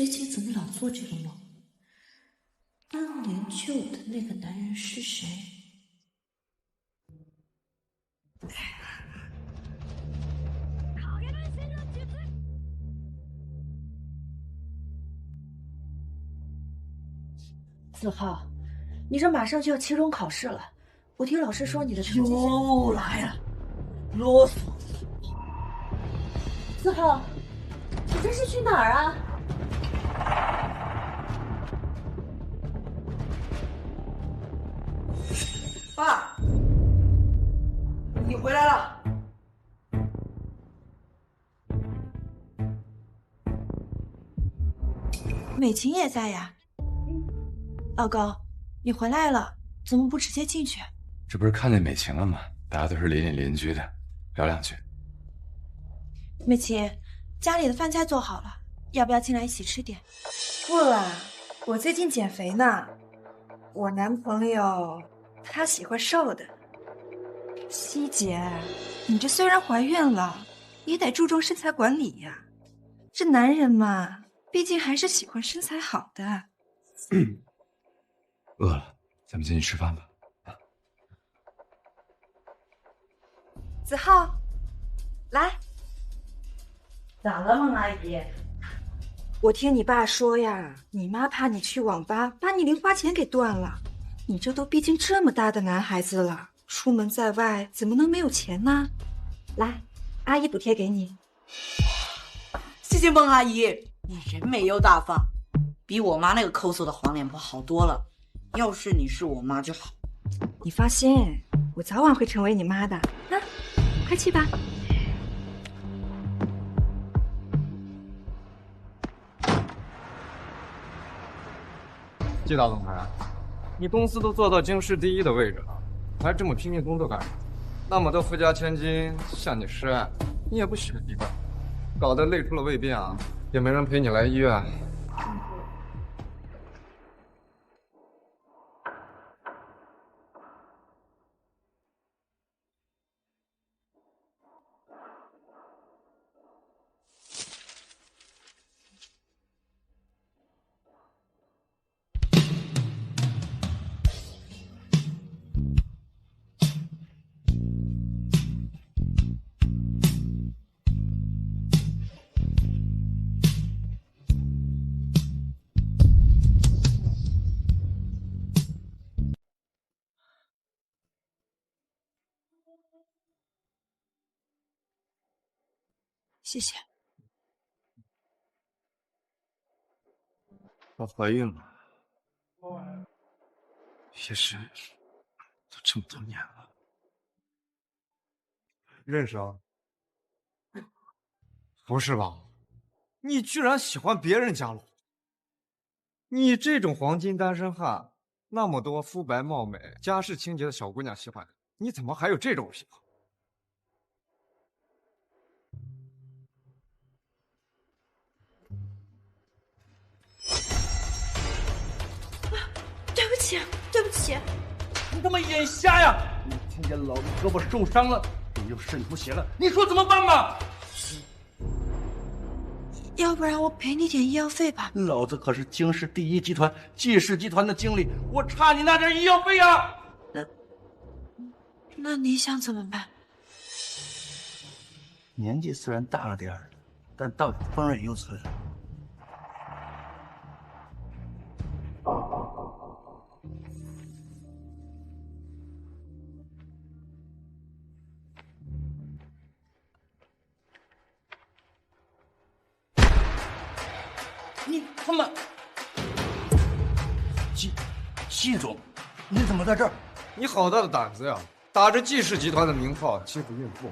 最近怎么老做这个梦？当年救我的那个男人是谁？子浩，你这马上就要期中考试了，我听老师说你的成绩又来了，啰嗦。子浩，你这是去哪儿啊？爸，你回来了。美琴也在呀。老高，你回来了，怎么不直接进去？这不是看见美琴了吗？大家都是邻居的，聊两句。美琴，家里的饭菜做好了，要不要进来一起吃点？不了，我最近减肥呢。我男朋友他喜欢瘦的。希姐，你这虽然怀孕了，也得注重身材管理呀。这男人嘛，毕竟还是喜欢身材好的。饿了，咱们进去吃饭吧。子浩，来。咋了，孟阿姨？我听你爸说呀，你妈怕你去网吧把你零花钱给断了。你这都毕竟这么大的男孩子了，出门在外怎么能没有钱呢？来，阿姨补贴给你。谢谢孟阿姨，你人美又大方，比我妈那个抠搜的黄脸婆好多了。要是你是我妈就好。你放心，我早晚会成为你妈的。啊，快去吧。季大总裁，你公司都做到京市第一的位置了，还这么拼命工作干什么？那么多富家千金向你示爱，你也不选一个，搞得累出了胃病啊，也没人陪你来医院。谢谢。我怀孕了，也是，都这么多年了。认识啊？不是吧？你居然喜欢别人家老？你这种黄金单身汉，那么多肤白貌美、家世清洁的小姑娘喜欢你，你怎么还有这种癖好？对不起，对不起。你他妈眼瞎呀！你听见老子胳膊受伤了，又渗出血了，你说怎么办嘛？要不然我赔你点医药费吧。老子可是京市第一集团季氏集团的经理，我差你那点医药费啊！那你想怎么办？年纪虽然大了点儿，但倒有风韵犹存。你他妈，季总，你怎么在这儿？你好大的胆子呀！打着季氏集团的名号欺负孕妇，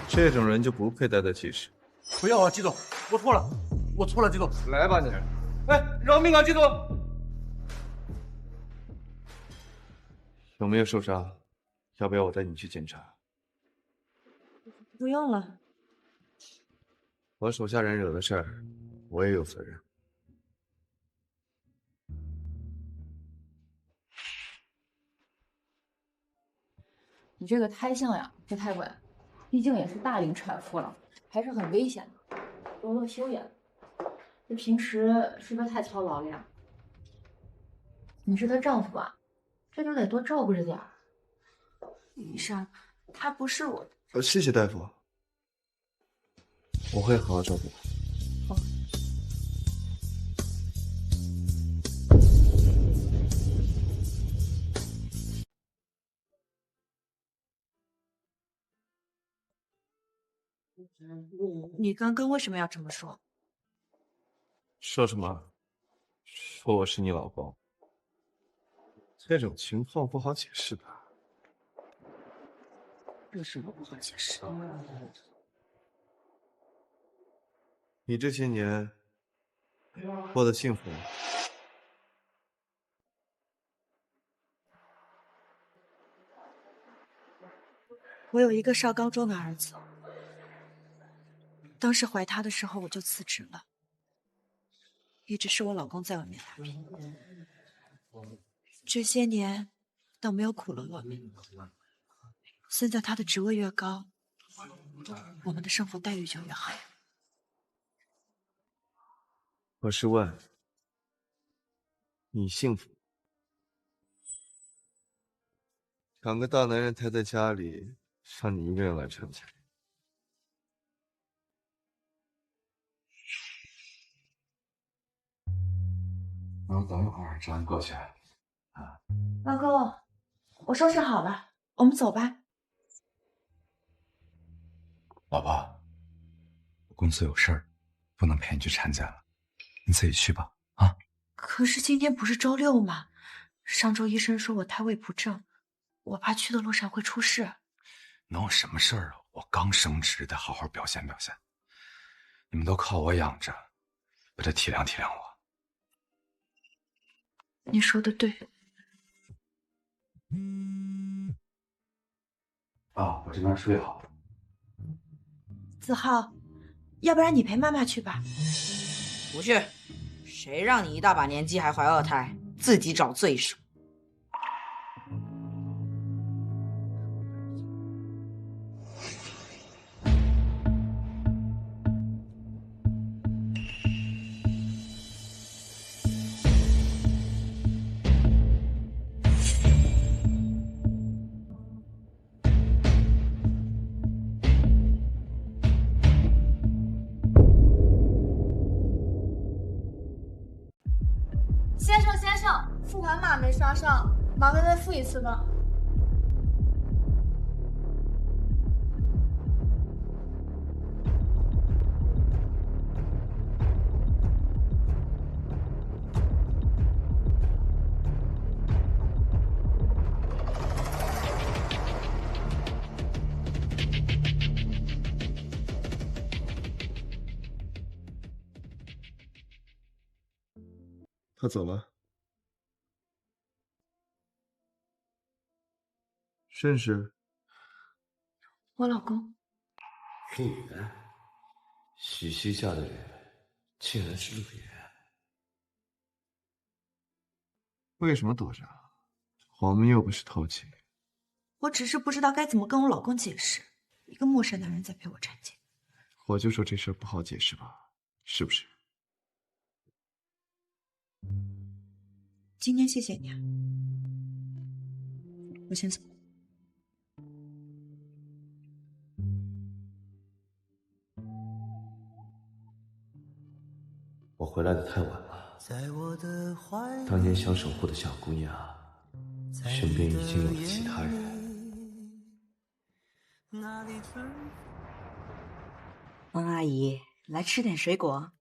这种人就不配待在季氏。不要啊，季总，我错了，我错了，季总。来吧你！哎，饶命啊，季总！有没有受伤？要不要我带你去检查？不用了。我手下人惹的事儿，我也有责任。你这个胎相呀，不太稳，毕竟也是大龄产妇了，还是很危险的，多多休养。这平时是不是太操劳了呀？你是她丈夫啊，这就得多照顾着点儿。医生，他不是我的。谢谢大夫，我会好好照顾他。你刚刚为什么要这么说？说什么？说我是你老公？这种情况不好解释吧？有什么不好解释？你这些年过得幸福吗？我有一个上高中的儿子，当时怀他的时候我就辞职了，一直是我老公在外面打拼。这些年倒没有苦了我们，现在他的职位越高，我们的生活待遇就越好。我是问你幸福？两个大男人待在家里，让你一个人来撑起来。能等一会儿，找你过去。老公，我收拾好了，我们走吧。老婆，我公司有事儿，不能陪你去产检了，你自己去吧。啊？可是今天不是周6吗？上周医生说我胎位不正，我怕去的路上会出事。能有什么事儿啊？我刚升职，得好好表现表现。你们都靠我养着，不得体谅体谅我。你说的对。啊，我这边睡好了。子浩，要不然你陪妈妈去吧。不去，谁让你一大把年纪还怀2胎，自己找罪受。先生，付款码没刷上，麻烦再付一次吧。他走了。甚是我老公。陆源，许西嫁的人竟然是陆源。为什么躲着？我们又不是偷情。我只是不知道该怎么跟我老公解释，一个陌生男人在陪我产检。我就说这事儿不好解释吧，是不是？今天谢谢你啊，我先走。我回来的太晚了，当年想守护的小姑娘，身边已经有了其他人。孟阿姨，来吃点水果。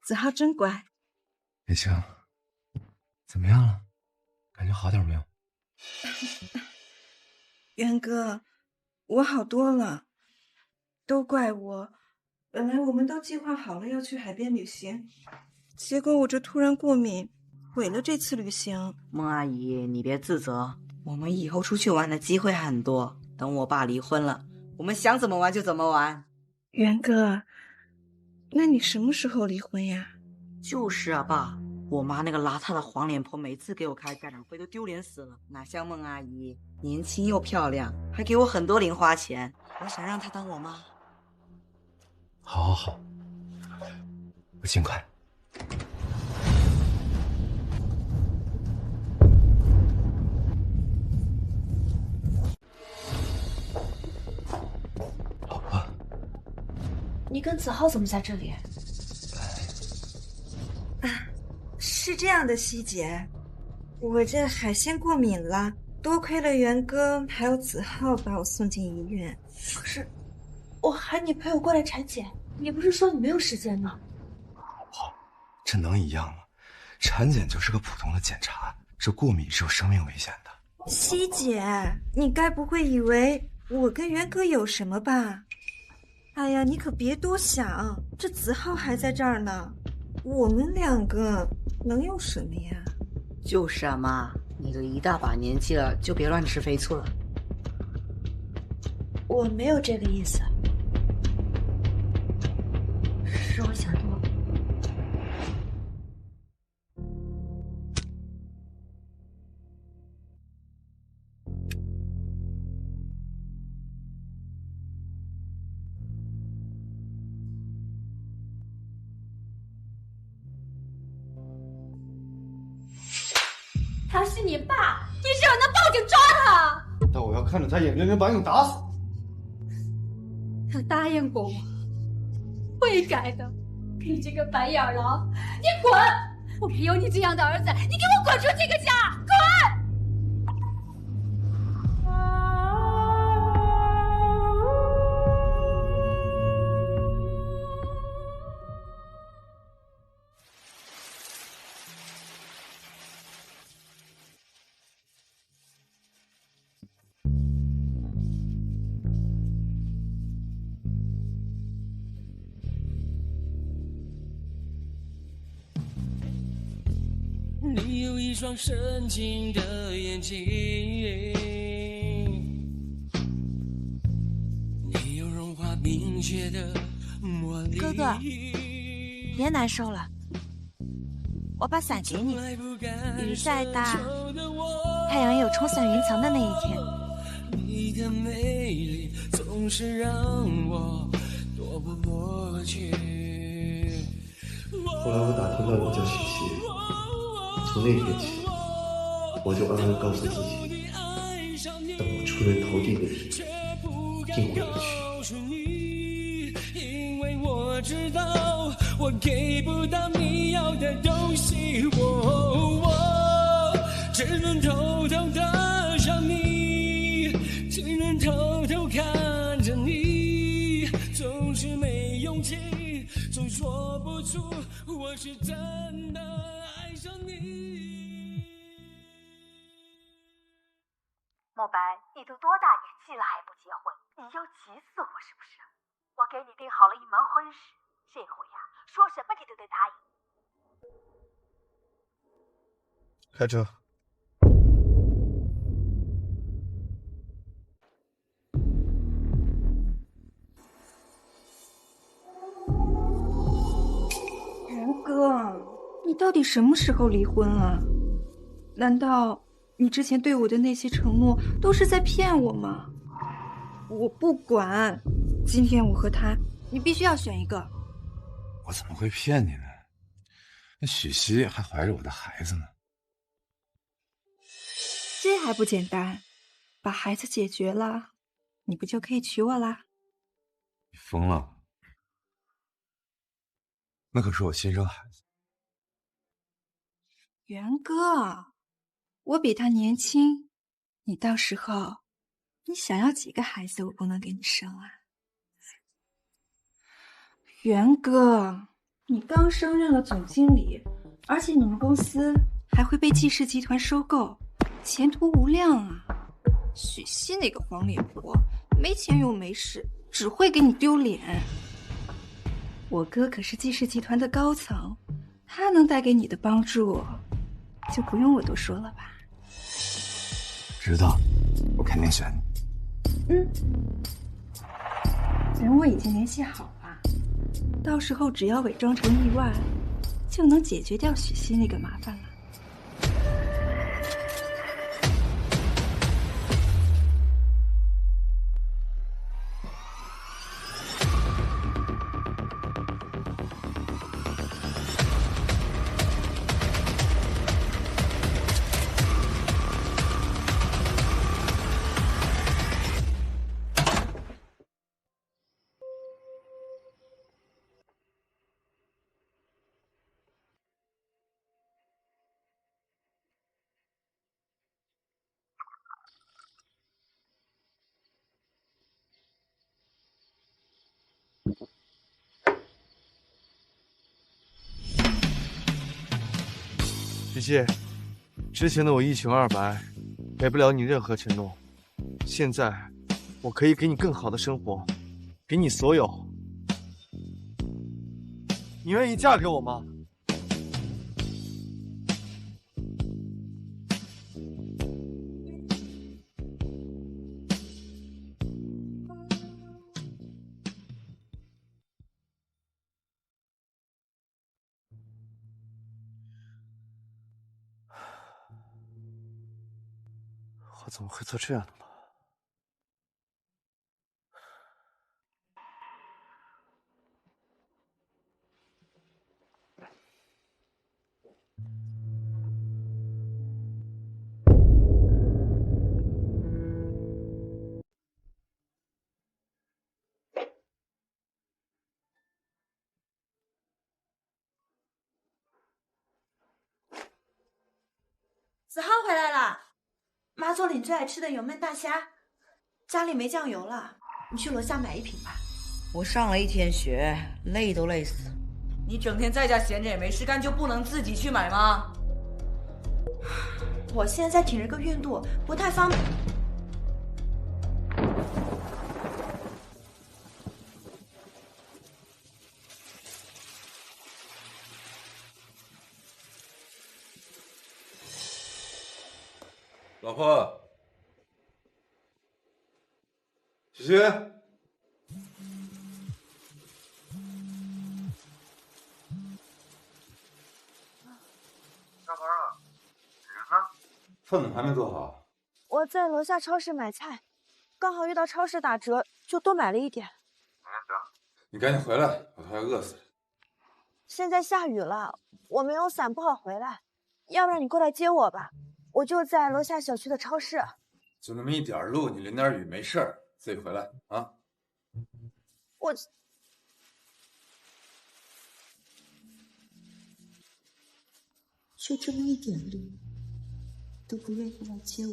子浩真乖。叶青，怎么样了？感觉好点没有？元哥，我好多了，都怪我。本来我们都计划好了要去海边旅行，结果我这突然过敏，毁了这次旅行。孟阿姨，你别自责，我们以后出去玩的机会还很多。等我爸离婚了，我们想怎么玩就怎么玩。元哥，那你什么时候离婚呀？就是啊，爸，我妈那个邋遢的黄脸婆，每次给我开家长会都丢脸死了，哪像孟阿姨，年轻又漂亮，还给我很多零花钱。我想让她当我妈。好好好，我尽快。老婆，你跟子浩怎么在这里？是这样的，希姐，我这海鲜过敏了，多亏了元哥还有子浩把我送进医院。可是，我喊你陪我过来产检，你不是说你没有时间吗？老婆，这能一样吗？产检就是个普通的检查，这过敏是有生命危险的。希姐，你该不会以为我跟元哥有什么吧？哎呀，你可别多想，这子浩还在这儿呢，我们两个能有什么呀？就是啊，妈，你都一大把年纪了，就别乱吃飞醋了。我没有这个意思，是我想多了。他是你爸，你只有能报警抓他。但我要看着他眼睁睁把你打死。他答应过我，会改的。你这个白眼狼，你滚！我没有你这样的儿子，你给我滚出这个家！滚！你有一双深情的眼睛，你有融化冰雪的魔力。哥哥，别难受了，我把伞给你。雨再大，太阳也有冲散云层的那一天。你的美丽总是让我躲不过去。后来我打听到你叫许昕，从那天起，我就暗暗告诉自己，等我出人头地的日子，一定会有去。因为我知道，我给不到你要的东西，我只能偷偷的想你，只能偷偷看着你，总是没勇气，总说不出我是真的爱上你。莫白，你都多大年纪了还不结婚？你要急死我是不是？我给你定好了一门婚事，这回呀，说什么你都得答应。开车。元哥，你到底什么时候离婚啊？难道你之前对我的那些承诺都是在骗我吗？我不管，今天我和他，你必须要选一个。我怎么会骗你呢？那许昕还怀着我的孩子呢。这还不简单，把孩子解决了，你不就可以娶我啦？你疯了？那可是我亲生孩子。元哥，我比他年轻，你到时候你想要几个孩子，我不能给你生啊。元哥，你刚升任了总经理，而且你们公司还会被季氏集团收购，前途无量啊。许昕那个黄脸婆，没钱又没势，只会给你丢脸。我哥可是季氏集团的高层，他能带给你的帮助，就不用我多说了吧。知道，我肯定选你。人我已经联系好了，到时候只要伪装成意外，就能解决掉许昕那个麻烦了。姐姐，之前的我一穷二白，给不了你任何承诺。现在，我可以给你更好的生活，给你所有。你愿意嫁给我吗？我怎么会做这样的梦？子浩回来了，妈做了你最爱吃的油焖大虾，家里没酱油了，你去楼下买一瓶吧。我上了一天学，累都累死。你整天在家闲着也没事干，就不能自己去买吗？我现在在挺着个孕肚，不太方便。老婆，雪雪，下班了，你人呢？饭怎么还没做好？我在楼下超市买菜，刚好遇到超市打折，就多买了一点。你赶紧回来，我都快饿死了。现在下雨了，我没有伞，不好回来。要不然你过来接我吧，我就在楼下小区的超市。就那么一点路，你淋点雨没事儿，自己回来啊。我就这么一点路，都不愿意来接我。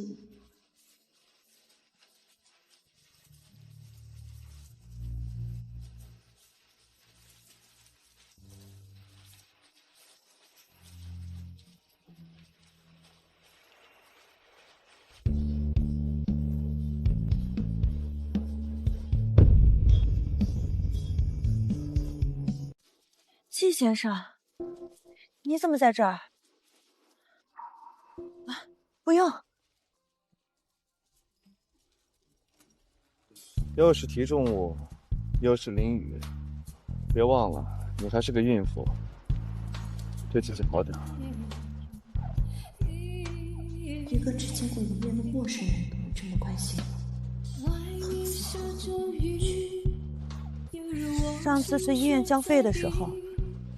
季先生，你怎么在这儿？啊，不用。又是提重物，又是淋雨，别忘了，你还是个孕妇，对自己好点。一个只见过一面的陌生人都会这么关心我，很自豪。上次去医院交费的时候，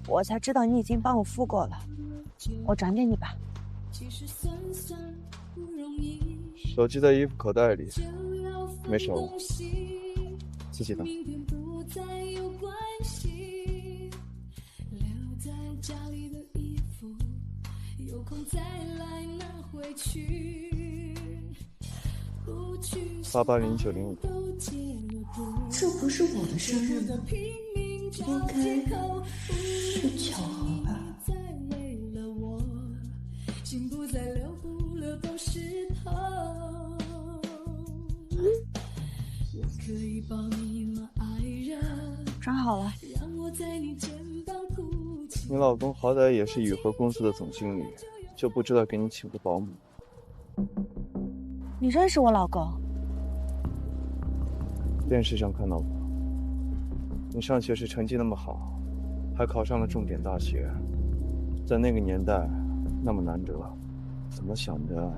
我才知道你已经帮我付过了，我转给你吧。手机在衣服口袋里，没手了，自己拿。880905，这不是我的生日吗？应该是巧合吧。装好了。你老公好歹也是雨禾公司的总经理，就不知道给你请个保姆。你认识我老公？电视上看到过。你上学时成绩那么好，还考上了重点大学，在那个年代那么难得，怎么想的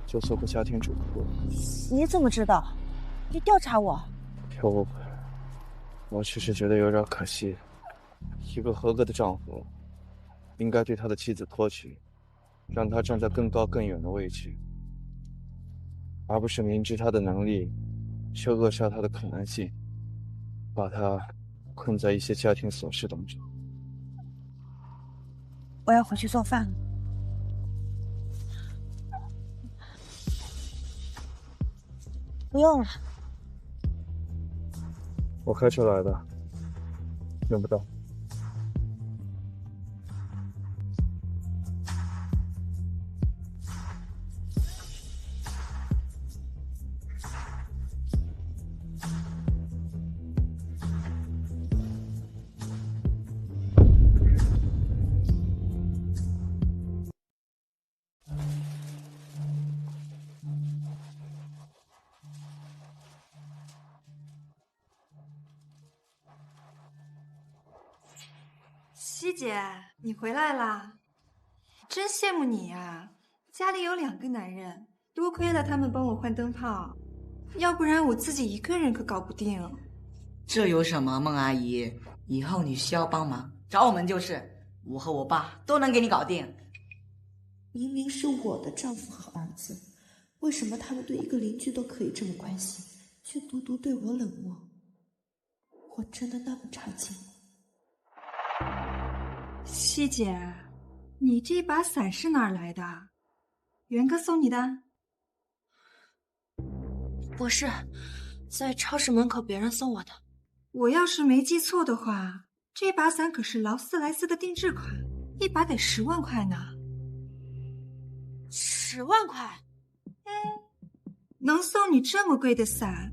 就做个家庭主妇？你怎么知道？你调查我？不，我只是觉得有点可惜。一个合格的丈夫，应该对他的妻子托举，让他站在更高更远的位置，而不是明知他的能力，却扼杀他的可能性，把他困在一些家庭琐事当中。我要回去做饭了。不用了。我开车来的，用不到。希姐，你回来啦！真羡慕你呀，家里有2个男人，多亏了他们帮我换灯泡，要不然我自己一个人可搞不定。这有什么，孟阿姨？以后你需要帮忙找我们就是，我和我爸都能给你搞定。明明是我的丈夫和儿子，为什么他们对一个邻居都可以这么关心，却独独对我冷漠？我真的那么差劲吗？希姐，你这把伞是哪儿来的？元哥送你的？不是，在超市门口别人送我的。我要是没记错的话，这把伞可是劳斯莱斯的定制款，一把得10万块呢。10万块？能送你这么贵的伞，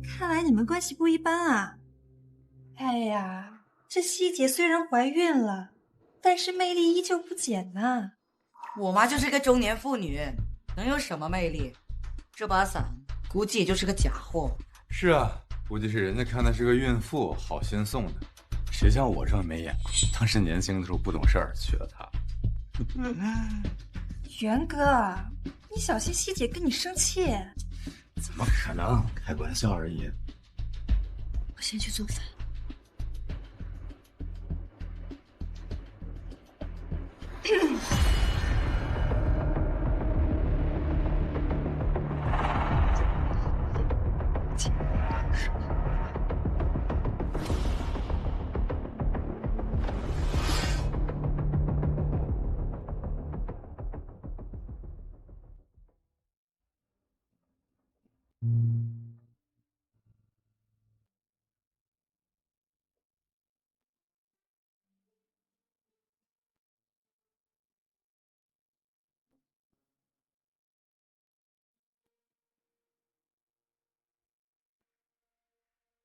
看来你们关系不一般啊。哎呀，这希姐虽然怀孕了，但是魅力依旧不减呢。我妈就是个中年妇女，能有什么魅力？这把伞估计也就是个假货。是啊，估计是人家看的是个孕妇，好心送的。谁像我这么没眼光，当时年轻的时候不懂事儿，娶了她。元哥，你小心希姐跟你生气。怎么可能？开个玩笑而已。我先去做饭。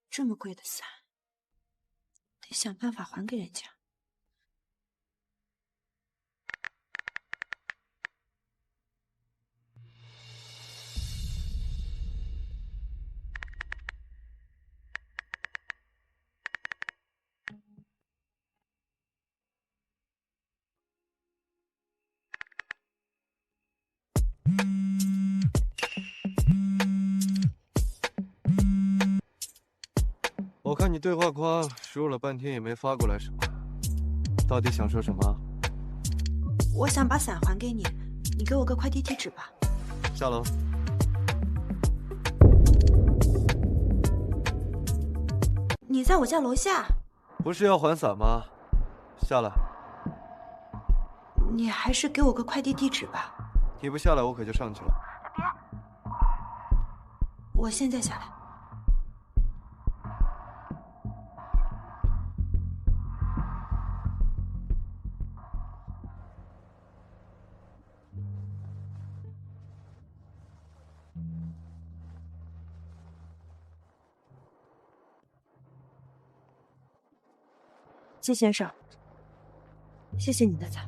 这么贵的伞，得想办法还给人家。我看你对话框输入了半天也没发过来什么，到底想说什么？我想把伞还给你，你给我个快递地址吧。下楼。你在我家楼下？不是要还伞吗？下来。你还是给我个快递地址吧。你不下来，我可就上去了。别！我现在下来。季先生，谢谢你的伞。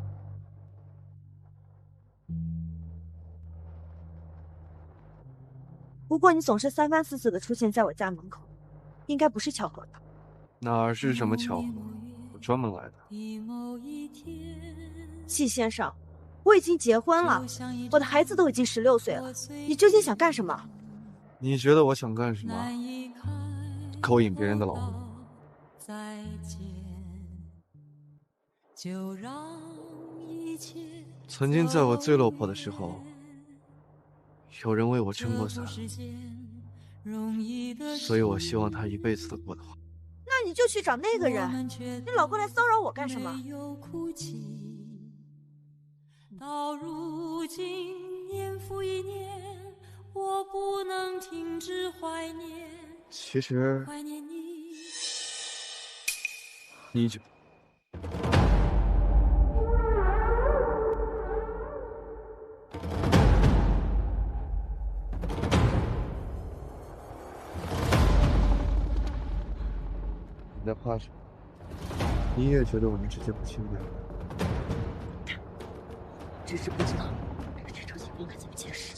不过你总是3番4次的出现在我家门口，应该不是巧合吧？哪是什么巧合，我专门来的。季先生，我已经结婚了，我的孩子都已经16岁了，你究竟想干什么？你觉得我想干什么？勾引别人的老婆。曾经在我最落魄的时候，有人为我撑过伞，所以我希望他一辈子都过得好。那你就去找那个人，你老过来骚扰我干什么？到如今年复一年，我不能停止怀念。其实，你就。你在怕什么？你也觉得我们之间不亲密？只是不知道这场景应该怎么解释。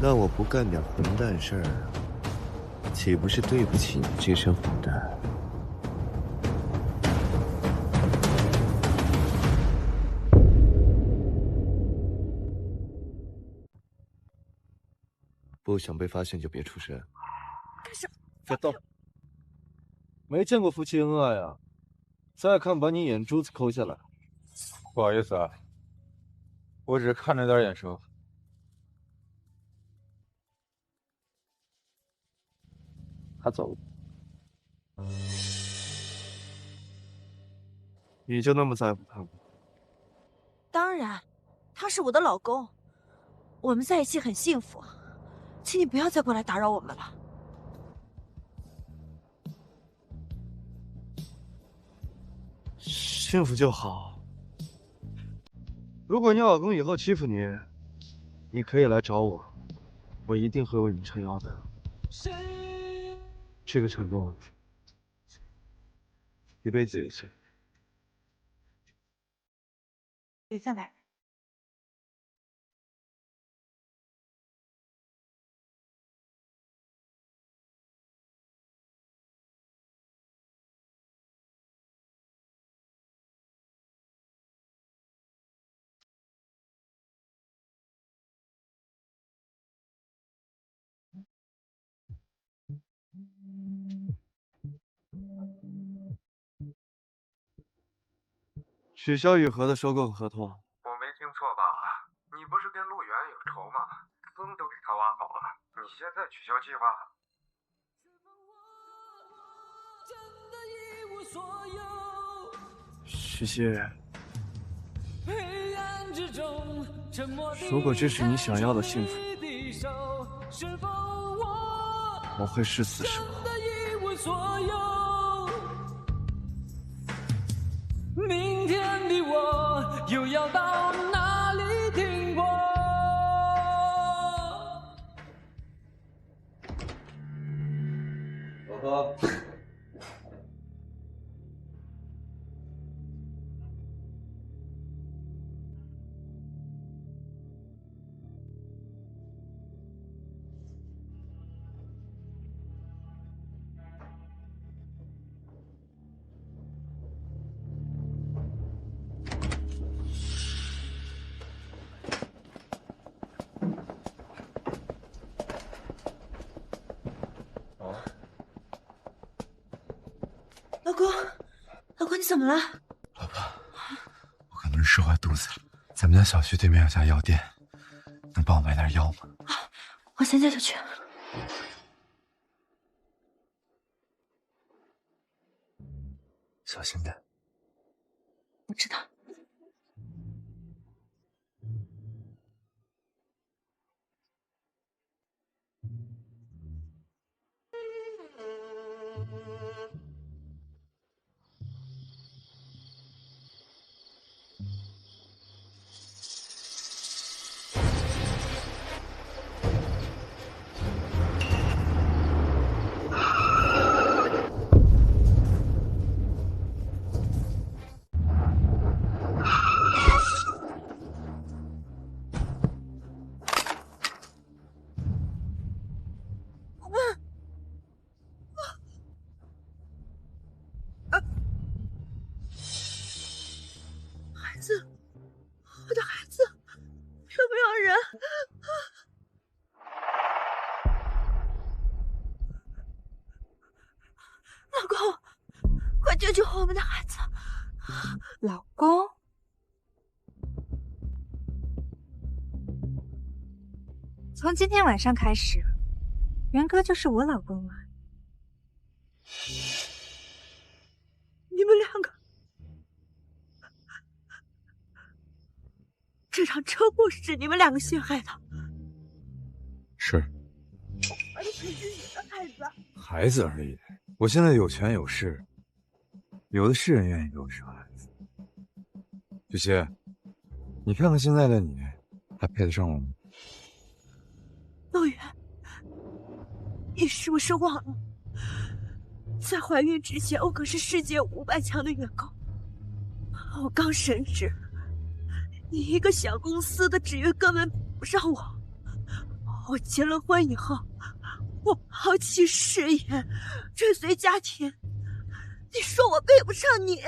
那我不干点混蛋事儿，岂不是对不起你这身混蛋？不想被发现就别出声。干什么？别动！没见过夫妻恩爱啊！再看把你眼珠子抠下来。不好意思啊，我只是看着点眼熟。他走了。你就那么在乎他吗？当然，他是我的老公，我们在一起很幸福，请你不要再过来打扰我们了。幸福就好。如果你老公以后欺负你，你可以来找我，我一定会为你撑腰的。这个承诺，一辈子一次。别下来。取消与和的收购合同。我没听错吧？你不是跟陆源有仇吗？坑都给他挖好了，你现在取消计划？徐熙，如果这是你想要的幸福，我会誓死守候。明天的我又要到哪里停泊？老婆。老公，你怎么了？老婆，我可能是吃坏肚子了。咱们家小区对面有家药店，能帮我买点药吗？我现在就去。小心点。我知道。我的孩子，有没有人？老公，快救救我们的孩子！老公，从今天晚上开始，元哥就是我老公了。你们两个，这场车祸是你们两个陷害的。是。而且是你的孩子。孩子而已，我现在有权有势，有的是人愿意给我生孩子。许熙，你看看现在的你，还配得上我吗？陆远，你是不是忘了，在怀孕之前，我可是世界500强的员工，我刚升职，你一个小公司的职员根本比不上我。我结了婚以后，我抛弃事业，追随家庭，你说我配不上你？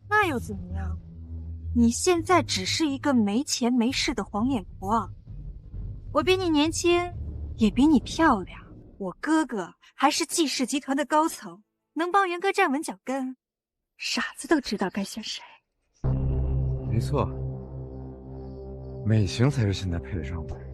那又怎么样？你现在只是一个没钱没势的黄脸婆。我比你年轻，也比你漂亮。我哥哥还是季氏集团的高层，能帮元哥站稳脚跟。傻子都知道该选谁。没错，美型才是现在配得上我的人。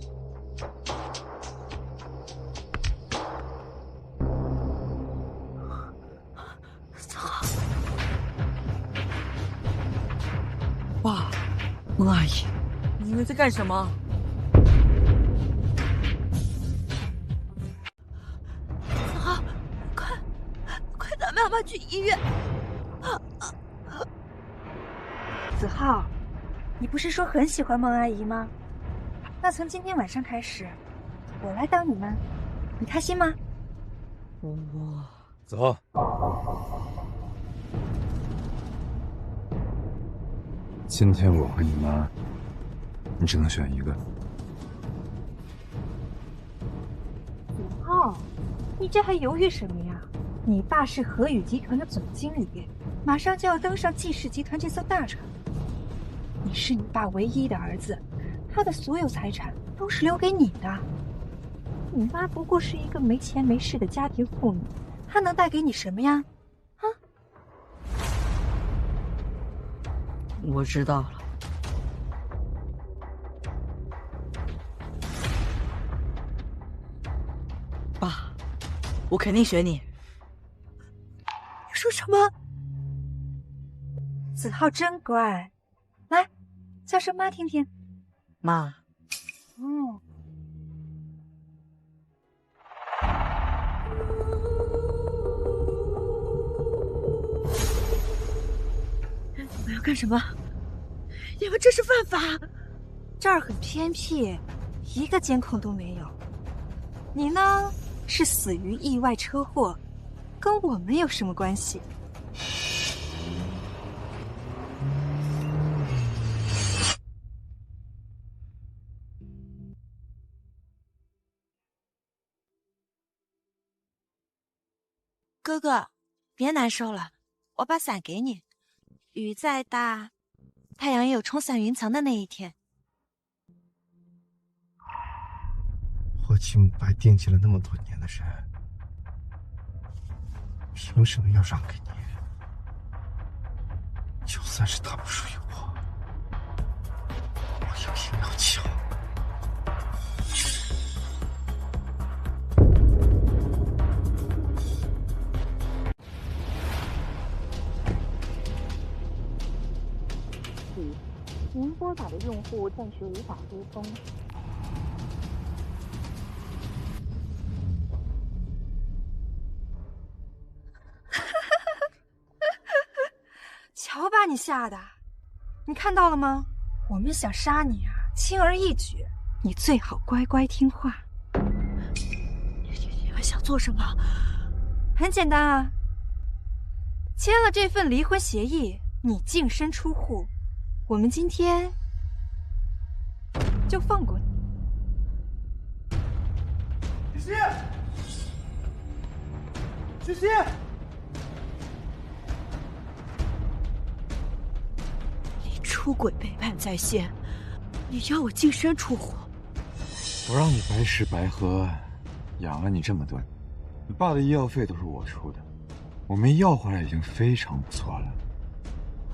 爸，孟阿姨，你们在干什么？子豪，快带妈妈去医院！子浩，你不是说很喜欢孟阿姨吗？那从今天晚上开始，我来当你妈，你开心吗？子浩，今天我和你妈，你只能选一个。子浩，你这还犹豫什么呀？你爸是和宇集团的总经理，马上就要登上季氏集团这艘大船。你是你爸唯一的儿子，他的所有财产都是留给你的。你妈不过是一个没钱没势的家庭妇女，她能带给你什么呀？啊？我知道了。爸，我肯定选你。你说什么？子浩真乖，来，叫声妈听听。妈。哦。你们要干什么？你们这是犯法！这儿很偏僻，一个监控都没有。你呢，是死于意外车祸，跟我们有什么关系？哥哥，别难受了，我把伞给你。雨再大，太阳也有冲散云层的那一天。我季慕白惦记了那么多年的人，凭什么要让给你？就算是他不属于我，我也偏要抢。您拨打的用户暂时无法接通。瞧把你吓的，你看到了吗？我们想杀你啊，轻而易举，你最好乖乖听话。你们想做什么？很简单啊，签了这份离婚协议，你净身出户。我们今天就放过你。徐熙，你出轨背叛在先，你要我净身出户？我让你白吃白喝，养了你这么多年，你爸的医药费都是我出的，我没要回来已经非常不错了。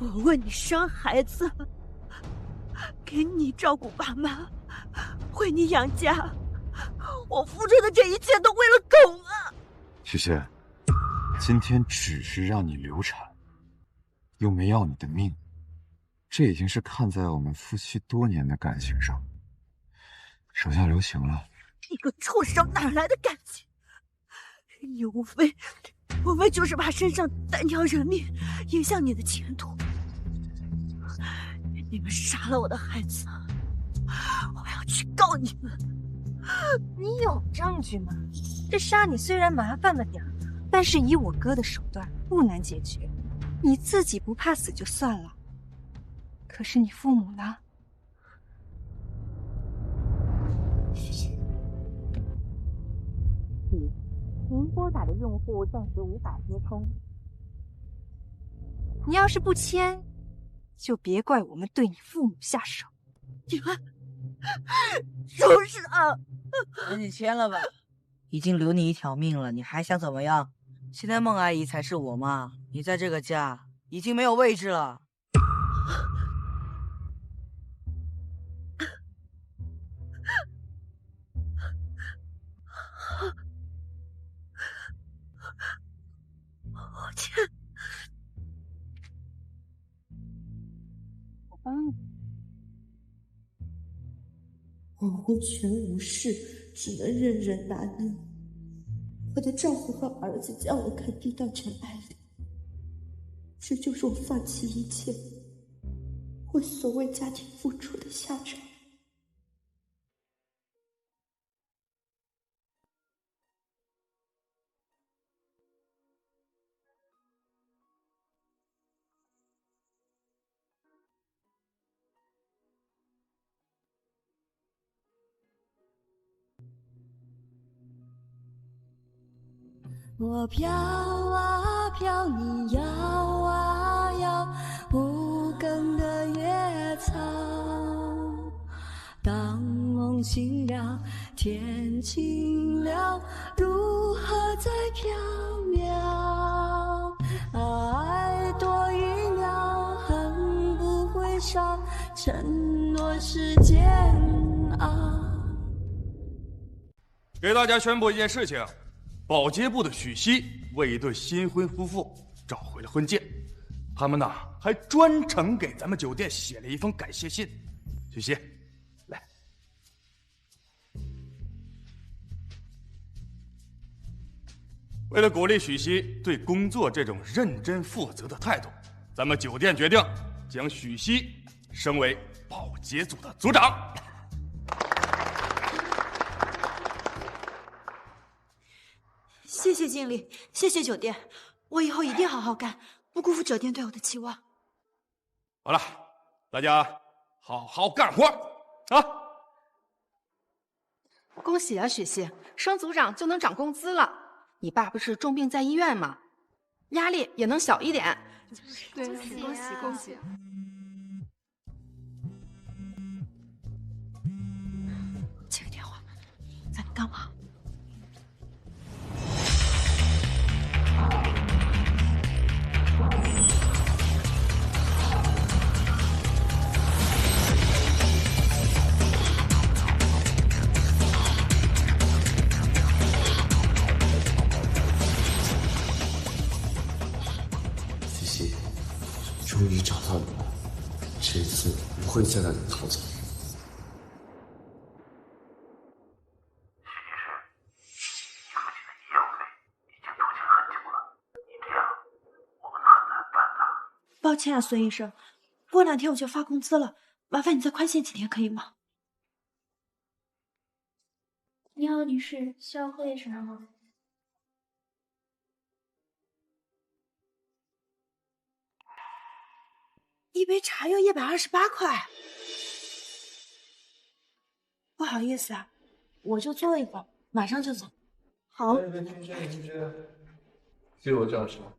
我为你生孩子，给你照顾爸妈，为你养家，我付出的这一切都为了狗啊！徐熙，今天只是让你流产，又没要你的命，这已经是看在我们夫妻多年的感情上，手下留情了。你个畜生，哪来的感情？你无非就是怕身上单条人命影响你的前途。你们杀了我的孩子，我要去告你们。你有证据吗？这杀你虽然麻烦了点，但是以我哥的手段不难解决。你自己不怕死就算了，可是你父母呢？徐熙，您拨打的用户暂时无法接通。你要是不签，就别怪我们对你父母下手。你们就是他！那你签了吧，已经留你一条命了，你还想怎么样？现在孟阿姨才是我妈，你在这个家已经没有位置了。我签。我无权无势，只能任人拿捏。我的丈夫和儿子将我看低到尘埃里，这就是我放弃一切，为所谓家庭付出的下场。我飘啊飘，你摇啊摇，无根的野草。当梦醒了，天晴了，如何在飘渺？爱多一秒，恨不会少，承诺是煎熬。给大家宣布一件事情。保洁部的许熙为一对新婚夫妇找回了婚戒，他们呢还专程给咱们酒店写了一封感谢信。许熙，来。为了鼓励许熙对工作这种认真负责的态度，咱们酒店决定将许熙升为保洁组的组长。谢谢经理，谢谢酒店，我以后一定好好干，不辜负酒店对我的期望。好了，大家好好干活啊！恭喜啊，许熙，升组长就能涨工资了。你爸不是重病在医院吗？压力也能小一点。对，恭喜恭喜恭喜！接个电话，在干嘛？终于找到你了，这次不会再让你逃走。抱歉啊，孙医生，过2天我就发工资了，麻烦你再宽限几天，可以吗？你好，女士，需要喝点什么吗？一杯茶要128块，不好意思啊，我就坐一会儿，马上就走。好。记我叫什么？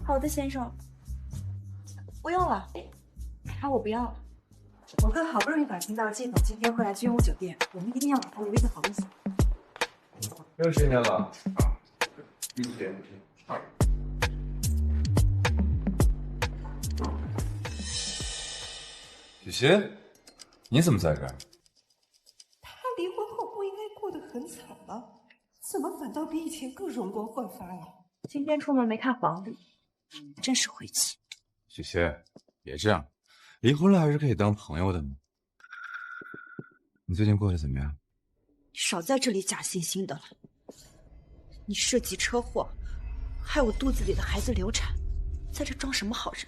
好的，先生。不用了，茶我不要了。我哥好不容易打听到季总今天会来君武酒店，我们一定要给他留一个好印象。又是1年了。1点2。许熙，你怎么在这儿？他离婚后不应该过得很惨吗？怎么反倒比以前更容光焕发了？今天出门没看黄历，真是晦气。许熙，别这样，离婚了还是可以当朋友的嘛。你最近过得怎么样？你少在这里假惺惺的了。你涉及车祸，害我肚子里的孩子流产，在这装什么好人？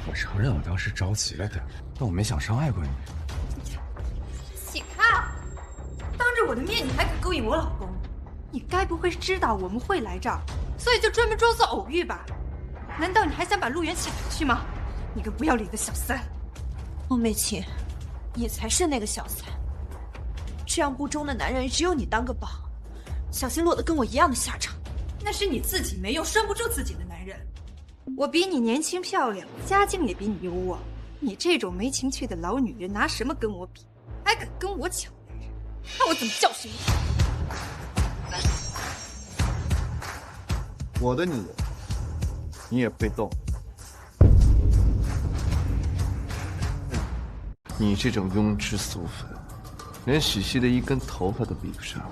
我承认我当时着急了点，但我没想伤害过你。请看，当着我的面你还敢勾引我老公？你该不会是知道我们会来这儿，所以就专门装作偶遇吧？难道你还想把陆源请回去吗？你个不要脸的小三！孟美琴，你才是那个小三。这样不忠的男人，只有你当个宝，小心落得跟我一样的下场。那是你自己没有拴不住自己的男人。我比你年轻漂亮，家境也比你优渥。你这种没情趣的老女人，拿什么跟我比？还敢跟我抢男人？看我怎么教训你！我的女人，你也配动？你这种庸脂俗粉，连许熙的一根头发都比不上。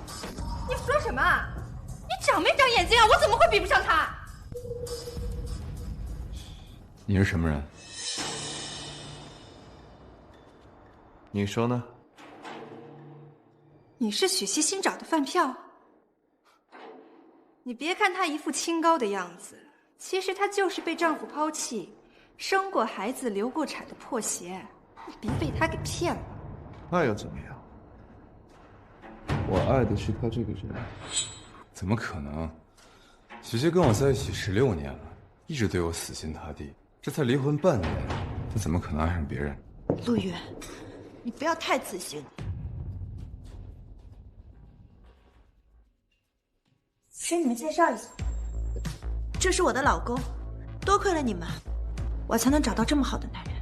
你说什么？你长没长眼睛啊？我怎么会比不上他？你是什么人？你说呢？你是许熙新找的饭票。你别看她一副清高的样子，其实她就是被丈夫抛弃、生过孩子、流过产的破鞋。你别被她给骗了。那又怎么样？我爱的是他这个人。怎么可能？许熙跟我在一起16年了，一直对我死心塌地。这才离婚半年，他怎么可能爱上别人？陆云，你不要太自信。给你们介绍一下，这是我的老公，多亏了你们，我才能找到这么好的男人。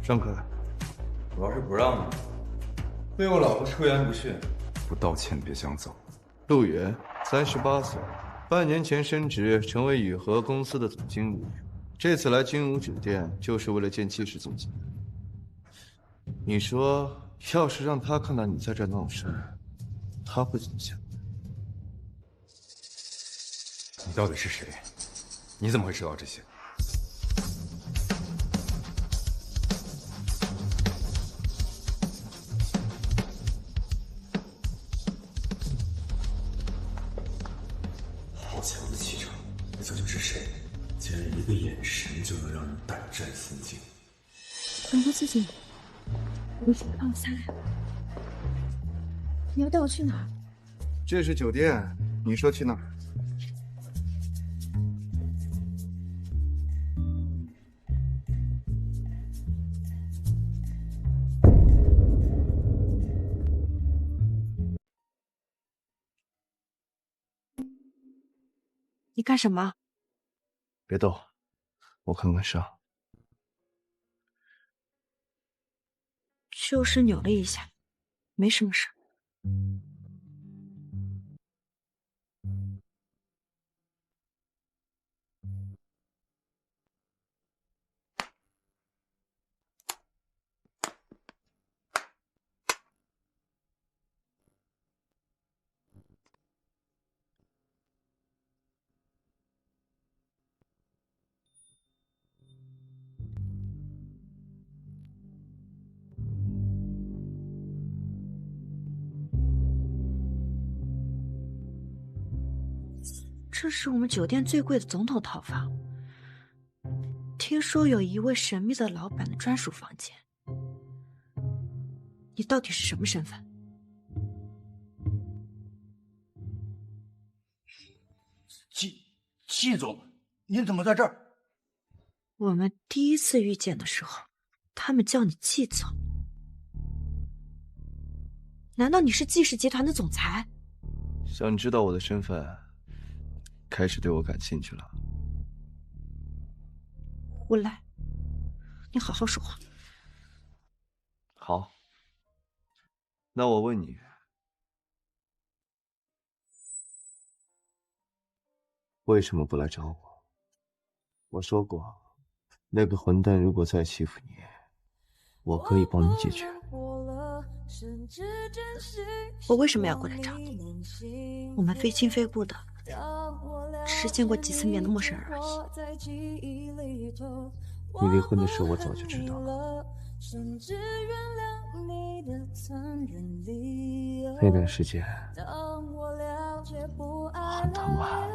让开！我要是不让你，为我老婆出言不逊，不道歉别想走。陆源，38岁，半年前升职成为雨禾公司的总经理，这次来金如酒店就是为了见技师总监。你说，要是让他看到你在这闹事儿，他会怎么想？你到底是谁？你怎么会知道这些？好强的气场，你究竟是谁？竟然一个眼神就能让人胆战心惊。很多事情，我想帮我商量。你要带我去哪儿？这是酒店，你说去哪儿？你干什么？别动，我看看伤。就是扭了一下，没什么事。这是我们酒店最贵的总统套房，听说有一位神秘的老板的专属房间。你到底是什么身份？季总，你怎么在这儿？我们第一次遇见的时候，他们叫你季总。难道你是季氏集团的总裁？想知道我的身份，开始对我感兴趣了。胡来！你好好说话。好，那我问你，为什么不来找我？我说过，那个混蛋如果再欺负你，我可以帮你解决。我为什么要过来找你？我们非亲非故的，只是见过几次面的陌生人而已。你离婚的事我早就知道了。那段时间很疼吧？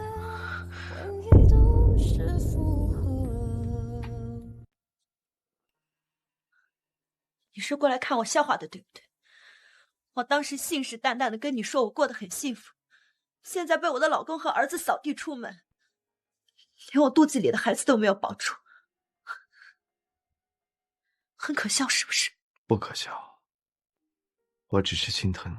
你是过来看我笑话的，对不对？我当时信誓旦旦的跟你说我过得很幸福，现在被我的老公和儿子扫地出门，连我肚子里的孩子都没有保住，很可笑是不是？不可笑，我只是心疼你。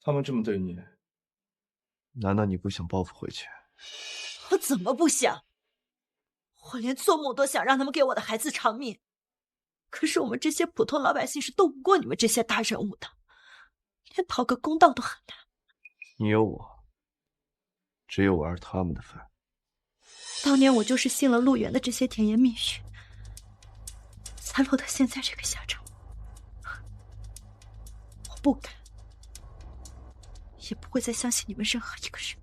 他们这么对你，难道你不想报复回去？我怎么不想？我连做梦都想让他们给我的孩子偿命。可是我们这些普通老百姓是斗不过你们这些大人物的，连讨个公道都很难。你有我，只有玩他们的份。当年我就是信了陆源的这些甜言蜜语，才落得现在这个下场。我不敢，也不会再相信你们任何一个人。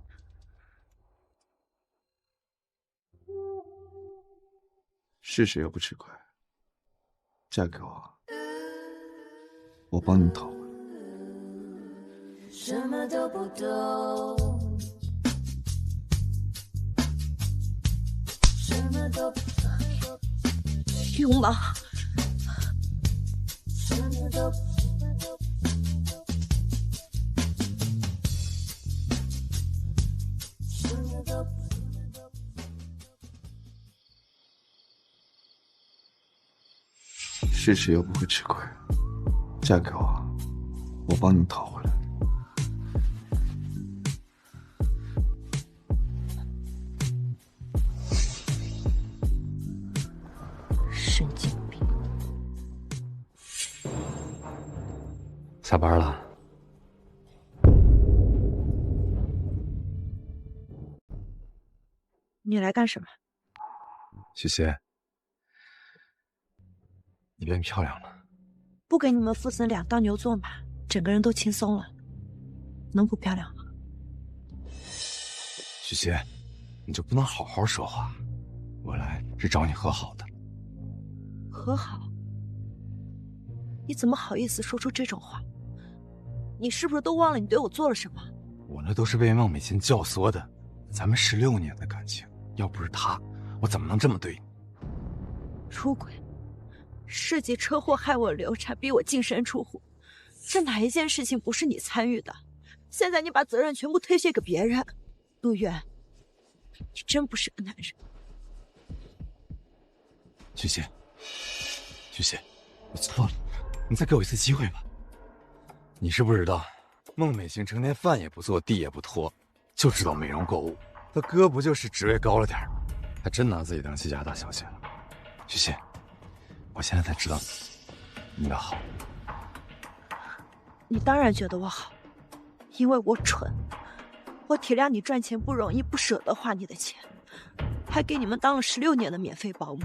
试试又不吃亏，嫁给我，我帮你讨回来。什么都不懂，什么都不懂，流氓！什么都不懂。试试又不会吃亏，嫁给我，我帮你讨回来。神经病！下班了。你来干什么？许仙，你变漂亮了。不给你们父子俩当牛做马，整个人都轻松了，能不漂亮吗？许仙，你就不能好好说话？我来是找你和好的。和好？你怎么好意思说出这种话？你是不是都忘了你对我做了什么？我那都是被孟美琴教唆的，咱们16年的感情，要不是她，我怎么能这么对你？出轨，世纪车祸害我流产，逼我净身出户，这哪一件事情不是你参与的？现在你把责任全部推卸给别人，陆源，你真不是个男人。许仙，许仙，我错了，你再给我一次机会吧。你是不知道，孟美琴成天饭也不做，地也不拖，就知道美容购物。她哥不就是职位高了点吗？还真拿自己当戚家大小姐了。许仙，我现在才知道你的好。你当然觉得我好，因为我蠢。我体谅你赚钱不容易，不舍得花你的钱，还给你们当了16年的免费保姆。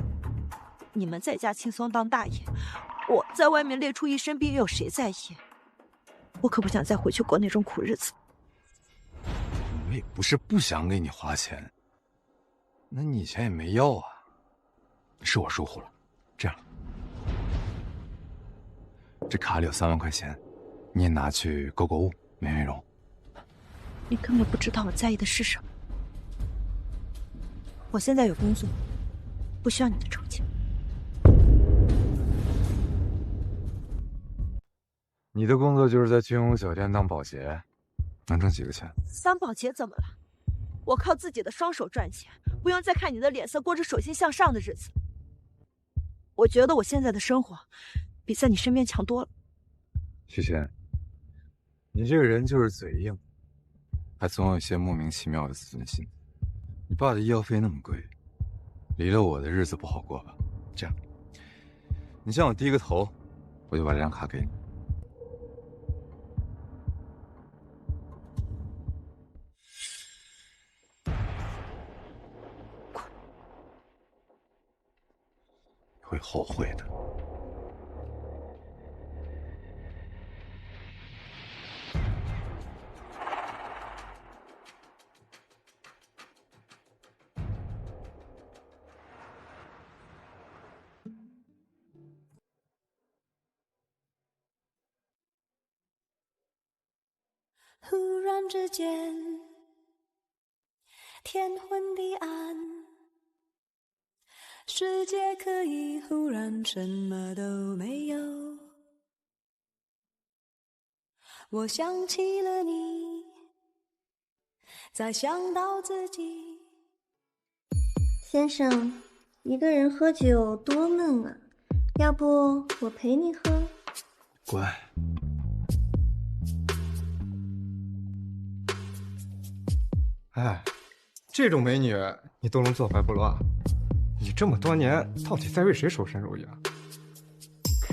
你们在家轻松当大爷，我在外面累出一身病，有谁在意？我可不想再回去过那种苦日子。我也不是不想给你花钱，那你以前也没要啊，是我疏忽了。这样，这卡里有3万块钱，你也拿去购购物、美容。你根本不知道我在意的是什么。我现在有工作，不需要你的筹钱。你的工作就是在君鸿酒店当保洁，能挣几个钱？当保洁怎么了？我靠自己的双手赚钱，不用再看你的脸色，过着手心向上的日子。我觉得我现在的生活比在你身边强多了。许仙，你这个人就是嘴硬，还总有一些莫名其妙的自尊心。你爸的医药费那么贵，离了我的日子不好过吧？这样，你向我低个头，我就把这张卡给你。会后悔的。忽然之间，天昏地暗，世界可以忽然什么都没有。我想起了你，再想到自己。先生，一个人喝酒多闷啊，要不我陪你喝？乖。哎，这种美女你都能坐怀不乱，你这么多年到底在为谁守身如玉啊？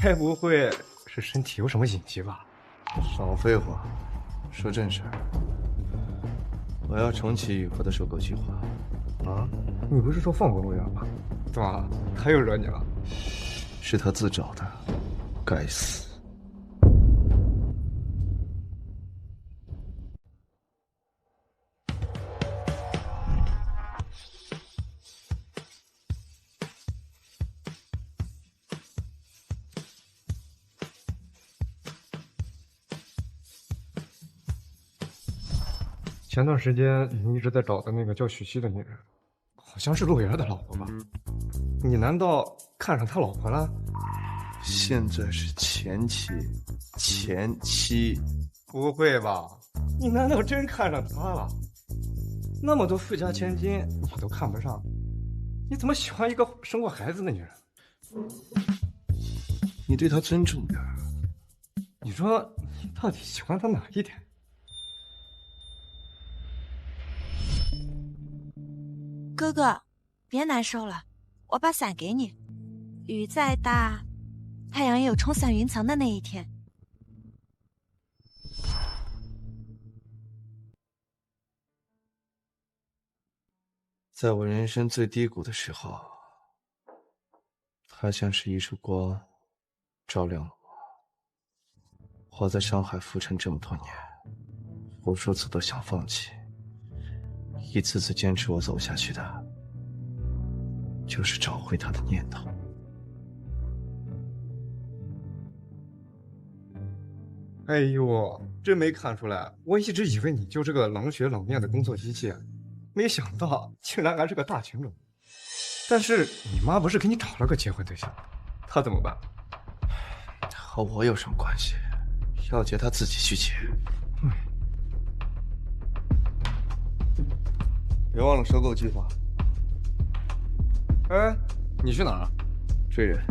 该不会是身体有什么隐疾吧？少废话，说正事儿。我要重启雨禾的收购计划。啊？你不是说放过陆远吗？怎么了？他又惹你了？是他自找的，该死。前段时间你一直在找的那个叫许曦的女人，好像是陆源的老婆吧？你难道看上他老婆了？现在是前妻。不会吧？你难道真看上他了？那么多富家千金你都看不上，你怎么喜欢一个生过孩子的女人？你对她尊重点。你说你到底喜欢她哪一点？哥哥，别难受了，我把伞给你。雨再大，太阳也有冲散云层的那一天。在我人生最低谷的时候，它像是一束光，照亮了我。活在上海浮沉这么多年，无数次都想放弃，一次次坚持我走下去的，就是找回他的念头。哎呦，真没看出来，我一直以为你就是个冷血冷面的工作机器，没想到竟然还是个大情种。但是你妈不是给你找了个结婚对象，她怎么办？和我有什么关系？要结她自己去结。别忘了收购计划。哎，你去哪儿？追人。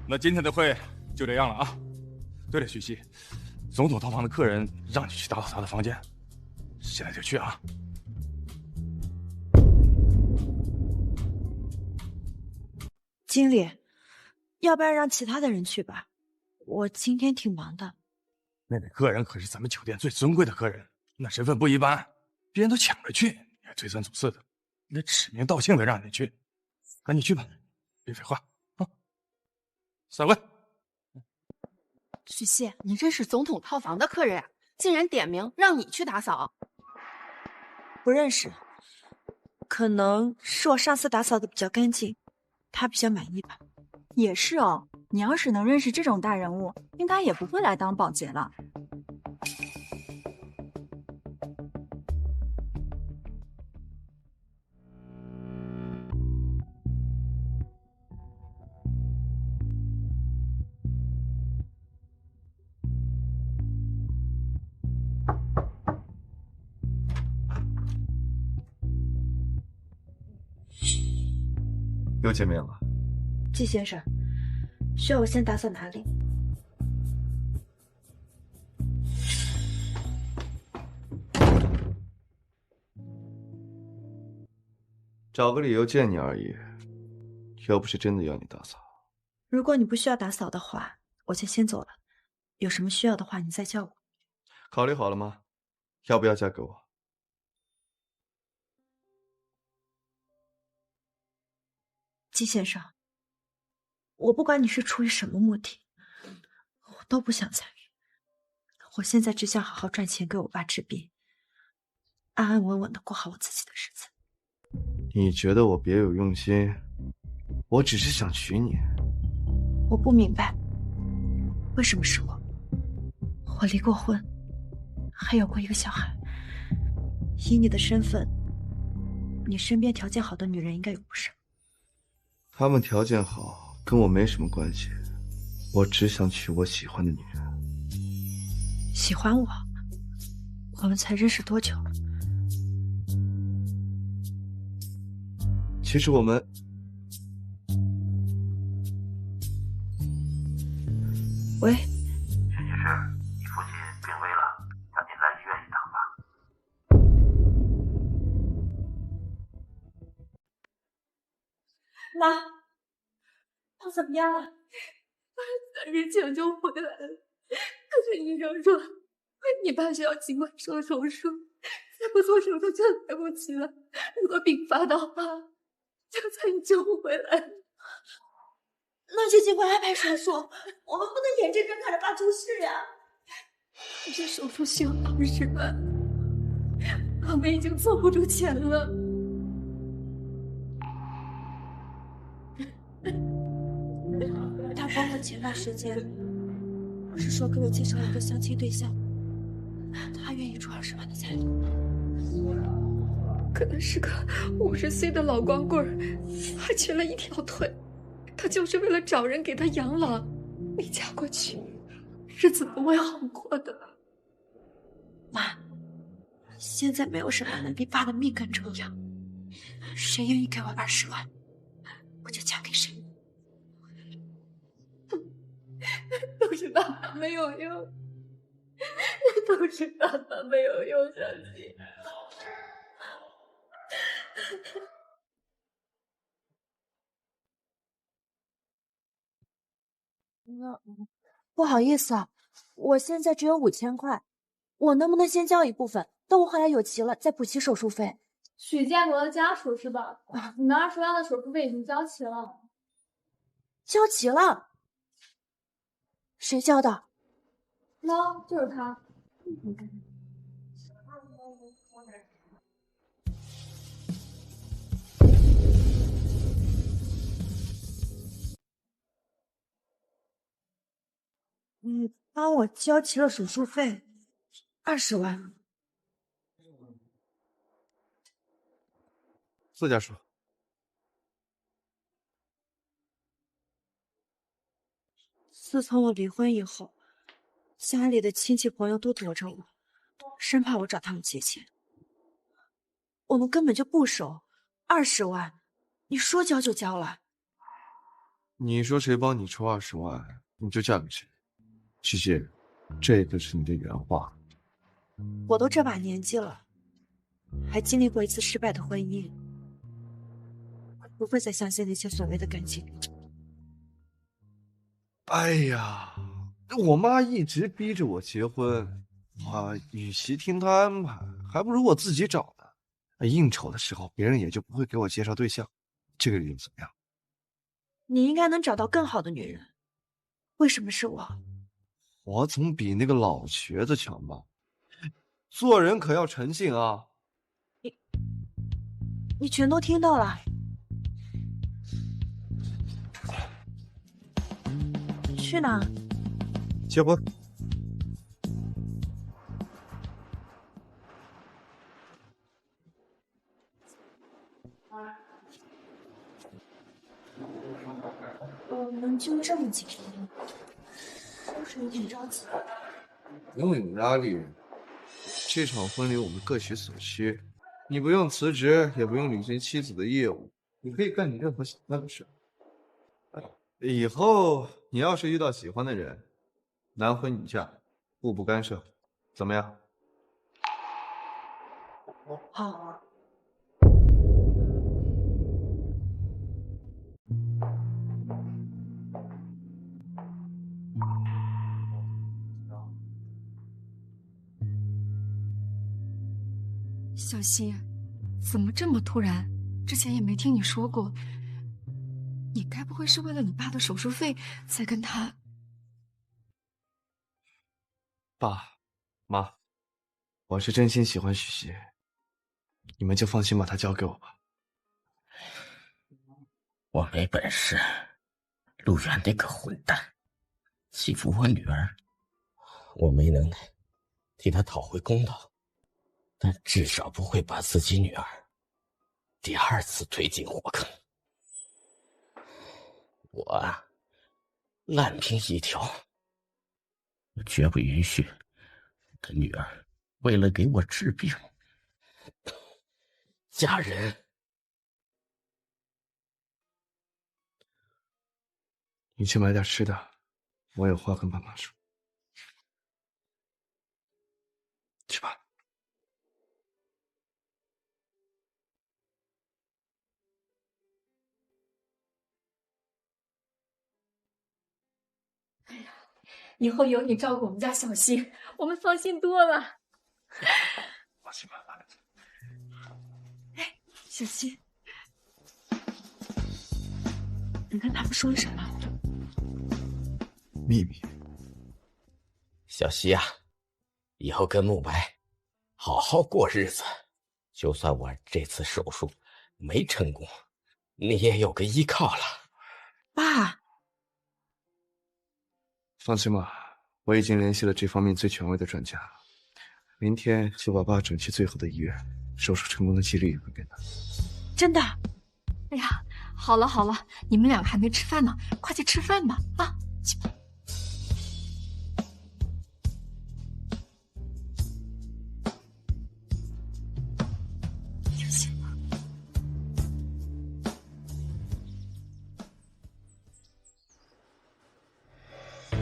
那今天的会就这样了啊。对了，许曦，总统套房的客人让你去打扫他的房间，现在就去啊。经理，要不然让其他的人去吧，我今天挺忙的。那位客人可是咱们酒店最尊贵的客人，那身份不一般，别人都抢着去，你还推三阻四的，那指名道姓的让你去，赶紧去吧，别废话啊！散会。许曦，你这是总统套房的客人啊，竟然点名让你去打扫。不认识，可能是我上次打扫的比较干净，他比较满意吧。也是哦，你要是能认识这种大人物，应该也不会来当保洁了。又见面了。季先生，需要我先打扫哪里？找个理由见你而已，又不是真的要你打扫。如果你不需要打扫的话，我就先走了。有什么需要的话，你再叫我。考虑好了吗？要不要嫁给我？季先生，我不管你是出于什么目的，我都不想参与。我现在只想好好赚钱，给我爸治病，安安稳稳的过好我自己的日子。你觉得我别有用心？我只是想娶你。我不明白，为什么是我？我离过婚，还有过一个小孩。以你的身份，你身边条件好的女人应该有不少。她们条件好，跟我没什么关系，我只想娶我喜欢的女人。喜欢我？我们才认识多久？其实我们……喂，徐女士，你父亲病危了，赶紧来医院一趟吧。妈，他怎么样了？他3日前就回来了，可是医生说你爸需要尽快做手术，再不做手术就来不及了。如果病发的话，就再也救不回来了。那就尽快安排手术，我们不能眼睁睁看着爸出事呀！可是手术需要20万，我们已经凑不出钱了。他包括前段时间不是说给我介绍一个相亲对象，他愿意出20万的彩礼。可能是个50岁的老光棍，还瘸了一条腿。他就是为了找人给他养老，你嫁过去，日子不会好过的。妈，现在没有什么能比爸的命更重要。谁愿意给我20万，我就嫁给谁。都是爸爸没有用，都是爸爸没有用，小七。不好意思啊，我现在只有5000块，我能不能先交一部分，等我回来有齐了再补齐手术费？许建国的家属是吧？你们20万的手术费已经交齐了。交齐了？谁交的？喏，就是他。你帮我交齐了手术费，20万。四家属。自从我离婚以后，家里的亲戚朋友都躲着我，生怕我找他们借钱。我们根本就不熟，20万，你说交就交了。你说谁帮你出20万，你就嫁给谁。西西，这个是你的原话。我都这把年纪了，还经历过一次失败的婚姻，不会再相信那些所谓的感情。哎呀，我妈一直逼着我结婚，我与其听她安排，还不如我自己找呢。应酬的时候，别人也就不会给我介绍对象。这个理由怎么样？你应该能找到更好的女人，为什么是我？我总比那个老瘸子强吧？做人可要诚信啊！你全都听到了。去哪？结婚。我们就这么几天，是不是有点着急？不用有压力，这场婚礼我们各取所需。你不用辞职，也不用履行妻子的业务，你可以干你任何喜欢的事。以后你要是遇到喜欢的人，男婚女嫁，互不干涉，怎么样？好。小希，怎么这么突然？之前也没听你说过。你该不会是为了你爸的手术费才跟他？爸妈，我是真心喜欢许熙，你们就放心把她交给我吧。我没本事，陆源那个混蛋欺负我女儿，我没能耐替他讨回公道，但至少不会把自己女儿第2次推进火坑。我啊，烂命一条，我绝不允许我的女儿为了给我治病嫁人。你去买点吃的，我有话跟爸妈说。去吧。以后有你照顾我们家小新，我们放心多了。放心吧，孩子。哎，小新，你跟他们说什么？秘密。小希啊，以后跟慕白好好过日子。就算我这次手术没成功，你也有个依靠了。爸，放心吧，我已经联系了这方面最权威的专家，明天就把爸转去最好的医院，手术成功的几率也会变大。真的？哎呀，好了好了，你们两个还没吃饭呢，快去吃饭吧！啊，去吧。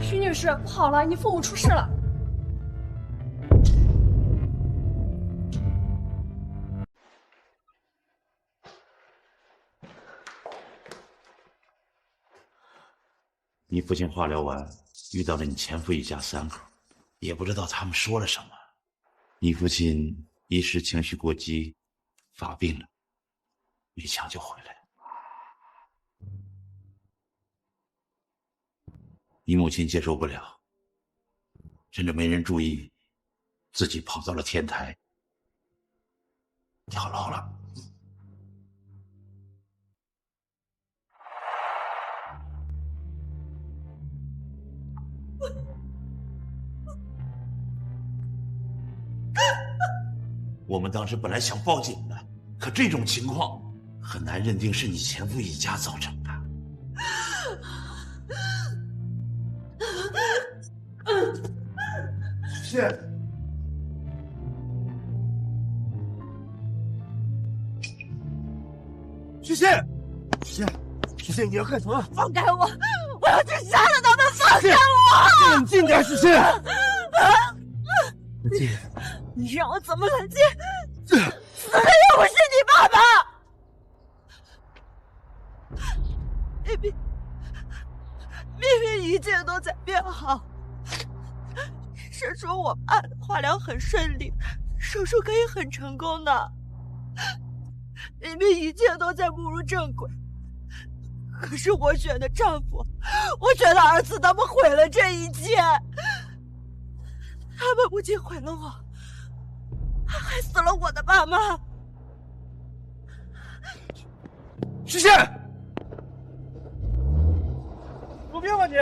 徐女士，不好了，你父母出事了。你父亲化疗完，遇到了你前夫一家三口，也不知道他们说了什么。你父亲一时情绪过激，发病了，没抢救回来。你母亲接受不了，趁着没人注意，自己跑到了天台，跳楼了。我们当时本来想报警的，可这种情况很难认定是你前夫一家造成的。是。徐谢，徐谢，你要干什么？放开我！我要去杀了他们！放开我！冷静点，徐谢。冷静。你让我怎么冷静？死的又不是你爸爸！明明一切都在变好。医生说我爸的化疗很顺利，手术可以很成功的。明明一切都在步入正轨，可是我选的丈夫，我选的儿子，他们毁了这一切。他们不仅毁了我，还害死了我的爸妈。徐谢，有病吧你！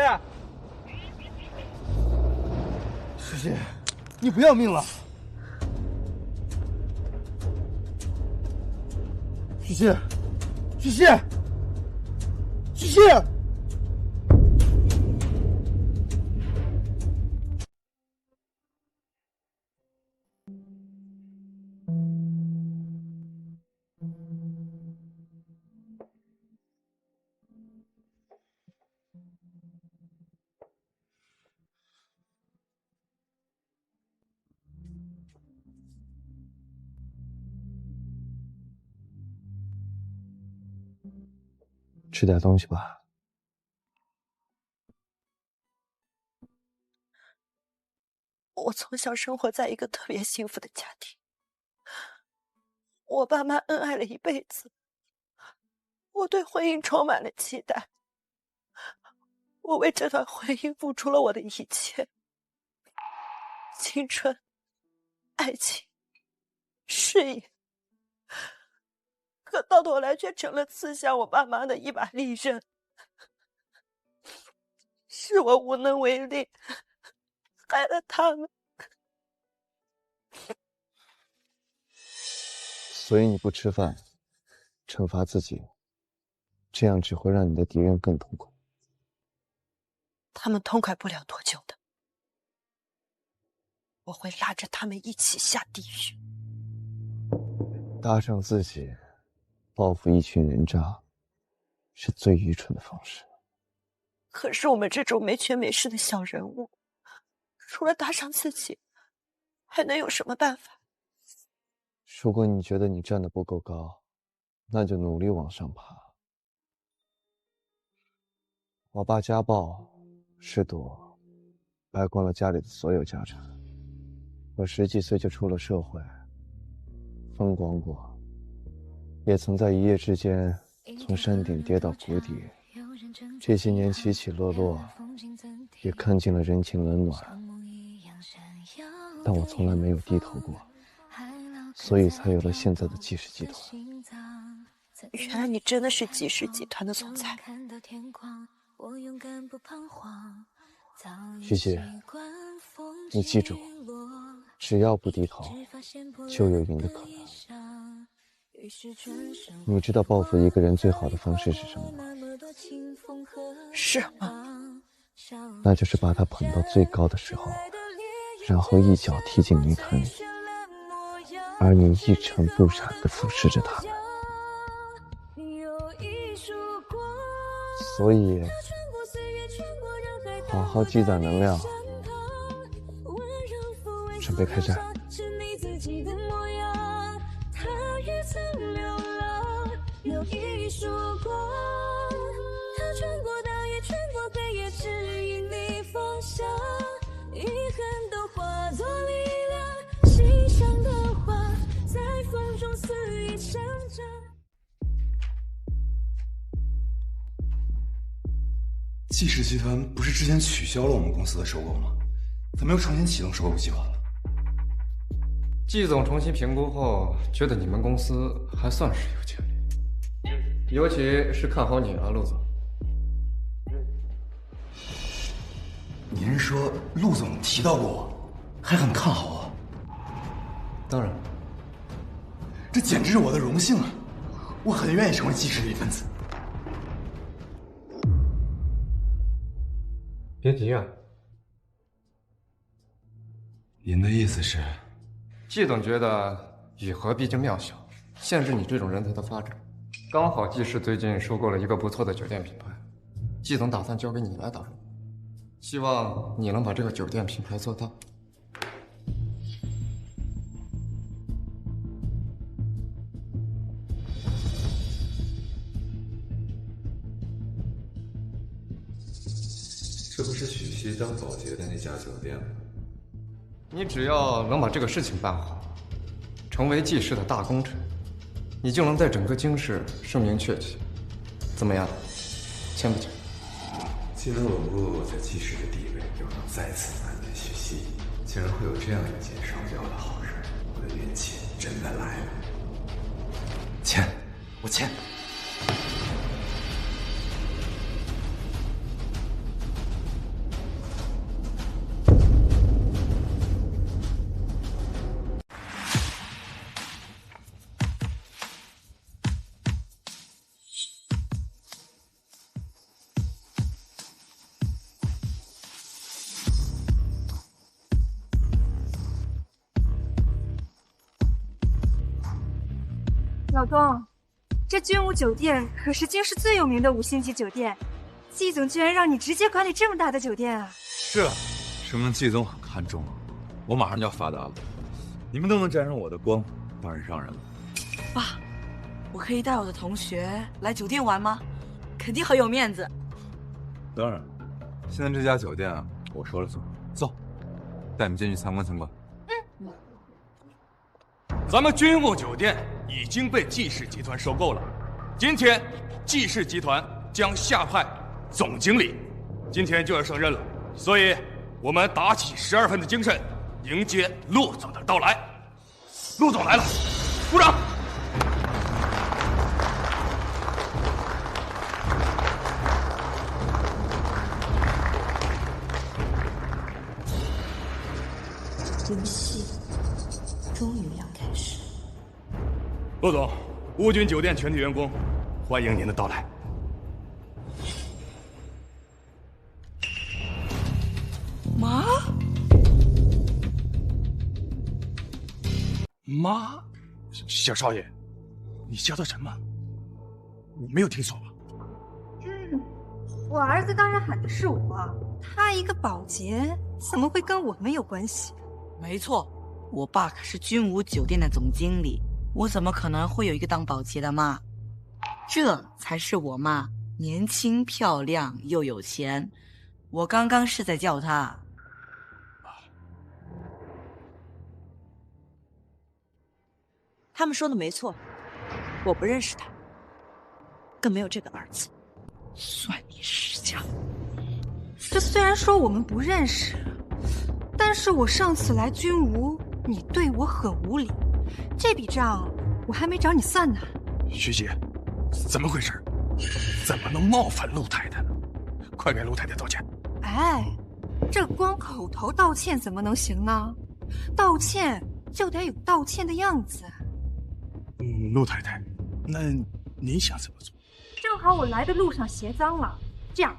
徐谢，你不要命了！徐谢，徐谢，徐谢！吃点东西吧。我从小生活在一个特别幸福的家庭，我爸妈恩爱了一辈子，我对婚姻充满了期待，我为这段婚姻付出了我的一切，青春、爱情、事业，可到头来却成了刺向我爸妈的一把利刃，是我无能为力，害了他们。所以你不吃饭，惩罚自己，这样只会让你的敌人更痛苦。他们痛快不了多久的。我会拉着他们一起下地狱。搭上自己，报复一群人渣，是最愚蠢的方式。可是我们这种没权没势的小人物，除了搭上自己，还能有什么办法？如果你觉得你站得不够高，那就努力往上爬。我爸家暴、嗜赌，败光了家里的所有家产。我10几岁就出了社会，风光过，也曾在一夜之间从山顶跌到谷底。这些年起起落落，也看尽了人情冷暖，但我从来没有低头过，所以才有了现在的纪氏集团。原来你真的是纪氏集团的总裁。徐姐，你记住，只要不低头，就有赢的可能。你知道报复一个人最好的方式是什么吗？是吗？那就是把他捧到最高的时候，然后一脚踢进泥潭里，而你一尘不染地俯视着他们。所以，好好积攒能量，准备开战。纪氏集团不是之前取消了我们公司的收购吗？怎么又重新启动收购计划了？季总重新评估后，觉得你们公司还算是有潜力，尤其是看好你啊，陆总。您是说陆总提到过我，还很看好我？当然，这简直是我的荣幸啊！我很愿意成为纪氏的一份子。别急啊。您的意思是？季总觉得雨禾毕竟渺小，限制你这种人才的发展。刚好纪氏最近收购了一个不错的酒店品牌，季总打算交给你来打入，希望你能把这个酒店品牌做大。这不是许西当保洁的那家酒店吗？你只要能把这个事情办好，成为纪氏的大功臣，你就能在整个京市声名鹊起。怎么样？签不签？既能稳固我在纪氏的地位，又能再次难免许西，竟然会有这样一件双标的好事，我的运气真的来了。签，我签。老公，这君武酒店可是京市最有名的5星级酒店，季总居然让你直接管理这么大的酒店啊！是啊，说明季总很看重我，我马上就要发达了，你们都能沾上我的光，当然让人了。爸，我可以带我的同学来酒店玩吗？肯定很有面子。当然，现在这家酒店啊，我说了算。走，带你们进去参观参观。咱们君武酒店已经被纪氏集团收购了，今天纪氏集团将下派总经理，今天就要升任了，所以我们打起12分的精神，迎接陆总的到来。陆总来了，鼓掌！游戏终于要开始。陆总，乌军酒店全体员工欢迎您的到来。妈？小少爷，你叫的什么？我没有听错吧？我儿子当然喊的是我，他一个保洁怎么会跟我们有关系？没错，我爸可是君武酒店的总经理，我怎么可能会有一个当保洁的妈？这才是我妈，年轻漂亮又有钱。我刚刚是在叫她。他们说的没错，我不认识他，更没有这个儿子。算你识相。这虽然说我们不认识，但是我上次来君无，你对我很无礼，这笔账我还没找你算呢。徐姐，怎么回事？怎么能冒犯陆太太呢？快给陆太太道歉！哎，这光口头道歉怎么能行呢？道歉就得有道歉的样子。陆太太，那您想怎么做？正好我来的路上鞋脏了，这样，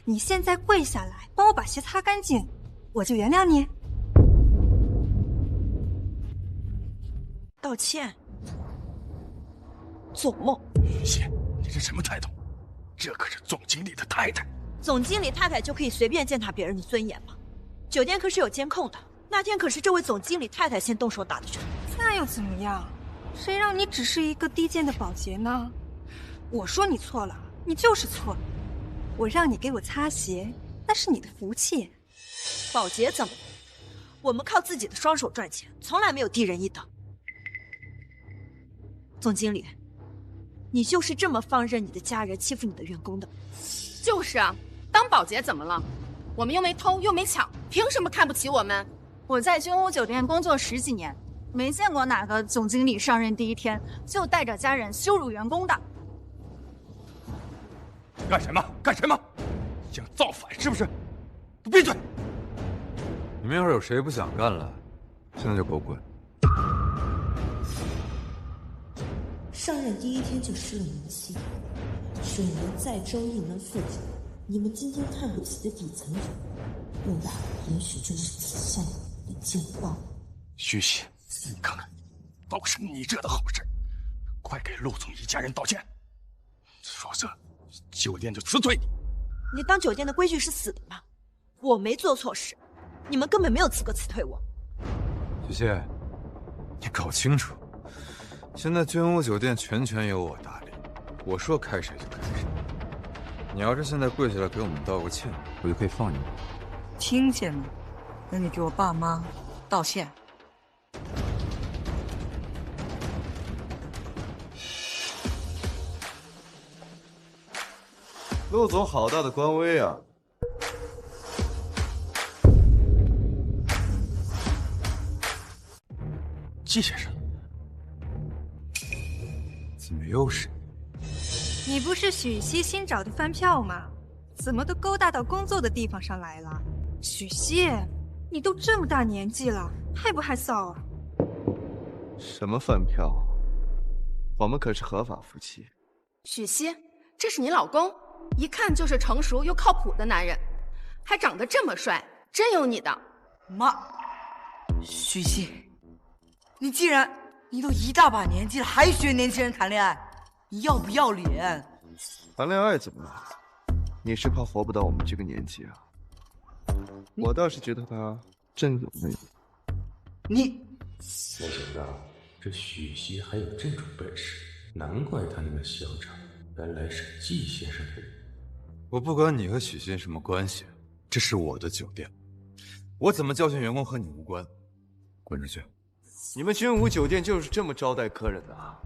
你现在跪下来，帮我把鞋擦干净，我就原谅你。道歉？做梦！徐姐，你这什么态度？这可是总经理的太太。总经理太太就可以随便践踏别人的尊严吗？酒店可是有监控的，那天可是这位总经理太太先动手打的人。那又怎么样？谁让你只是一个低贱的保洁呢？我说你错了，你就是错了。我让你给我擦鞋，那是你的福气。保洁怎么了？我们靠自己的双手赚钱，从来没有低人一等。总经理，你就是这么放任你的家人欺负你的员工的？就是啊，当保洁怎么了？我们又没偷又没抢，凭什么看不起我们？我在君武酒店工作10几年，没见过哪个总经理上任第一天就带着家人羞辱员工的。干什么？干什么？想造反是不是？闭嘴！你们要是有谁不想干了，现在就给我滚！上任第一天就失了人心，说你们再周一门父子，你们今天看不起的底层人，未来也许就是此善的见报。徐熙，你看看，都是你惹的好事，快给陆总一家人道歉，否则酒店就辞退你。你当酒店的规矩是死的吗？我没做错事，你们根本没有资格辞退我。徐谢，你搞清楚，现在君武酒店全权由我打理，我说开谁就开谁。你要是现在跪下来给我们道个歉，我就可以放你们。听见了？那你给我爸妈道歉。陆总好大的官威啊！季先生，怎么又是你？你不是许熙新找的饭票吗？怎么都勾搭到工作的地方上来了？许熙，你都这么大年纪了，害不害臊啊？什么饭票？我们可是合法夫妻。许熙，这是你老公，一看就是成熟又靠谱的男人，还长得这么帅，真有你的。妈，许熙，你都一大把年纪了，还学年轻人谈恋爱，你要不要脸？谈恋爱怎么了？你是怕活不到我们这个年纪啊？我倒是觉得他真有魅力。你没想到这许熙还有这种本事，难怪他那么嚣张，原来是季先生的人。我不管你和许昕什么关系，这是我的酒店，我怎么教训员工和你无关，滚出去！你们君武酒店就是这么招待客人的啊？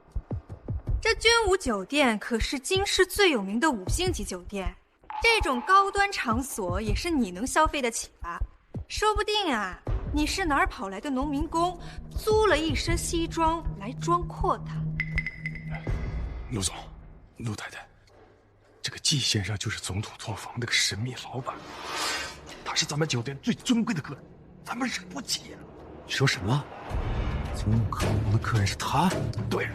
这君武酒店可是京市最有名的5星级酒店，这种高端场所也是你能消费得起吧？说不定啊，你是哪儿跑来的农民工，租了一身西装来装阔的。陆总，陆太太，这个季先生就是总统套房那个神秘老板，他是咱们酒店最尊贵的客人，咱们惹不起呀。你说什么？总统套房的客人是他？对。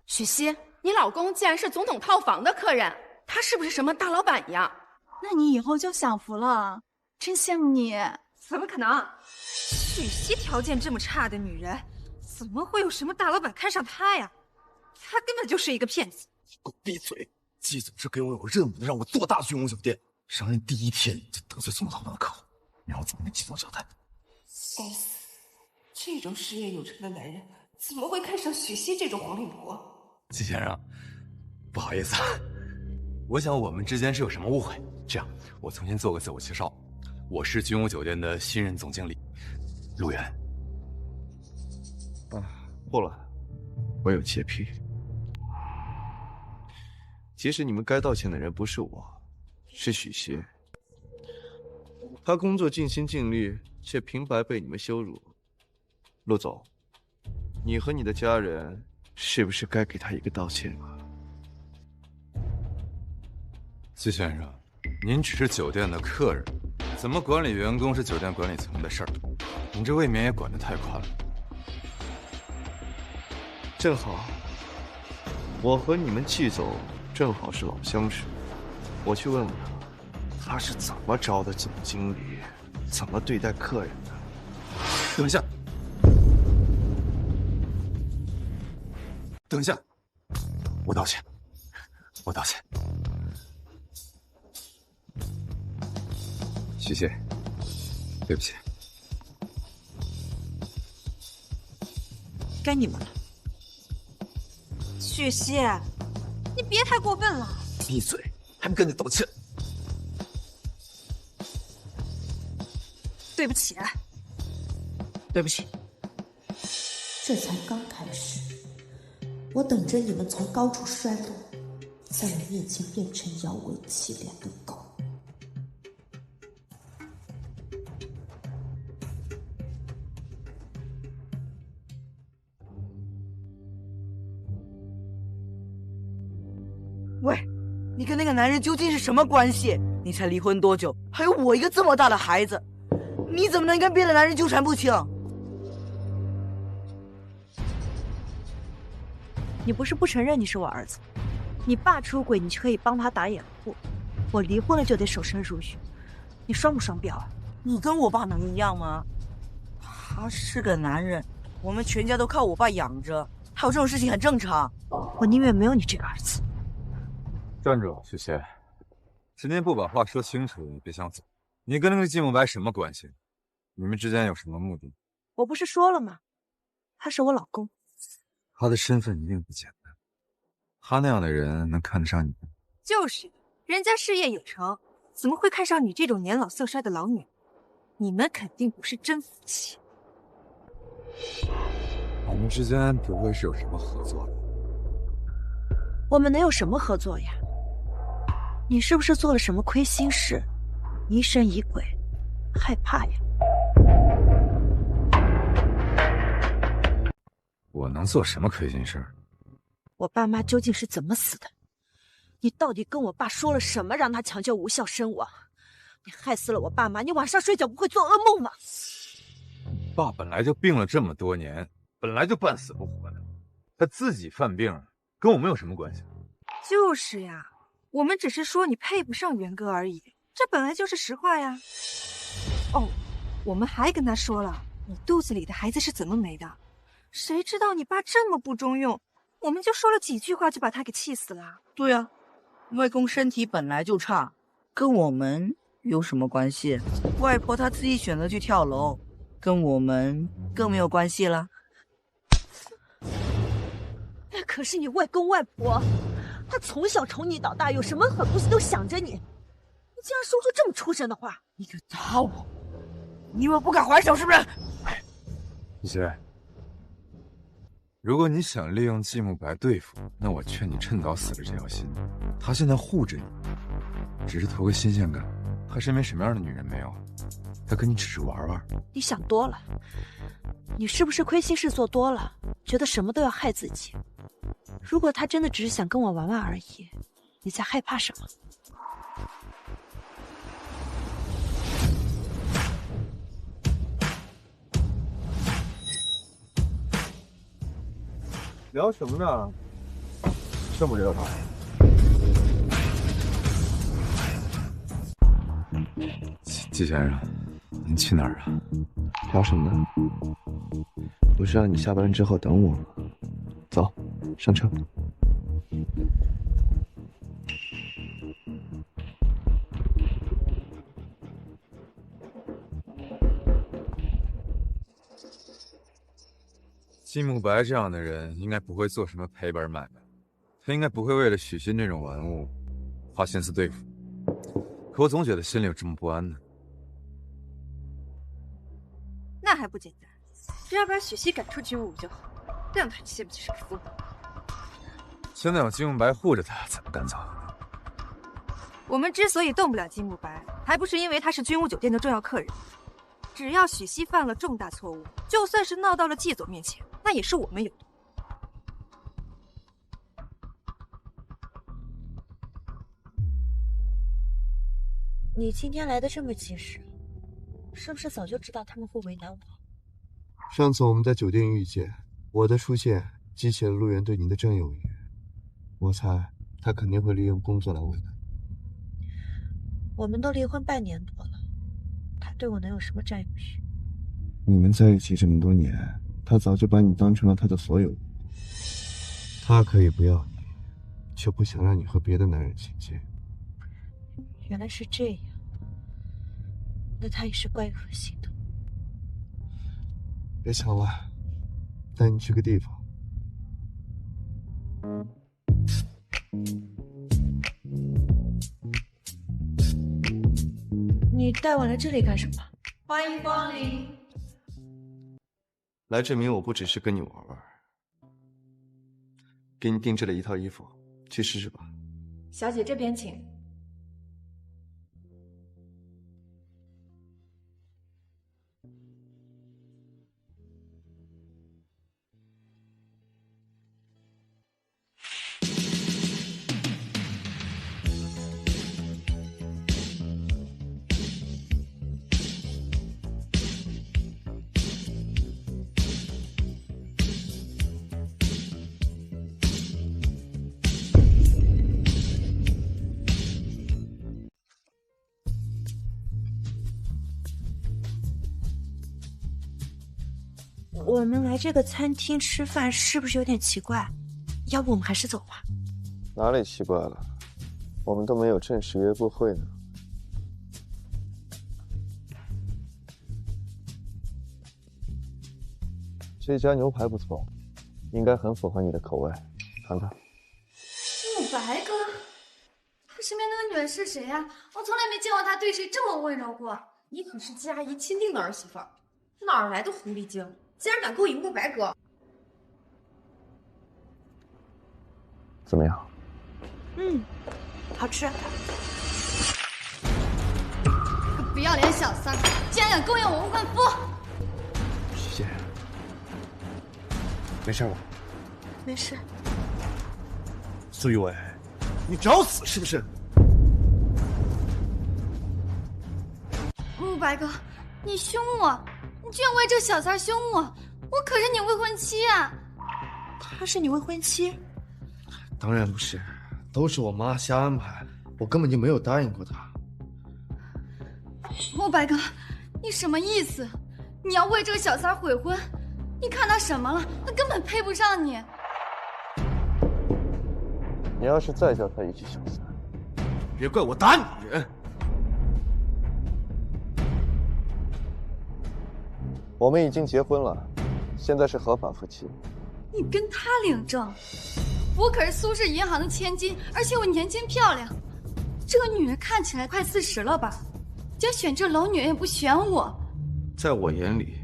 许熙，你老公竟然是总统套房的客人，他是不是什么大老板呀？那你以后就享福了，真羡慕你。怎么可能？许熙条件这么差的女人，怎么会有什么大老板看上她呀？她根本就是一个骗子！你给我闭嘴！季总是给我有任务的，让我做大君鸿酒店。上任第一天就得罪宋老板的客户，你让我怎么跟季总交代？该死！这种事业有成的男人，怎么会看上许熙这种黄脸婆？季先生，不好意思，我想我们之间是有什么误会。这样，我重新做个自我介绍，我是君鸿酒店的新任总经理陆源。不了，我有洁癖。其实你们该道歉的人不是我，是许熙。他工作尽心尽力，却平白被你们羞辱。陆总，你和你的家人是不是该给他一个道歉啊？季先生，您只是酒店的客人，怎么管理员工是酒店管理层的事儿，您这未免也管得太宽了。正好，我和你们季总正好是老相识，我去问问他是怎么招的总经理，怎么对待客人的。等一下，等一下，我道歉，我道歉。许熙，对不起。该你们了。许熙，你别太过分了。闭嘴，还不赶紧道歉！对不起，对不起。这才刚开始，我等着你们从高处摔落，在我面前变成摇尾乞怜的狗。喂，你跟那个男人究竟是什么关系？你才离婚多久？还有我一个这么大的孩子，你怎么能跟别的男人纠缠不清？你不是不承认你是我儿子，你爸出轨你可以帮他打掩护，我离婚了就得守身如玉，你双不双标啊？你跟我爸能一样吗？他是个男人，我们全家都靠我爸养着，还有这种事情很正常。我宁愿没有你这个儿子。站住，许熙，今天不把话说清楚，你别想走。你跟那个季慕白什么关系？你们之间有什么目的？我不是说了吗？他是我老公。他的身份一定不简单，他那样的人能看得上你吗？就是，人家事业有成，怎么会看上你这种年老色衰的老女？你们肯定不是真夫妻。我们之间不会是有什么合作的？我们能有什么合作呀？你是不是做了什么亏心事，疑神疑鬼，害怕呀？我能做什么亏心事？我爸妈究竟是怎么死的？你到底跟我爸说了什么，让他抢救无效身亡？你害死了我爸妈，你晚上睡觉不会做噩梦吗？爸本来就病了这么多年，本来就半死不活的，他自己犯病，跟我们有什么关系？就是呀，我们只是说你配不上元哥而已，这本来就是实话呀。哦，我们还跟他说了，你肚子里的孩子是怎么没的？谁知道你爸这么不中用，我们就说了几句话就把他给气死了。对啊，外公身体本来就差，跟我们有什么关系？外婆她自己选择去跳楼，跟我们更没有关系了。那可是你外公外婆，他从小宠你到大，有什么狠不是都想着你。你竟然说出这么出神的话！你敢打我？你们不敢还手是不是？许熙，如果你想利用季慕白对付，那我劝你趁早死了这条心。他现在护着你，只是图个新鲜感。他身边什么样的女人没有？他跟你只是玩玩。你想多了，你是不是亏心事做多了，觉得什么都要害自己？如果他真的只是想跟我玩玩而已，你在害怕什么？聊什么呢？这么热闹。季先生，您去哪儿啊？吵什么呢？不是让你下班之后等我吗？走，上车。金慕白这样的人应该不会做什么赔本买卖，他应该不会为了许昕这种玩物花心思对付。可我总觉得心里有这么不安呢。那还不简单，只要把许昕赶出军务就好，让他气不气是个疯。现在有金慕白护着他，才不敢走。我们之所以动不了金慕白，还不是因为他是军务酒店的重要客人。只要许昕犯了重大错误，就算是闹到了季总面前，那也是我们有的。你今天来的这么及时，是不是早就知道他们会为难我？上次我们在酒店遇见，我的出现激起了陆源对你的占有欲，我猜他肯定会利用工作来为难。我们都离婚半年多了，他对我能有什么占有欲？你们在一起这么多年，他早就把你当成了他的所有。他可以不要你，却不想让你和别的男人亲近。原来是这样，那他也是怪恶心的。别想了，带你去个地方。你带我来这里干什么？欢迎光临。来证明我不只是跟你玩玩。给你定制了一套衣服，去试试吧。小姐这边请。我们来这个餐厅吃饭是不是有点奇怪？要不我们还是走吧。哪里奇怪了？我们都没有正式约过会呢。这家牛排不错，应该很符合你的口味，尝尝。慕白哥，他身边那个女人是谁呀？我从来没见过他对谁这么温柔过。你可是季阿姨钦定的儿媳妇儿，哪儿来的狐狸精？竟然敢勾引慕白哥！怎么样？好吃。个不要脸小三，竟然敢勾引我未婚夫！徐姐，没事吧？没事。苏玉伟，你找死是不是？慕白哥，你凶我！你居然为这个小三凶我！我可是你未婚妻啊！她是你未婚妻？当然不是，都是我妈瞎安排，我根本就没有答应过她。慕白哥，你什么意思？你要为这个小三悔婚？你看他什么了？他根本配不上你。你要是再叫他一句小三，别怪我打女人。我们已经结婚了，现在是合法夫妻。你跟他领证？我可是苏氏银行的千金，而且我年轻漂亮。这个女人看起来快40了吧？就选这老女人也不选我。在我眼里，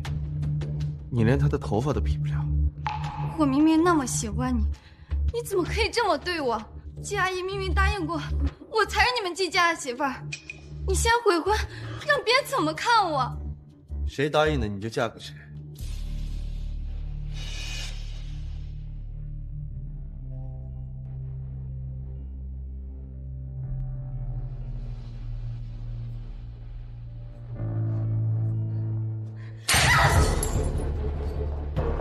你连她的头发都比不了。我明明那么喜欢你，你怎么可以这么对我？季阿姨明明答应过，我才是你们季家的媳妇儿。你先悔婚，让别人怎么看我？谁答应的你就嫁给谁。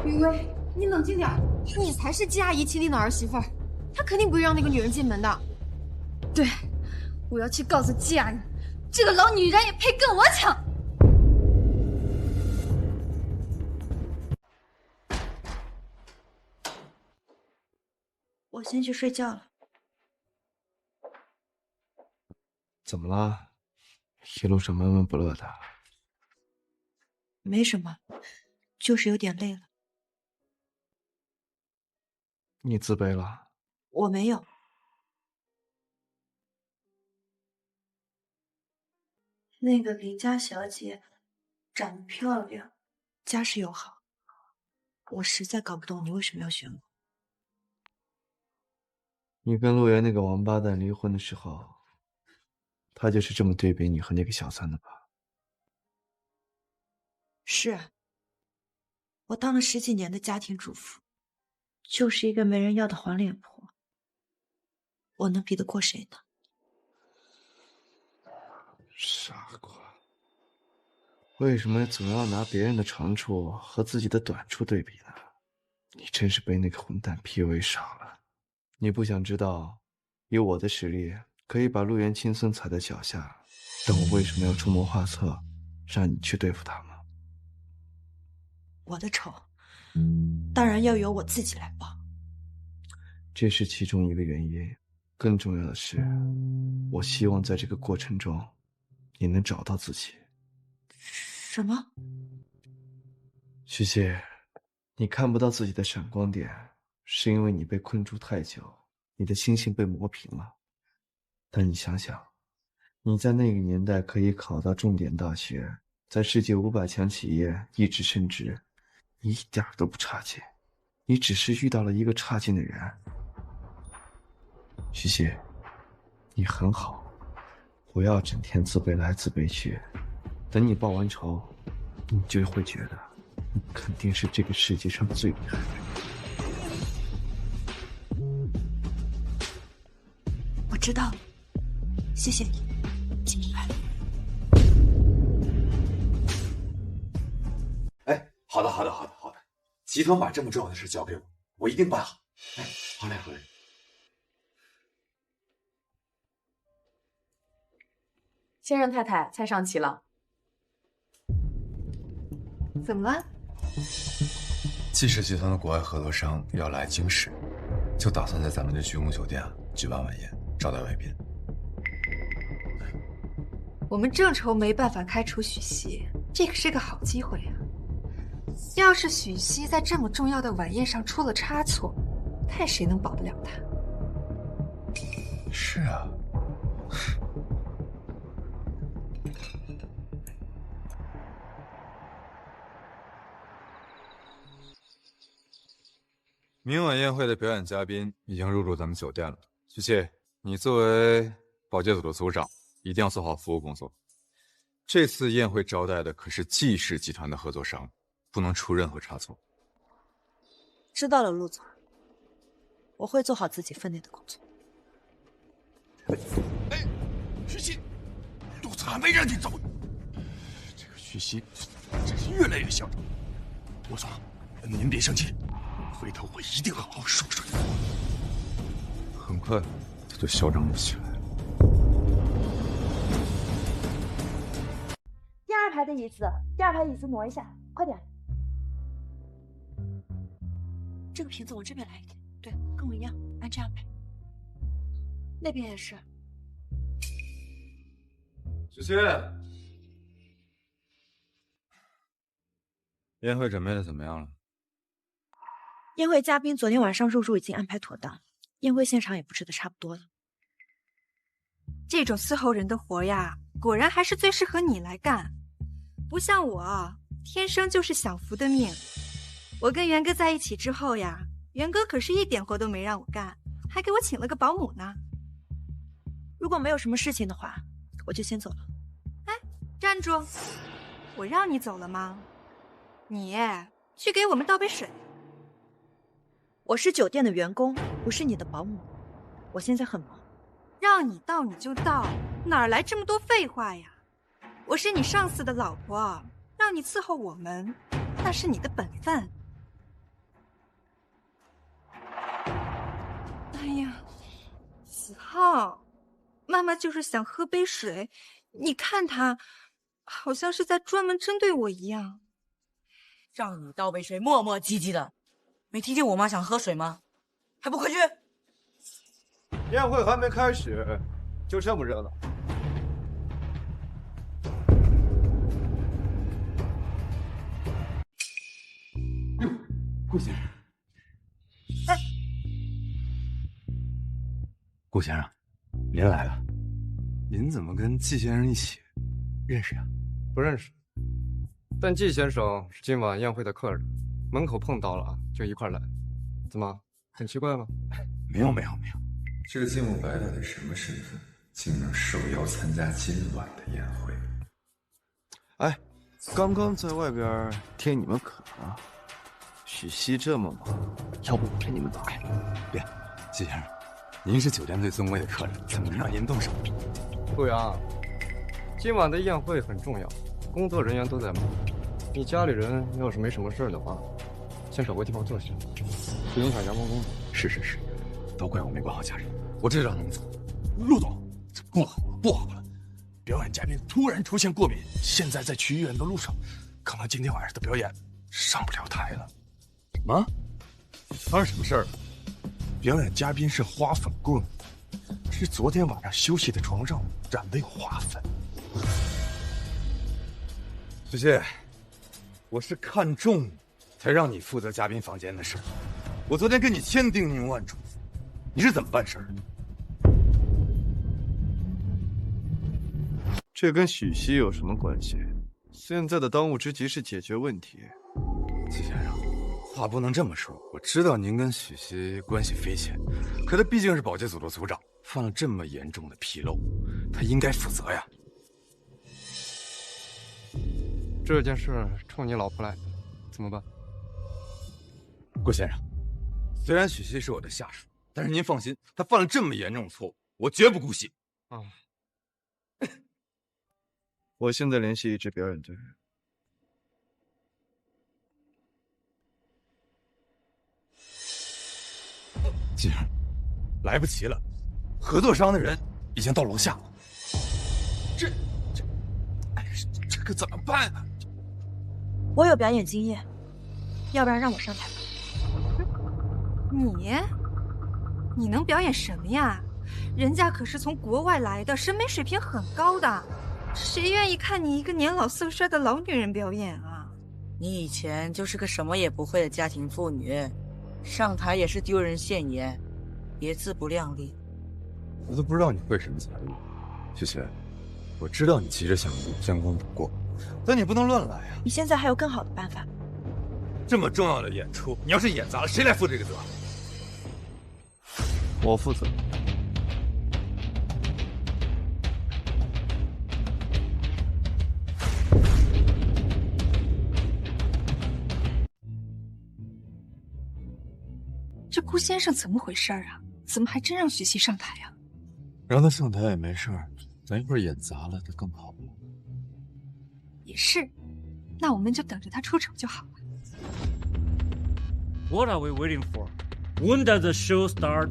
雨薇，你冷静点，你才是季阿姨钦定的儿媳妇儿，她肯定不会让那个女人进门的。对，我要去告诉季阿姨，这个老女人也配跟我抢。先去睡觉了。怎么了？一路上闷闷不乐的。没什么，就是有点累了。你自卑了？我没有。那个林家小姐长得漂亮，家世又好，我实在搞不懂你为什么要选我。你跟陆源那个王八蛋离婚的时候，他就是这么对比你和那个小三的吧？是啊，我当了10几年的家庭主妇，就是一个没人要的黄脸婆，我能比得过谁呢？傻瓜，为什么总要拿别人的长处和自己的短处对比呢？你真是被那个混蛋 PUA 傻了。你不想知道，以我的实力可以把陆源亲孙踩在脚下，但我为什么要出谋划策，让你去对付他吗？我的仇，当然要由我自己来报。这是其中一个原因，更重要的是，我希望在这个过程中，你能找到自己。什么？徐熙，你看不到自己的闪光点，是因为你被困住太久，你的心性被磨平了。但你想想，你在那个年代可以考到重点大学，在世界500强企业一直升职，你一点都不差劲，你只是遇到了一个差劲的人。徐熙，你很好，不要整天自卑来自卑去，等你报完仇，你就会觉得你肯定是这个世界上最厉害的人。我知道了，谢谢你，金牌。哎，好的，集团把这么重要的事交给我，我一定办好。哎，好嘞。先生太太，菜上齐了。怎么了？季氏集团的国外合作商要来京市，就打算在咱们这居宫酒店举办晚宴，招待外宾。我们正愁没办法开除许熙，这可是个好机会啊！要是许熙在这么重要的晚宴上出了差错，看谁能保得了他。是啊。明晚宴会的表演嘉宾已经入住咱们酒店了。徐熙，你作为保洁组的组长，一定要做好服务工作。这次宴会招待的可是季氏集团的合作商，不能出任何差错。知道了，陆总，我会做好自己分内的工作。哎，徐熙，肚子还没让你走，这个徐熙真是越来越嚣张。陆总，您别生气。回头我一定好好说说他。很快，他就嚣张不起来了。第2排的椅子，第2排椅子挪一下，快点。这个瓶子往这边来一点，对，跟我一样，按这样排。那边也是。徐熙，宴会准备的怎么样了？宴会嘉宾昨天晚上入住已经安排妥当，宴会现场也布置的差不多了。这种伺候人的活呀，果然还是最适合你来干，不像我，天生就是享福的命。我跟元哥在一起之后呀，元哥可是一点活都没让我干，还给我请了个保姆呢。如果没有什么事情的话，我就先走了。哎，站住！我让你走了吗？你去给我们倒杯水。我是酒店的员工，不是你的保姆。我现在很忙，让你倒你就倒，哪来这么多废话呀？我是你上司的老婆，让你伺候我们，那是你的本分。哎呀，子浩，妈妈就是想喝杯水，你看她，好像是在专门针对我一样。让你倒杯水，磨磨唧唧的。没听见我妈想喝水吗？还不快去！宴会还没开始，就这么热闹。顾先生，顾先生，您来了。您怎么跟季先生一起？认识呀？不认识。但季先生是今晚宴会的客人，门口碰到了就一块来。怎么，很奇怪吗？没有。这个季慕白到底什么身份，竟能受邀参加今晚的宴会？哎，刚刚在外边替你们可呢。许西这么忙，要不我陪你们走开？别，季先生，您是酒店最尊贵的客人，怎么能让您动手？陆阳，今晚的宴会很重要，工作人员都在忙。你家里人要是没什么事的话，先找个地方坐下，不影响阳光工作。是，都怪我没管好家人，我这就让他们走。陆总，这不好了！表演嘉宾突然出现过敏，现在在去医院的路上，可能今天晚上的表演上不了台了。什么？发生什么事儿了？表演嘉宾是花粉过敏，是昨天晚上休息的床上染的有花粉。许西，我是看中你，才让你负责嘉宾房间的事。我昨天跟你千叮咛万嘱咐，你是怎么办事的？这跟许西有什么关系？现在的当务之急是解决问题。季先生，话不能这么说。我知道您跟许西关系匪浅，可他毕竟是保洁组的组长，犯了这么严重的纰漏，他应该负责呀。这件事冲你老婆来的，怎么办？顾先生，虽然许西是我的下属，但是您放心，他犯了这么严重的错误，我绝不姑息。我现在联系一支表演队。季先生，来不及了，合作商的人已经到楼下了。这可怎么办啊？我有表演经验，要不然让我上台吧。你能表演什么呀？人家可是从国外来的，审美水平很高的，谁愿意看你一个年老色衰的老女人表演啊？你以前就是个什么也不会的家庭妇女，上台也是丢人现眼，别自不量力。我都不知道你会什么才艺，许西，我知道你急着想将功补过，但你不能乱来啊！你现在还有更好的办法。这么重要的演出，你要是演砸了，谁来负这个责？我负责。这顾先生怎么回事啊？怎么还真让许西上台啊？让他上台也没事儿，咱一会儿演砸了，他更好了。也是，那我们就等着他出丑就好了。What are we waiting for? When does the show start?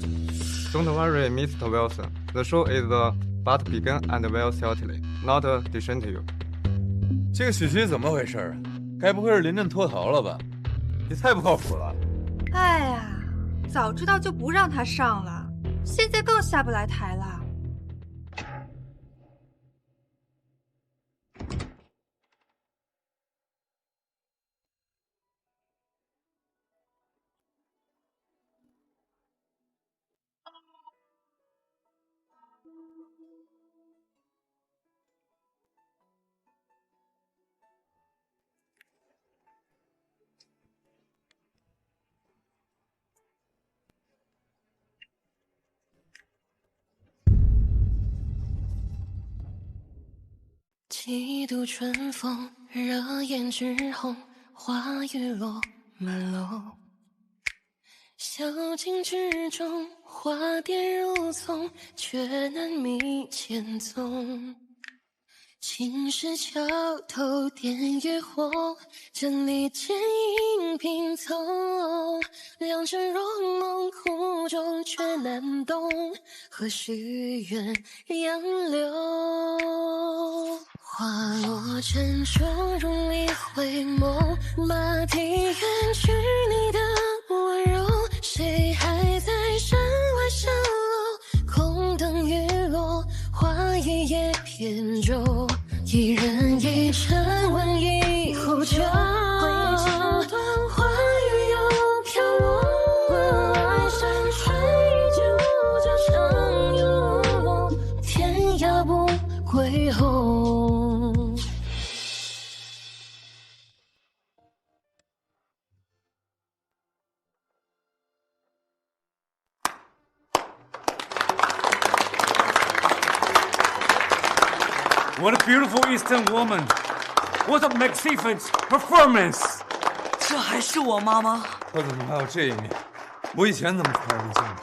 Don't worry, Mr. Wilson. The show is about to begin and will shortly. Not distant you. 这个许西怎么回事啊？该不会是临阵脱逃了吧？你太不靠谱了。哎呀，早知道就不让他上了，现在更下不来台了。几度春风，热胭脂红，花雨落满楼。小径之中，花蝶如丛，却难觅前踪。青石桥头点月火，真理剑影拼凑。良辰若梦，苦中却难懂，何须怨杨柳。花落沉舟，如你回眸，马蹄远去你的温柔。谁还在山外舢楼，一叶扁舟，一人一晨，问以后就花雨又飘落，爱山川依旧家常有，天涯不归后。What a beautiful Eastern woman! What a magnificent performance! 这还是我妈吗？我怎么还有这一面？我以前怎么看不见的？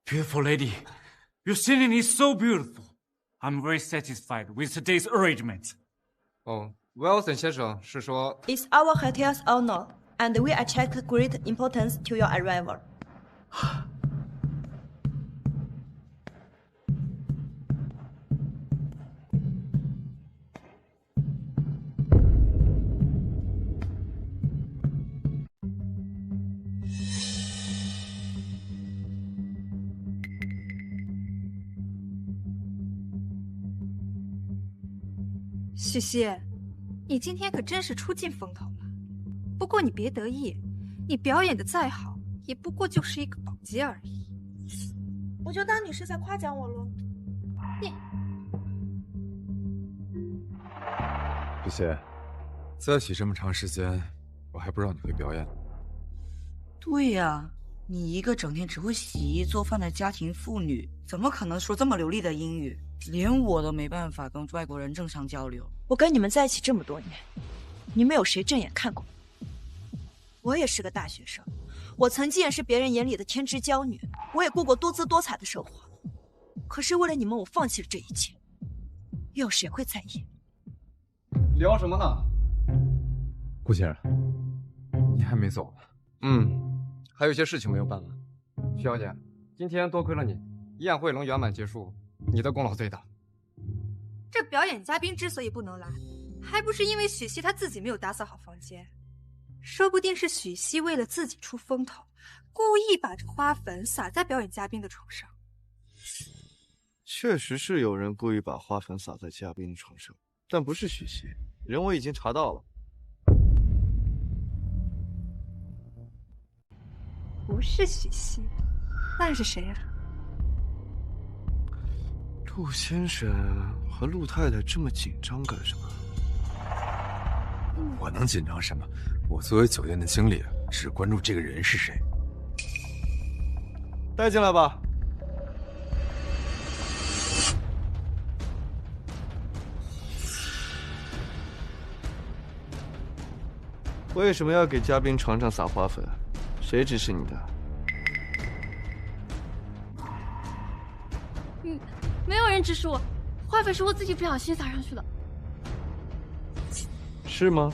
Beautiful lady, your singing is so beautiful. I'm very satisfied with today's arrangement. 哦， Wilson 先生是说 It's our hotel's honor, and we attach great importance to your arrival. 许熙，你今天可真是出尽风头了。不过你别得意，你表演的再好，也不过就是一个保洁而已。我就当你是在夸奖我喽。你，雨欣，在一起这么长时间，我还不知道你会表演。对呀，你一个整天只会洗衣做饭的家庭妇女，怎么可能说这么流利的英语？连我都没办法跟外国人正常交流。我跟你们在一起这么多年，你们有谁正眼看过我也是个大学生，我曾经也是别人眼里的天之娇女，我也过过多姿多彩的生活。可是为了你们，我放弃了这一切，又有谁会在意？聊什么呢？顾先生，你还没走呢。还有些事情没有办完。徐小姐，今天多亏了你，宴会能圆满结束，你的功劳最大。这表演嘉宾之所以不能来，还不是因为许熙她自己没有打扫好房间，说不定是许熙为了自己出风头，故意把这花粉洒在表演嘉宾的床上。确实是有人故意把花粉洒在嘉宾的床上，但不是许熙，人我已经查到了。不是许熙，那是谁啊？陆先生和陆太太这么紧张干什么？我能紧张什么？我作为酒店的经理，只关注这个人是谁。带进来吧。为什么要给嘉宾床上撒花粉？谁指使你的？没有人指使我，花粉是我自己不小心撒上去的。是吗？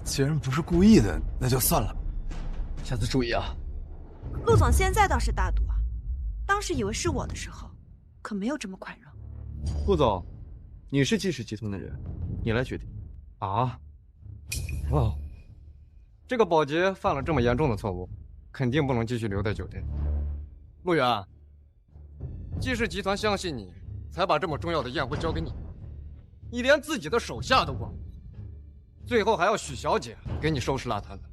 既然不是故意的，那就算了。下次注意啊。陆总现在倒是大度啊，当时以为是我的时候，可没有这么宽容。顾总，你是季氏集团的人，你来决定。啊？哦，这个保洁犯了这么严重的错误，肯定不能继续留在酒店。陆远，季氏集团相信你，才把这么重要的宴会交给你，你连自己的手下都管不住，最后还要许小姐给你收拾烂摊子。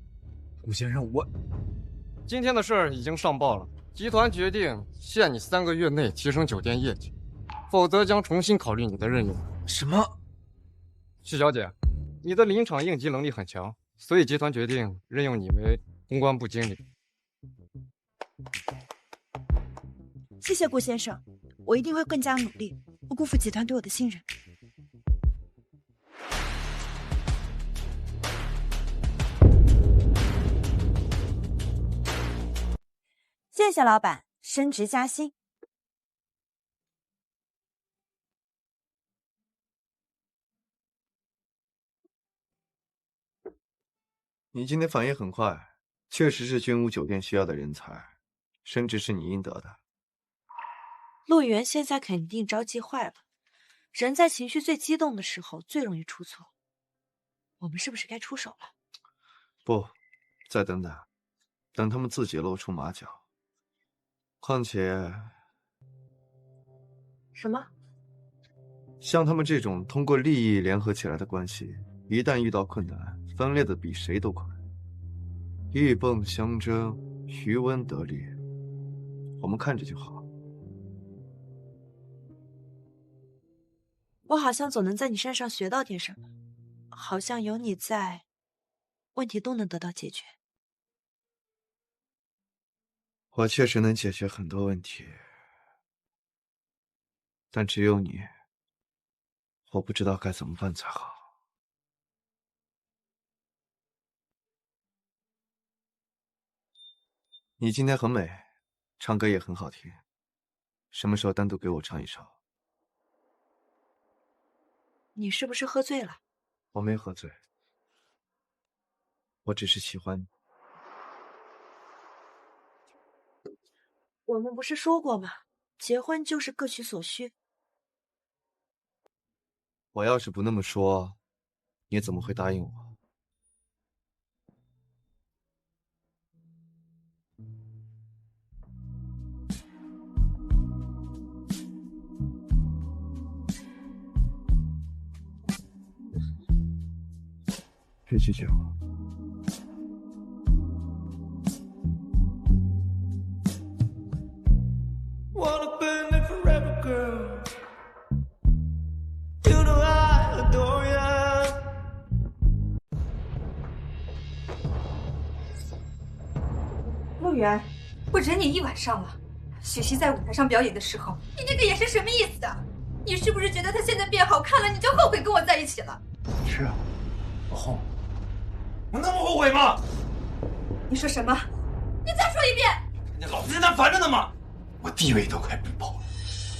顾先生，我今天的事儿已经上报了，集团决定限你3个月内提升酒店业绩，否则将重新考虑你的任用。什么？许小姐，你的临场应急能力很强，所以集团决定任用你为公关部经理。谢谢顾先生，我一定会更加努力，不辜负集团对我的信任。谢谢老板，升职加薪。你今天反应很快，确实是君武酒店需要的人才，升职是你应得的。陆源现在肯定着急坏了，人在情绪最激动的时候最容易出错。我们是不是该出手了？不，再等等，等他们自己露出马脚。况且，什么？像他们这种通过利益联合起来的关系，一旦遇到困难，分裂的比谁都快。鹬蚌相争，渔翁得利，我们看着就好。我好像总能在你身上学到点什么，好像有你在，问题都能得到解决。我确实能解决很多问题，但只有你，我不知道该怎么办才好。你今天很美，唱歌也很好听，什么时候单独给我唱一首？你是不是喝醉了？我没喝醉，我只是喜欢你。我们不是说过吗？结婚就是各取所需。我要是不那么说，你怎么会答应我？别拒绝我。Wanna burn it forever, girl. You know I adore ya. 陆源，我忍你一晚上了。许昕在舞台上表演的时候，你那个眼神什么意思的？你是不是觉得她现在变好看了，你就后悔跟我在一起了？是啊，我后悔。我那么后悔吗？你说什么？你再说一遍！你老子现在烦着呢吗？我地位都快被爆了，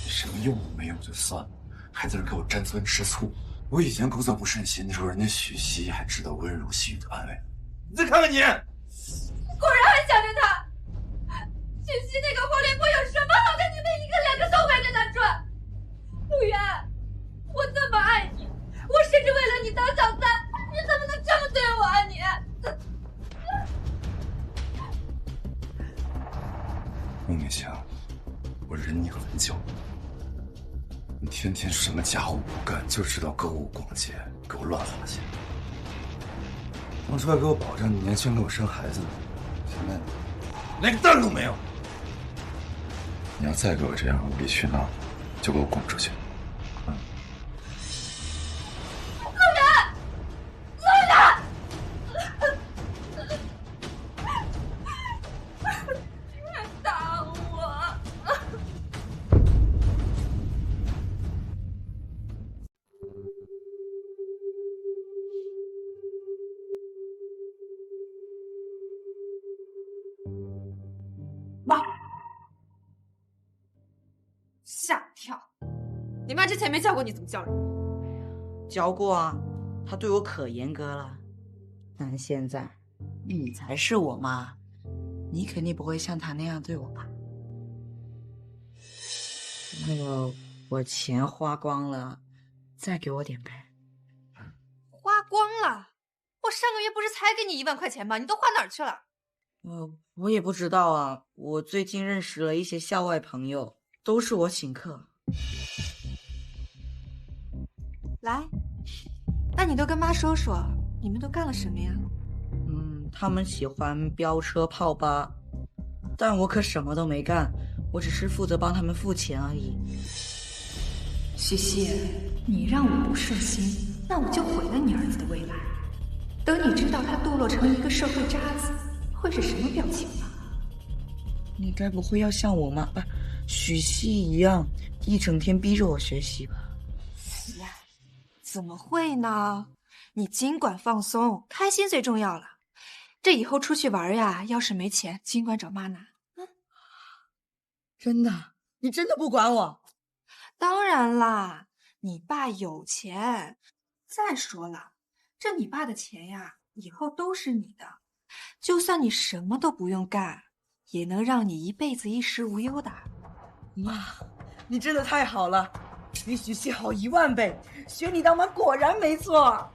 你什么用都没有就算了，还在这给我沾酸吃醋。我以前工作不顺心的时候，人家许昕还知道温柔细语的安慰。你再看看你，果然还想着他。许昕那个黄脸婆有什么好看？你们一个两个都围着他转。陆源，我这么爱你，我甚至为了你当小三，你怎么能这么对我啊你？孟美香，我忍你很久了，你天天什么家务不干，就知道购物逛街，给我乱花钱。当初还给我保证你年轻给我生孩子呢，现在连个蛋都没有。你要再给我这样无理取闹，就给我滚出去！吓一跳！你妈之前没教过你怎么叫人？教过啊，她对我可严格了。但现在你才是我妈，你肯定不会像她那样对我吧？那个，我钱花光了，再给我点呗。花光了？我上个月不是才给你1万块钱吗？你都花哪儿去了？我也不知道啊。我最近认识了一些校外朋友。都是我请客。来，那你都跟妈说说，你们都干了什么呀？他们喜欢飙车泡吧，但我可什么都没干，我只是负责帮他们付钱而已。许昕，你让我不顺心，那我就毁了你儿子的未来。等你知道他堕落成一个社会渣子，会是什么表情吧？你该不会要像我妈吧？许昕一样，一整天逼着我学习吧？怎么会呢？你尽管放松，开心最重要了。这以后出去玩呀，要是没钱，尽管找妈拿。真的？你真的不管我？当然啦，你爸有钱。再说了，这你爸的钱呀，以后都是你的。就算你什么都不用干，也能让你一辈子衣食无忧的。妈，你真的太好了，比许昕好10000倍，选你当妈果然没错。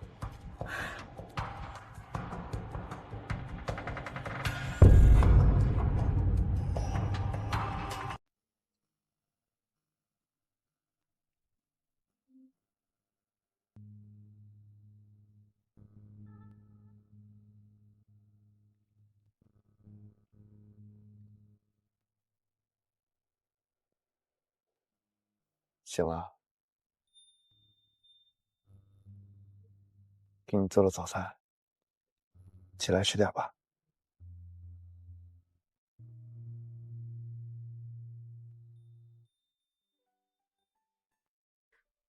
醒了，给你做了早餐，起来吃点吧。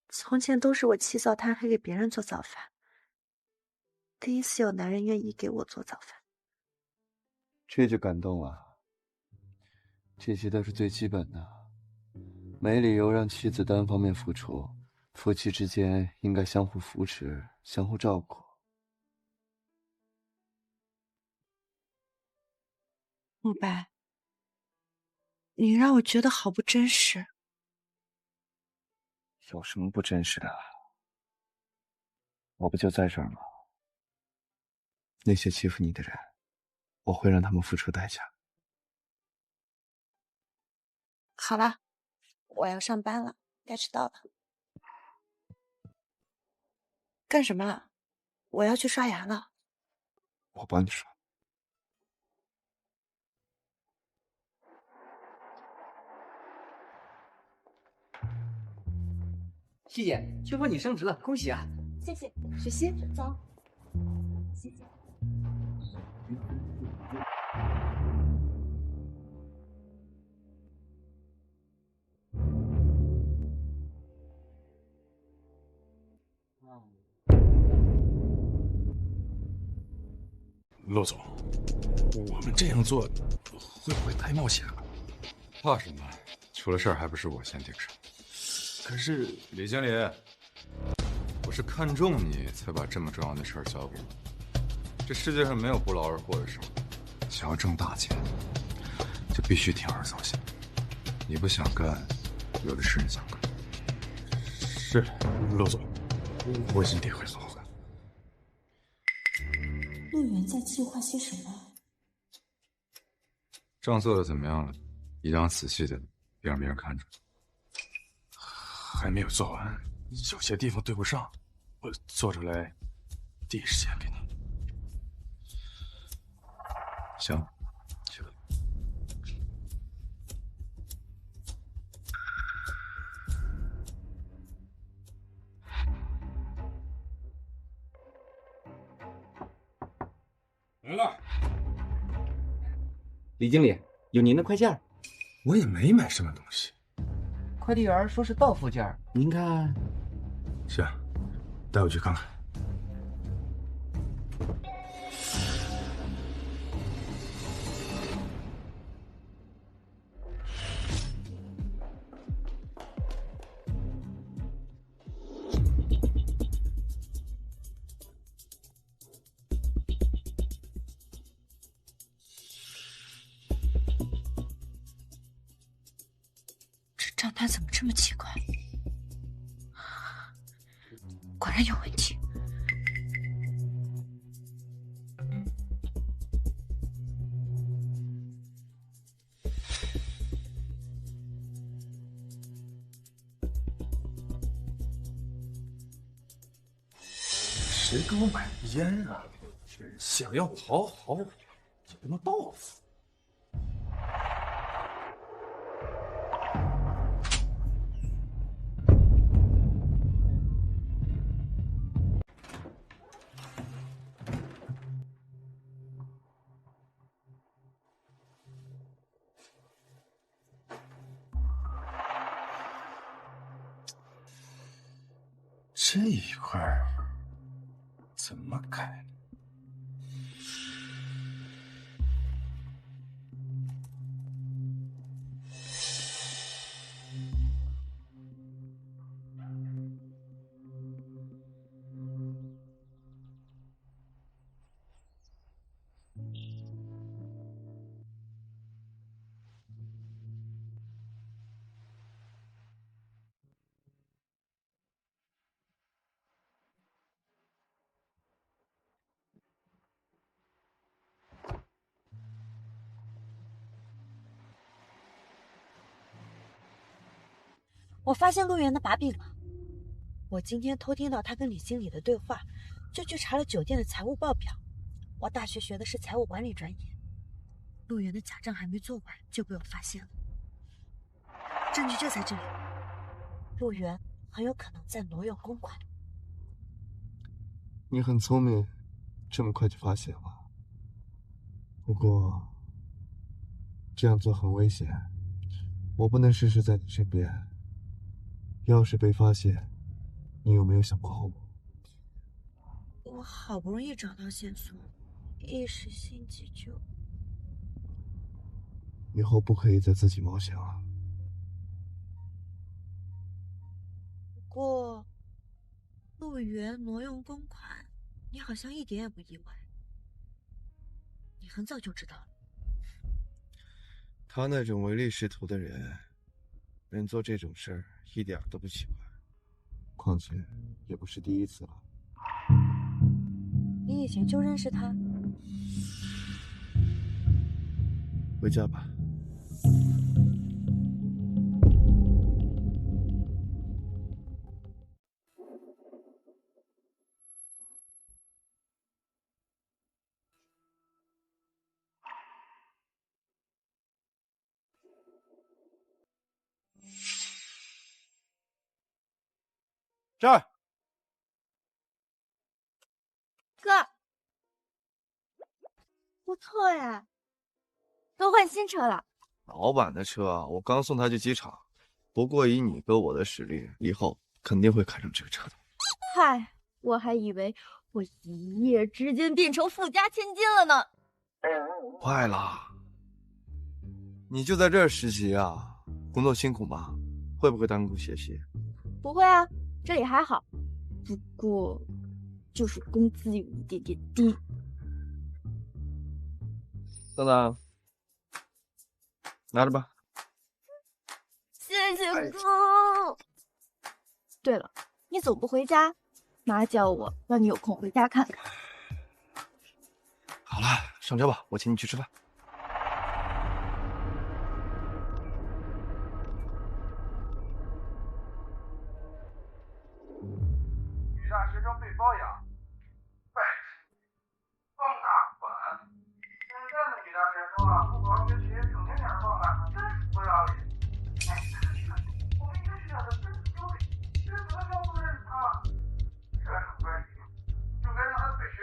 从前都是我起早贪黑给别人做早饭，第一次有男人愿意给我做早饭，这就感动了。这些都是最基本的，没理由让妻子单方面付出，夫妻之间应该相互扶持，相互照顾。慕白，你让我觉得好不真实。有什么不真实的？我不就在这儿吗？那些欺负你的人，我会让他们付出代价。好了，我要上班了，该迟到了。干什么了？我要去刷牙了。我帮你刷。希姐，听说你升职了，恭喜啊！谢谢，雪溪，走。谢谢。陆总，我们这样做会不会太冒险了？怕什么？出了事儿还不是我先顶上？可是李经理，我是看中你才把这么重要的事儿交给你。这世界上没有不劳而获的事儿，想要挣大钱，就必须铤而走险。你不想干，有的是人想干。是，陆总，我一定会好好干。陆远在计划些什么？账做的怎么样了？一定要仔细的，别让别人看着。还没有做完，有些地方对不上，我做出来第一时间给你。行，去吧。来了，李经理，有您的快件。我也没买什么东西。快递员说是到付件，您看。行，带我去看看。账单怎么这么奇怪？果然有问题。谁给我买的烟啊？想要讨好我，也不能报复。这一块怎么改？我发现陆源的把柄了。我今天偷听到他跟李经理的对话，就去查了酒店的财务报表。我大学学的是财务管理专业，陆源的假账还没做完就被我发现了。证据就在这里。陆源很有可能在挪用公款。你很聪明，这么快就发现了。不过这样做很危险，我不能时时在你身边。要是被发现，你有没有想过后果？我好不容易找到线索，一时心急就……以后不可以再自己冒险了。不过，陆源挪用公款，你好像一点也不意外。你很早就知道了。他那种唯利是图的人，能做这种事儿一点都不奇怪。况且也不是第一次了。你以前就认识他？回家吧。这儿，哥，不错呀，都换新车了。老板的车，我刚送他去机场。不过以你哥我的实力，以后肯定会看上这个车的。嗨，我还以为我一夜之间变成富家千金了呢。快啦！你就在这儿实习啊？工作辛苦吗？会不会耽误学习？不会啊，这里还好，不过就是工资有一点点低。等等，拿着吧。谢谢哥。对了，你总不回家，妈叫我让你有空回家看看。好了，上车吧，我请你去吃饭。女大学生被包养，拜放大款。现在的女大学生啊，不好好学习，整天在那放大，真是不要脸。哎，我们一个学校的分子优美，这怎么就不认识他了？这种关系就该让他退学。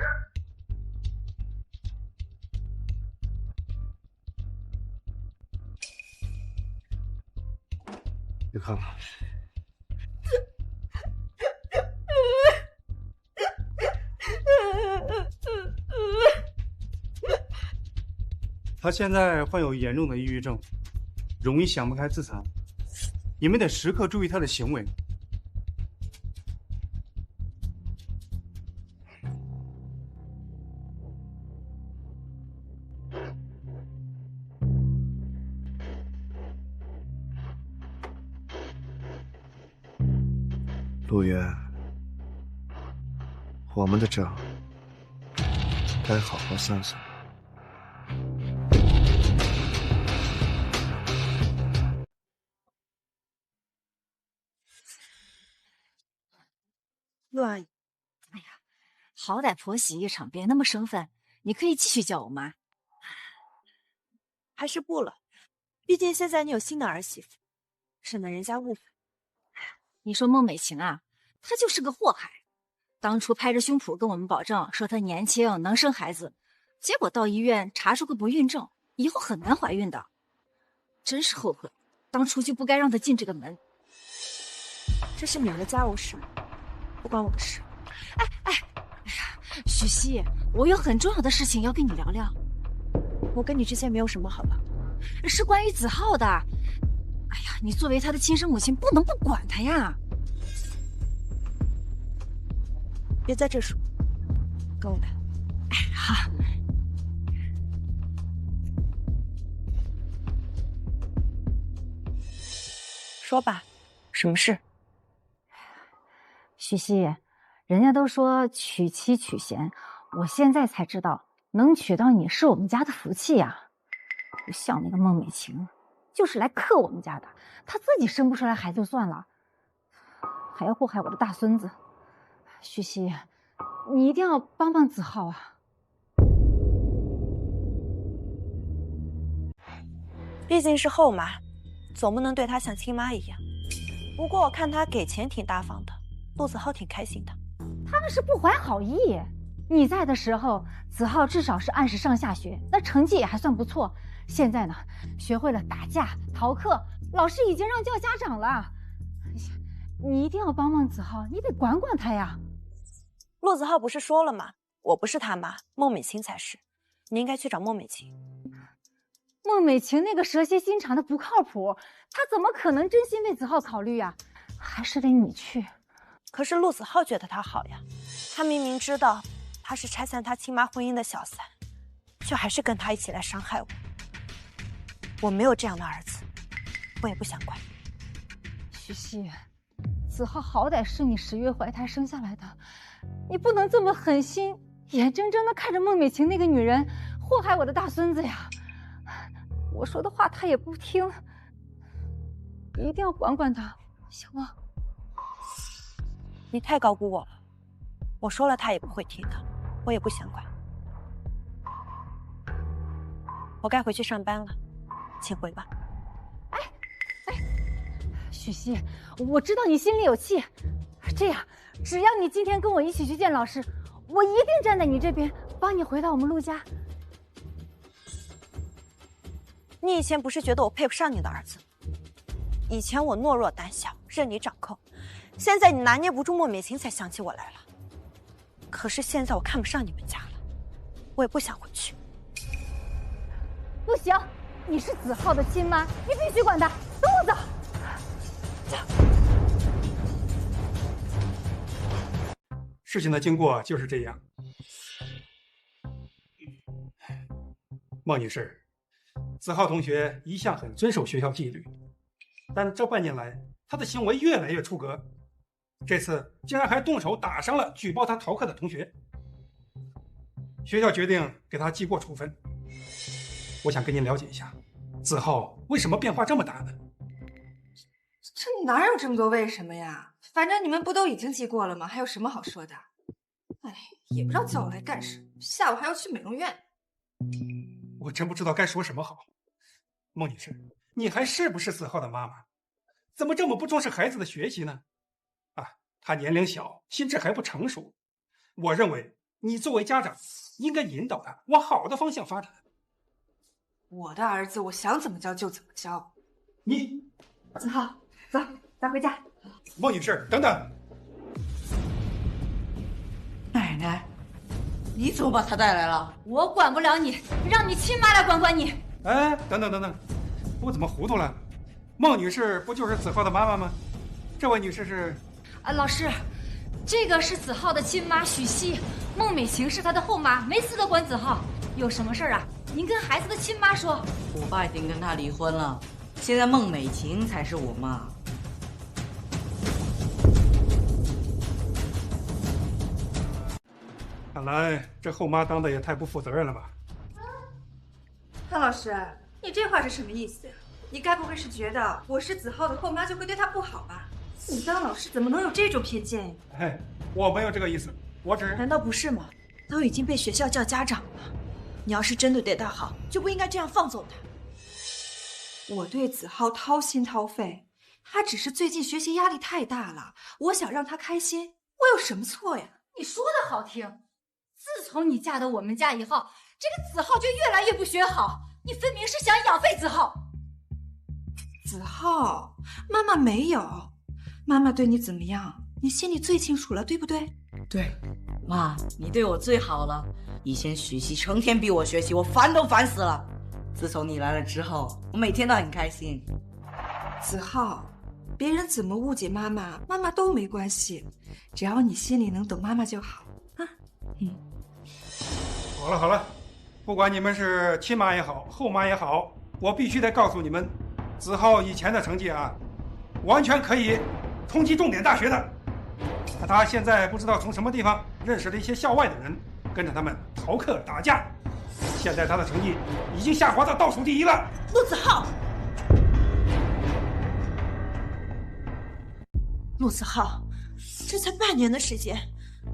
别看了。他现在患有严重的抑郁症，容易想不开自残。你们得时刻注意他的行为。陆源，我们的账该好好算算。陆阿姨，哎呀，好歹婆媳一场，别那么生分。你可以继续叫我妈。还是不了，毕竟现在你有新的儿媳妇，省得人家误会。你说孟美琴啊，她就是个祸害。当初拍着胸脯跟我们保证说她年轻能生孩子，结果到医院查出个不孕症，以后很难怀孕的。真是后悔，当初就不该让她进这个门。这是你们的家务事，不关我的事。哎呀，许熙，我有很重要的事情要跟你聊聊。我跟你之间没有什么，好吧？是关于子浩的。哎呀，你作为他的亲生母亲，不能不管他呀。别在这说，跟我来。哎，好。说吧，什么事？许熙，人家都说娶妻娶贤，我现在才知道，能娶到你是我们家的福气呀。不像那个孟美琴，就是来克我们家的。她自己生不出来孩子就算了，还要祸害我的大孙子。许熙，你一定要帮帮子浩啊！毕竟是后妈，总不能对她像亲妈一样。不过我看他给钱挺大方的，陆子浩挺开心的。他们是不怀好意。你在的时候，子浩至少是按时上下学，那成绩也还算不错。现在呢，学会了打架、逃课，老师已经让叫家长了。哎呀，你一定要帮帮子浩，你得管管他呀。陆子浩不是说了吗？我不是他妈，孟美琴才是。你应该去找孟美琴。孟美琴那个蛇蝎心肠的不靠谱，她怎么可能真心为子浩考虑呀？还是得你去。可是陆子浩觉得他好呀，他明明知道他是拆散他亲妈婚姻的小三，却还是跟他一起来伤害我。我没有这样的儿子，我也不想管。徐熙，子浩好歹是你10月怀胎生下来的，你不能这么狠心，眼睁睁地看着孟美琴那个女人祸害我的大孙子呀！我说的话他也不听，你一定要管管他，行吗？你太高估我了，我说了他也不会听的，我也不想管。我该回去上班了，请回吧。许熙，我知道你心里有气，这样，只要你今天跟我一起去见老师，我一定站在你这边，帮你回到我们陆家。你以前不是觉得我配不上你的儿子？以前我懦弱胆小，任你掌控，现在你拿捏不住莫美琴，才想起我来了。可是现在我看不上你们家了，我也不想回去。不行，你是子浩的亲妈，你必须管他。跟我走。事情的经过就是这样。孟女士，子浩同学一向很遵守学校纪律，但这半年来他的行为越来越出格，这次竟然还动手打伤了举报他逃课的同学。学校决定给他记过处分。我想跟您了解一下，子浩为什么变化这么大呢？这哪有这么多为什么呀？反正你们不都已经记过了吗？还有什么好说的？哎，也不知道叫我来干什么，下午还要去美容院。我真不知道该说什么好。孟女士，你还是不是子浩的妈妈？怎么这么不重视孩子的学习呢？啊，他年龄小，心智还不成熟。我认为你作为家长，应该引导他往好的方向发展。我的儿子，我想怎么教就怎么教。你，子浩，走，咱回家。孟女士，等等。奶奶，你怎么把他带来了？我管不了你，让你亲妈来管管你。哎，等等等等，我怎么糊涂了？孟女士不就是子浩的妈妈吗？这位女士是？老师，这个是子浩的亲妈许熙，孟美琴是他的后妈，没资格管子浩。有什么事啊？您跟孩子的亲妈说。我爸已经跟他离婚了，现在孟美琴才是我妈。看来这后妈当的也太不负责任了吧？潘老师，你这话是什么意思？你该不会是觉得我是子浩的后妈就会对他不好吧？你当老师怎么能有这种偏见呀？哎，我没有这个意思，我只……难道不是吗？都已经被学校叫家长了，你要是真的对他好，就不应该这样放纵他。我对子浩掏心掏肺，他只是最近学习压力太大了，我想让他开心，我有什么错呀？你说的好听，自从你嫁到我们家以后，这个子浩就越来越不学好，你分明是想养废子浩。子浩，妈妈没有，妈妈对你怎么样，你心里最清楚了，对不对？对，妈，你对我最好了。以前许熙成天逼我学习，我烦都烦死了。自从你来了之后，我每天都很开心。子浩，别人怎么误解妈妈，妈妈都没关系，只要你心里能懂妈妈就好啊。好了好了，不管你们是亲妈也好，后妈也好，我必须得告诉你们，子浩以前的成绩啊，完全可以冲击重点大学的。他现在不知道从什么地方认识了一些校外的人，跟着他们逃课打架，现在他的成绩已经下滑到倒数第1了。陆子浩，陆子浩，这才半年的时间，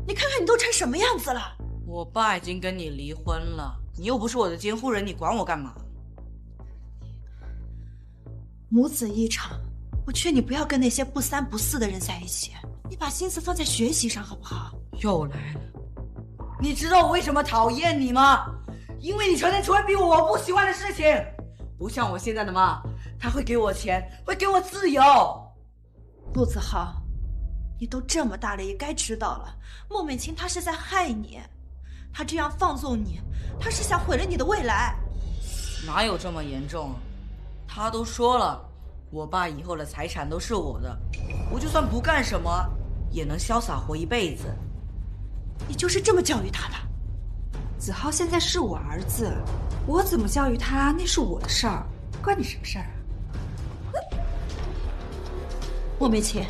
你看看你都成什么样子了。我爸已经跟你离婚了，你又不是我的监护人，你管我干嘛？母子一场，我劝你不要跟那些不三不四的人在一起，你把心思放在学习上好不好？又来了，你知道我为什么讨厌你吗？因为你成天蠢比我不喜欢的事情，不像我现在的妈，她会给我钱，会给我自由。陆子浩，你都这么大了，也该知道了，孟美琴她是在害你，她这样放纵你，她是想毁了你的未来。哪有这么严重？她都说了，我爸以后的财产都是我的，我就算不干什么，也能潇洒活一辈子。你就是这么教育他的？子浩现在是我儿子，我怎么教育他那是我的事儿，关你什么事儿啊？孟美琴，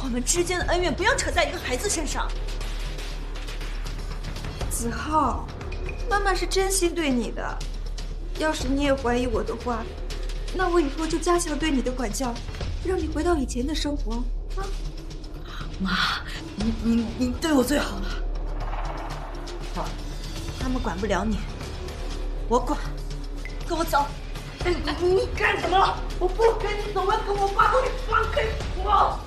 我们之间的恩怨不要扯在一个孩子身上。子浩，妈妈是真心对你的，要是你也怀疑我的话，那我以后就加强对你的管教，让你回到以前的生活啊！妈，你对我最好了。好，他们管不了你，我管。跟我走。你干什么？我不跟你走，我要跟我爸说，你放开我！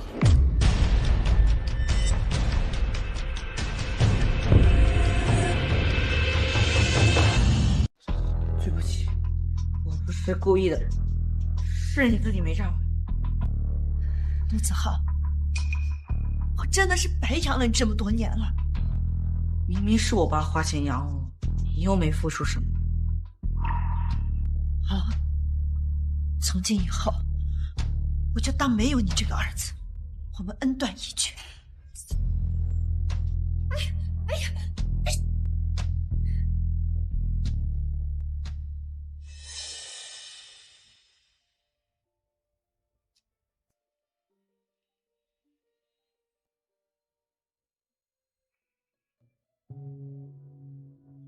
对不起，我不是故意的，是你自己没站稳。陆子浩，我真的是白养了你这么多年了。明明是我爸花钱养我，你又没付出什么。好，从今以后，我就当没有你这个儿子，我们恩断义绝。哎呀，哎呀，哎！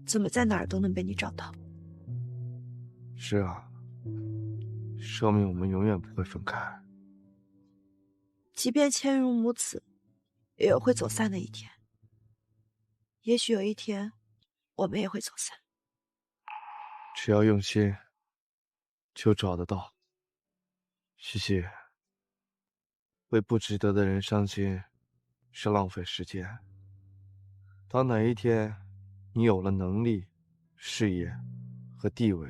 怎么在哪儿都能被你找到？是啊，说明我们永远不会分开。即便牵如母子，也有会走散的一天。也许有一天，我们也会走散。只要用心，就找得到。西西，为不值得的人伤心，是浪费时间。当哪一天你有了能力、事业和地位，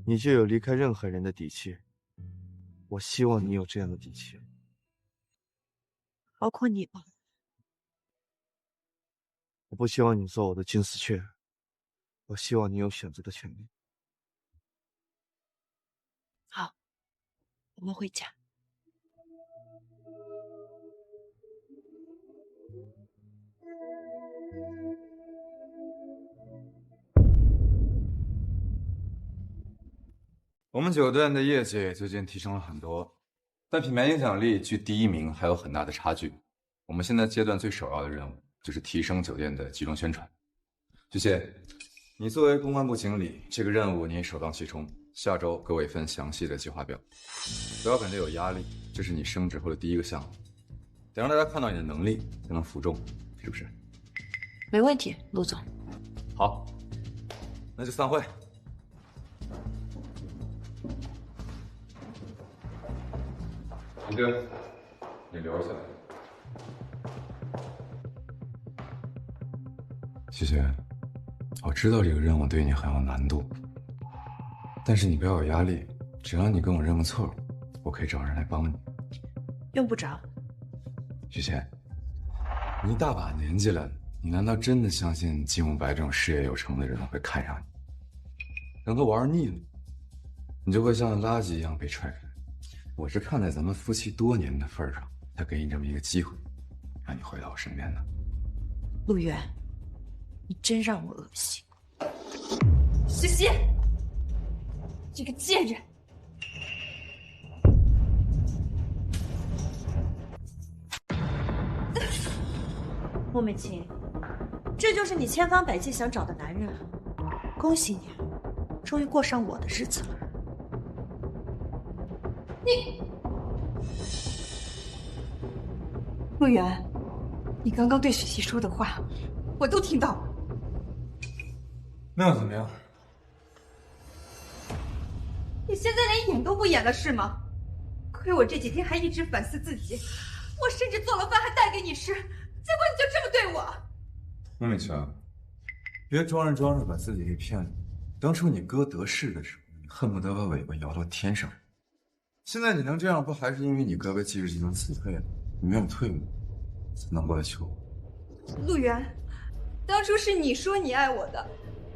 你就有离开任何人的底气。我希望你有这样的底气，包括你吧。我不希望你做我的金丝雀，我希望你有选择的权利。好，我们回家。我们酒店的业绩最近提升了很多，但品牌影响力距第一名还有很大的差距。我们现在阶段最首要的任务就是提升酒店的集中宣传。徐谢，你作为公关部经理，这个任务你首当其冲。下周给我一份详细的计划表，不要感觉有压力，这是你升职后的第一个项目，得让大家看到你的能力才能服众，是不是？没问题，陆总。好，那就散会。徐丁，你留下来。徐雪，我知道这个任务对你很有难度，但是你不要有压力，只要你跟我认个错，我可以找人来帮你。用不着。徐雪，你一大把年纪了，你难道真的相信金无白这种事业有成的人会看上你？等他玩腻了，你就会像垃圾一样被踹开。我是看在咱们夫妻多年的份上，才给你这么一个机会，让你回到我身边的。陆远，你真让我恶心。徐熙，这个贱人！孟美琴，这就是你千方百计想找的男人啊！恭喜你，终于过上我的日子了。陆远，你刚刚对许熙说的话，我都听到了。那又怎么样？你现在连演都不演了是吗？亏我这几天还一直反思自己，我甚至做了饭还带给你吃，结果你就这么对我。孟美强，别装着把自己给骗了。当初你哥得势的时候，你恨不得把尾巴摇到天上。现在你能这样，不还是因为你哥被纪氏集团辞退了，你没有退路，才能过来求我？陆源，当初是你说你爱我的，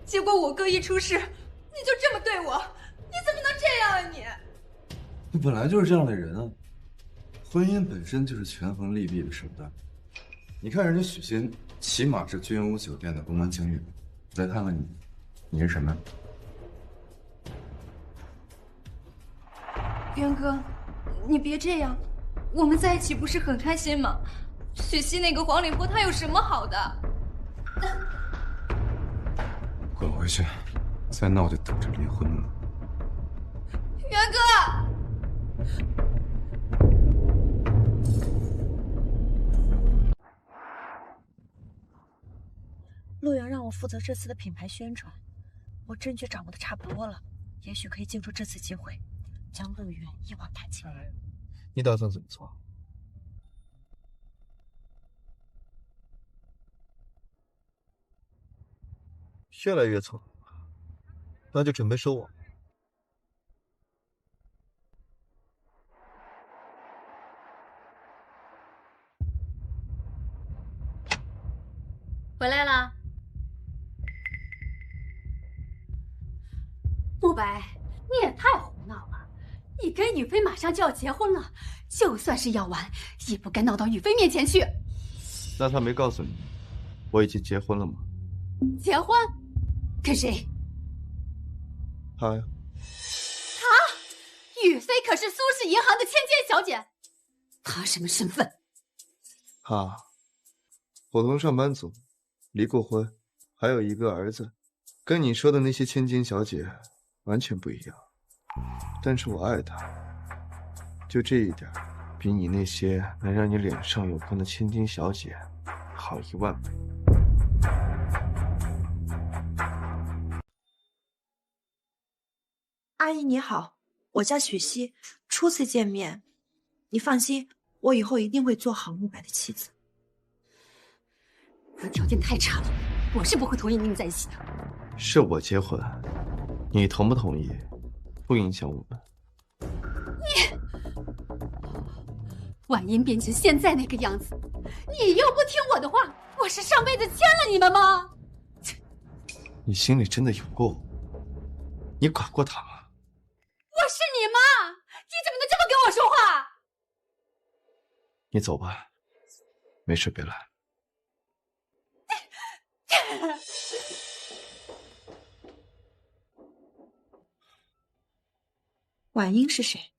结果我哥一出事，你就这么对我，你怎么能这样啊你？你本来就是这样的人啊！婚姻本身就是权衡利弊的手段。你看人家许昕，起码是君屋酒店的公关经理，再看看你，你是什么？渊哥，你别这样，我们在一起不是很开心吗？许昕那个黄脸婆，她有什么好的？滚回去，再闹就等着离婚了。渊哥。陆阳让我负责这次的品牌宣传，我证据掌握的差不多了，也许可以借助这次机会，将陆源一网打尽。你打算怎么做？越来越错，那就准备收网。回来了，慕白，你也太胡闹了！你跟雨飞马上就要结婚了，就算是要玩，也不该闹到雨飞面前去。那他没告诉你，我已经结婚了吗？结婚？跟谁？他呀。他？雨飞可是苏氏银行的千金小姐，她什么身份？他，普通上班族。离过婚，还有一个儿子，跟你说的那些千金小姐完全不一样。但是我爱她，就这一点，比你那些能让你脸上有光的千金小姐好10000倍。阿姨你好，我叫许昕，初次见面，你放心，我以后一定会做好慕白的妻子。你条件太差了，我是不会同意你们在一起的。是我结婚，你同不同意，不影响我们。你，婉音变成现在那个样子，你又不听我的话，我是上辈子欠了你们吗？你心里真的有过我？你管过他吗？我是你妈，你怎么能这么跟我说话？你走吧，没事别来。婉英是谁？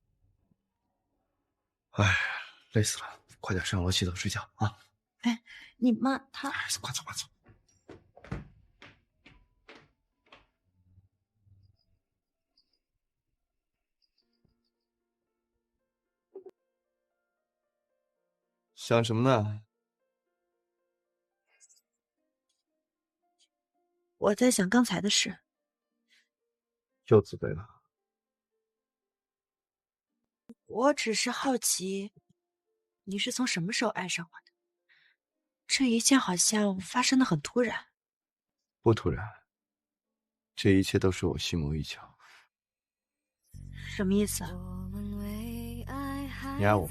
哎，累死了，快点上楼洗澡睡觉啊！哎，你妈她……快走快走！想什么呢？我在想刚才的事。又自卑了？我只是好奇，你是从什么时候爱上我的？这一切好像发生的很突然。不突然，这一切都是我心谋已久。什么意思啊？你爱我？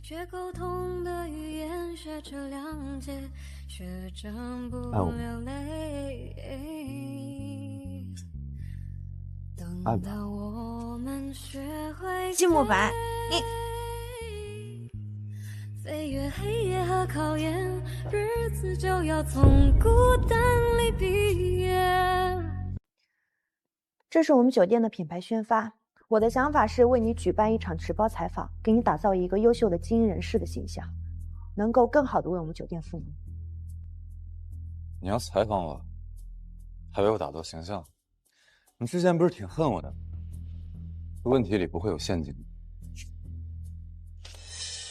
学沟通的语言，学着谅解，学着不流泪。等到我们学会季慕白，飞越黑夜和考验，日子就要从孤单里毕业。这是我们酒店的品牌宣发。我的想法是为你举办一场直播采访，给你打造一个优秀的精英人士的形象，能够更好的为我们酒店服务。你要采访我，还为我打造形象？你之前不是挺恨我的？问题里不会有陷阱。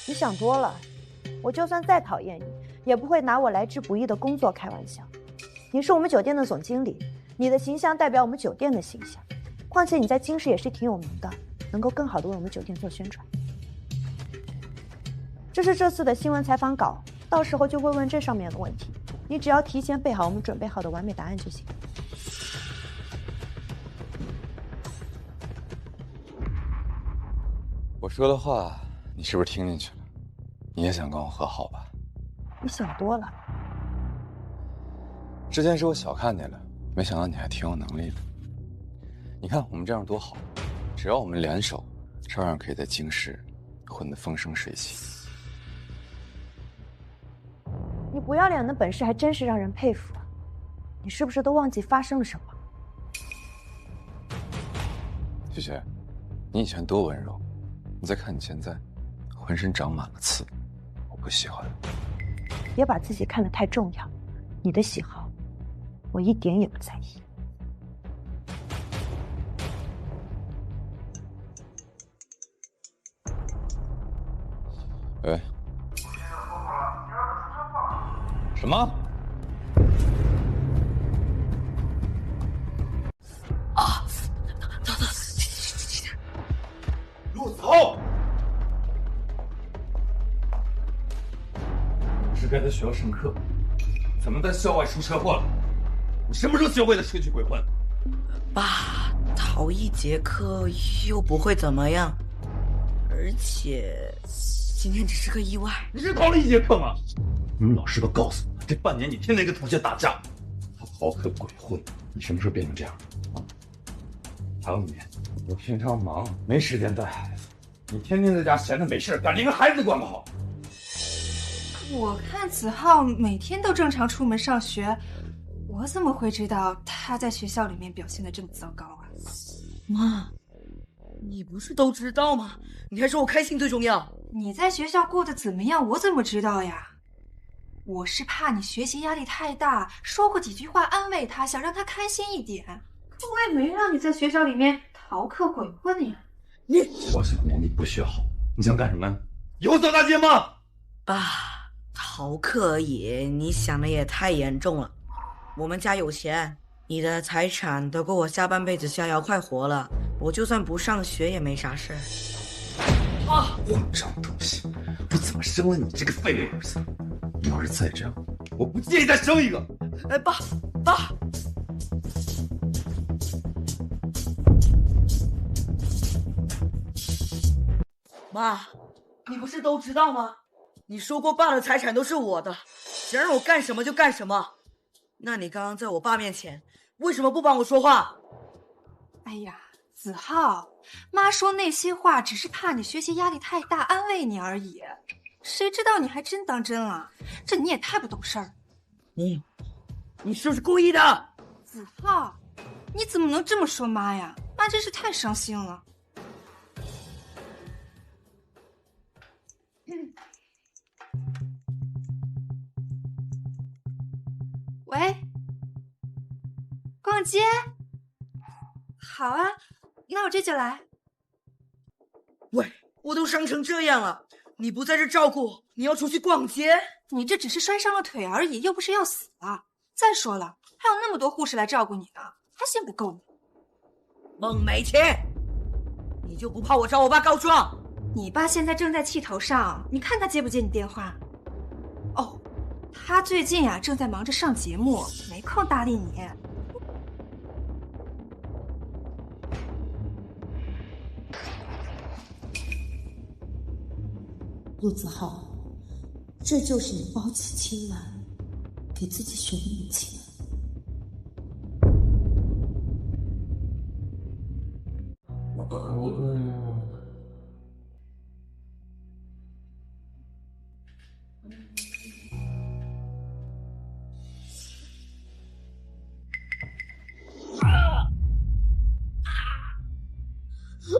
你想多了，我就算再讨厌你，也不会拿我来之不易的工作开玩笑。你是我们酒店的总经理，你的形象代表我们酒店的形象。况且你在京市也是挺有名的，能够更好的为我们酒店做宣传。这是这次的新闻采访稿，到时候就会问这上面的问题，你只要提前备好我们准备好的完美答案就行。我说的话，你是不是听进去了？你也想跟我和好吧？你想多了。之前是我小看你了，没想到你还挺有能力的。你看我们这样多好，只要我们联手，照样可以在京市混得风生水起。你不要脸的本事还真是让人佩服啊！你是不是都忘记发生了什么？雪雪，你以前多温柔，你再看你现在，浑身长满了刺，我不喜欢。别把自己看得太重要，你的喜好，我一点也不在意。喂。什么？啊！陆子浩，不是该在学校上课，怎么在校外出车祸了？你什么时候学会了车去鬼混？爸，逃一节课又不会怎么样，而且今天只是个意外。你是逃了一节课吗？你们老师都告诉我，这半年你天天跟同学打架，还逃课鬼混，你什么时候变成这样啊？还有你，我平常忙没时间带孩子，你天天在家闲着没事干，连个孩子都管不好。我看子浩每天都正常出门上学，我怎么会知道他在学校里面表现得这么糟糕啊？妈，你不是都知道吗？你还说我开心最重要。你在学校过得怎么样，我怎么知道呀？我是怕你学习压力太大，说过几句话安慰他，想让他开心一点。可我也没让你在学校里面逃课鬼混呀。我小年你不学好，你想干什么？有走大街吗？爸，逃课而已，你想的也太严重了。我们家有钱，你的财产都够我下半辈子逍遥快活了。我就算不上学也没啥事。啊！慌张东西！我怎么生了你这个废物儿子？你要是再这样，我不介意再生一个。哎，爸，爸！妈，你不是都知道吗？你说过爸的财产都是我的，想让我干什么就干什么。那你刚刚在我爸面前为什么不帮我说话？哎呀，子浩，妈说那些话只是怕你学习压力太大，安慰你而已。谁知道你还真当真了？这你也太不懂事儿。你是不是故意的？子浩，你怎么能这么说妈呀？妈真是太伤心了。喂，逛街？好啊，那我这就来。喂，我都伤成这样了，你不在这照顾我，你要出去逛街？你这只是摔伤了腿而已，又不是要死了。再说了，还有那么多护士来照顾你呢，还嫌不够呢。孟美琪，你就不怕我找我爸告状？你爸现在正在气头上，你看他接不接你电话？哦，他最近呀正在忙着上节目，没空搭理你。陆子浩，这就是你包起亲来给自己选的母亲。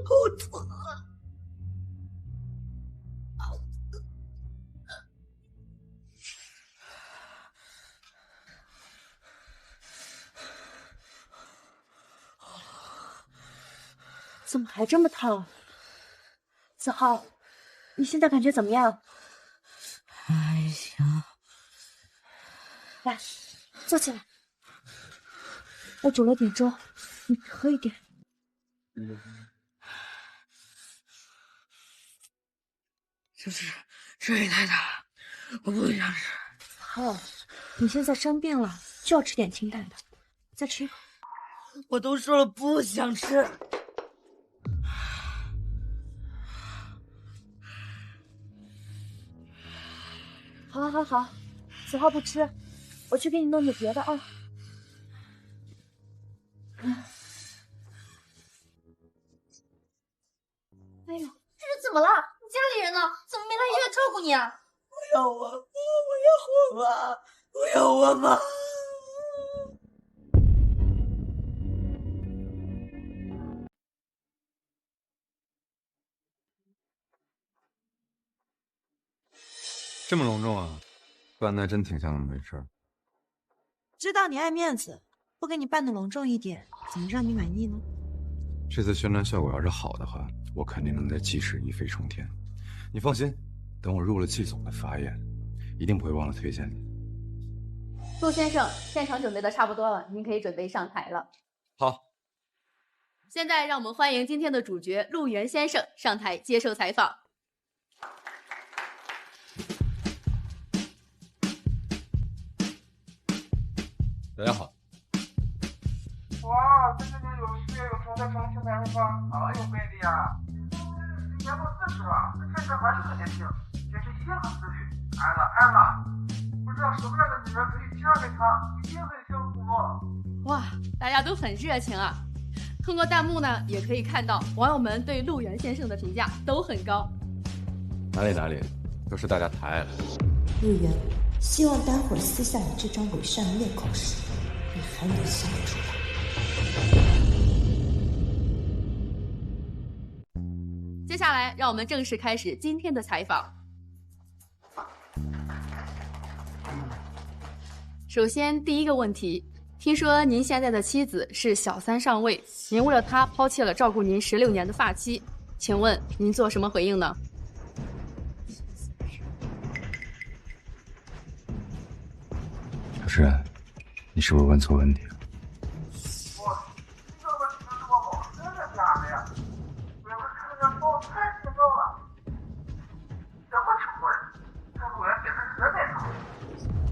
好疼啊！怎么还这么烫？子浩，你现在感觉怎么样？还行。来，坐起来。我煮了点粥，你喝一点。这也太大了，我不想吃。浩，你现在生病了，就要吃点清淡的，再吃一口。我都说了不想吃。好，子浩不吃，我去给你弄点别的啊。哎呦，这是怎么了？你家里人呢？怎么没来医院照顾你啊？不要我，我要我妈，我要我妈。这么隆重啊，办的还真挺像那么回事儿。知道你爱面子，不给你办的隆重一点，怎么让你满意呢？这次宣传效果要是好的话，我肯定能在季氏一飞冲天。你放心，等我入了季总的法眼，一定不会忘了推荐你。陆先生，现场准备的差不多了，您可以准备上台了。好，现在让我们欢迎今天的主角陆源先生上台接受采访。大家好。哇，这些年有1个月有同在重庆台上发，有魅力啊！年过40了，身材还是很年轻，平时一定很自律。爱了，不知道什么样的女人可以嫁给他，一定很幸福。哇，大家都很热情啊！通过弹幕呢，也可以看到网友们对陆源先生的评价都很高。哪里，都是大家抬爱了。陆源，希望待会儿撕下你这张伪善的面孔时，你还能笑得出来。接下来，让我们正式开始今天的采访。首先，第一个问题，听说您现在的妻子是小三上位，您为了她抛弃了照顾您16年的发妻，请问您做什么回应呢？小诗，你是不是问错问题了？这个问题是我好，真的假的呀？我要是看着说太心动了，怎么成功？这陆源简直实在讨厌。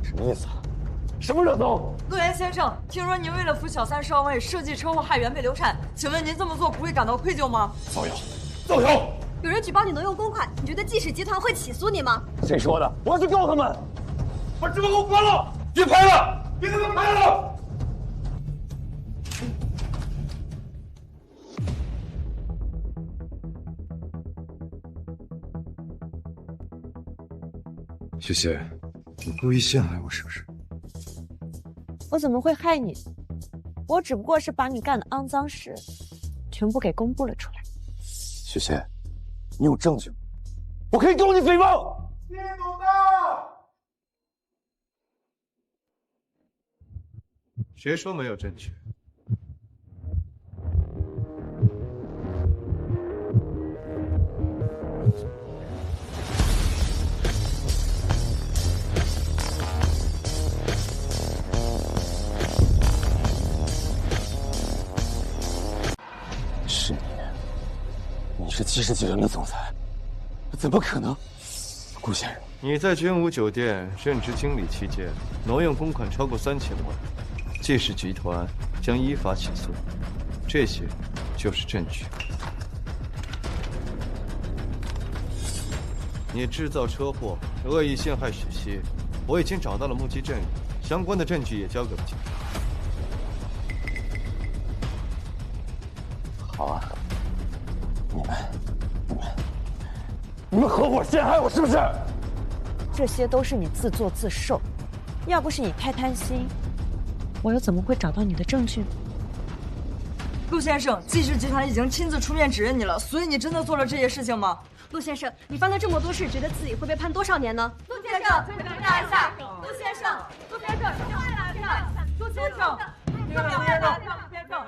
什么意思啊？什么热搜？陆源先生，听说您为了扶小三上位，设计车祸害原配流产，请问您这么做不会感到愧疚吗？造谣！有人举报你挪用公款，你觉得季氏集团会起诉你吗？谁说的？我要去告他们！把直播给我关了！别拍了！别给他们拍了！雪雪，你故意陷害我是不是？我怎么会害你？我只不过是把你干的肮脏事全部给公布了出来。雪雪，你有证据吗？我可以告你诽谤！你懂的。谁说没有证据？是你是季氏集团的总裁，怎么可能？顾先生，你在君武酒店任职经理期间，挪用公款超过3000万，季氏集团将依法起诉，这些就是证据。你制造车祸，恶意陷害许曦，我已经找到了目击证人，相关的证据也交给了警方。好啊，你们合伙陷害我是不是？这些都是你自作自受，要不是你太贪心，我又怎么会找到你的证据呢？陆先生，季氏集团已经亲自出面指认你了，所以你真的做了这些事情吗？陆先生，你犯了这么多事，觉得自己会被判多少年呢？陆先生，请等一下。陆先生，陆先生，你快来一下。陆先生，陆先生，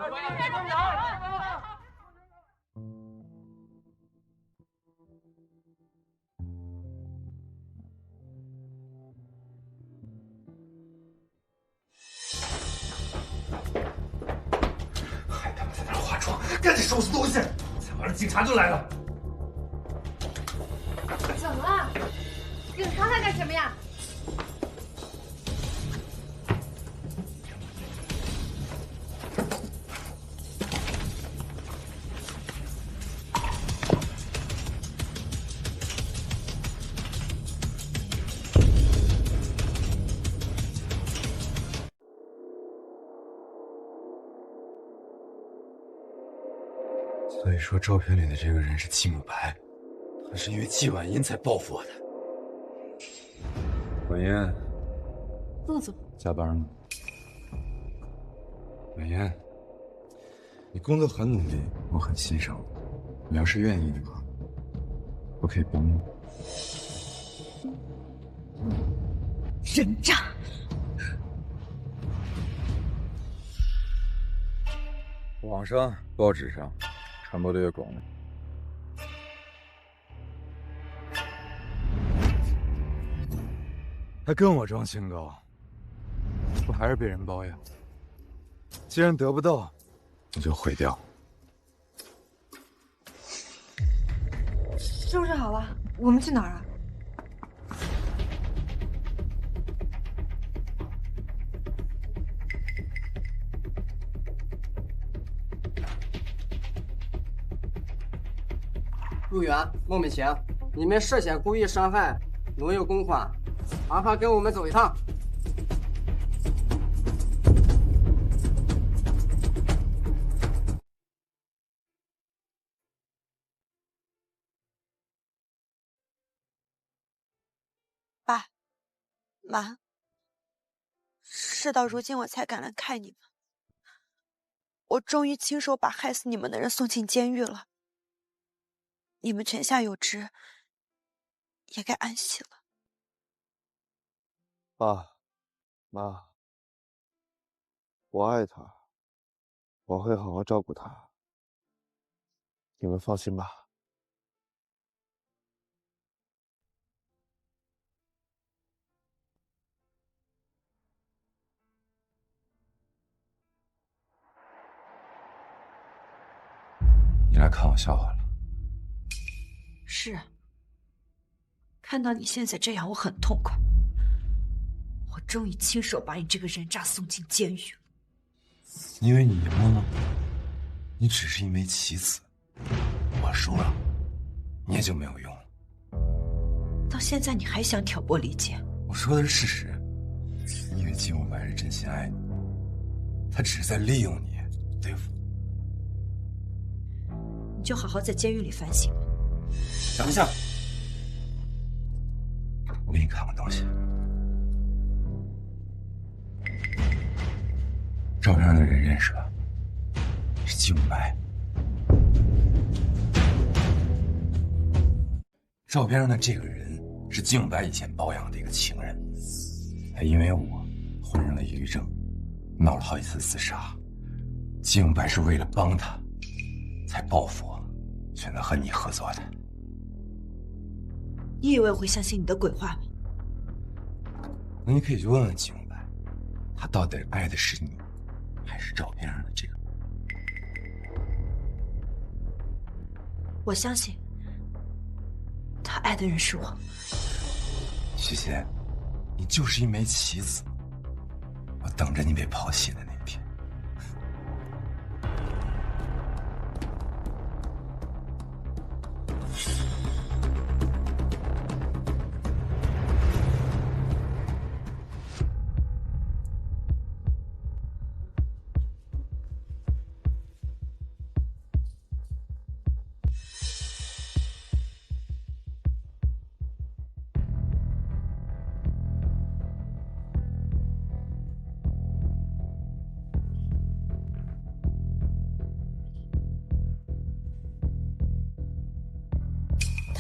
还他妈在那化妆，赶紧收拾东西，再晚了警察就来了。怎么了？警察来干什么呀？所以说，照片里的这个人是季慕白，他是因为季婉音才报复我的。婉音，陆总，加班吗？婉音，你工作很努力，我很欣赏。你要是愿意的话，我可以帮你。人渣！网上、报纸上传播的越广，还跟我装清高，不还是被人包养？既然得不到，那就毁掉。收拾好了，我们去哪儿啊？陆源、孟美琴，你们涉嫌故意伤害、挪用公款，麻烦跟我们走一趟。爸妈，事到如今我才敢来看你们，我终于亲手把害死你们的人送进监狱了。你们泉下有知，也该安息了。爸妈，我爱他，我会好好照顾他，你们放心吧。你来看我笑话了。是，看到你现在这样，我很痛快。我终于亲手把你这个人渣送进监狱了。因为你赢了吗？你只是一枚棋子，我输了，你也就没有用了。到现在你还想挑拨离间？我说的是事实。你以为季慕白是真心爱你，他只是在利用你对付你。你就好好在监狱里反省吧。等一下，我给你看个东西。照片上的人认识吧？是季慕白。照片上的这个人是季慕白以前包养的一个情人，他因为我患上了抑郁症，闹了好几次自杀。季慕白是为了帮他，才报复我，选择和你合作的。你以为我会相信你的鬼话吗？那你可以去问问季慕白，他到底爱的是你，还是照片上的这个？我相信，他爱的人是我。徐贤，你就是一枚棋子，我等着你被抛弃的那天。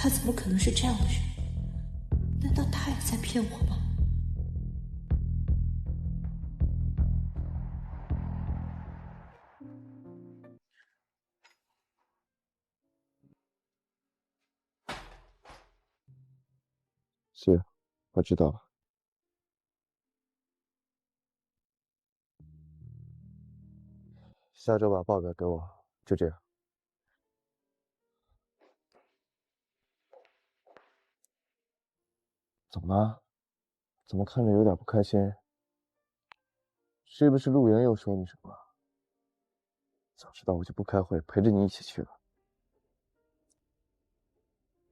他怎么可能是这样的人？难道他也在骗我吗？是，我知道了。下周把报表给我，就这样。怎么了？怎么看着有点不开心？是不是陆源又说你什么？早知道我就不开会，陪着你一起去了。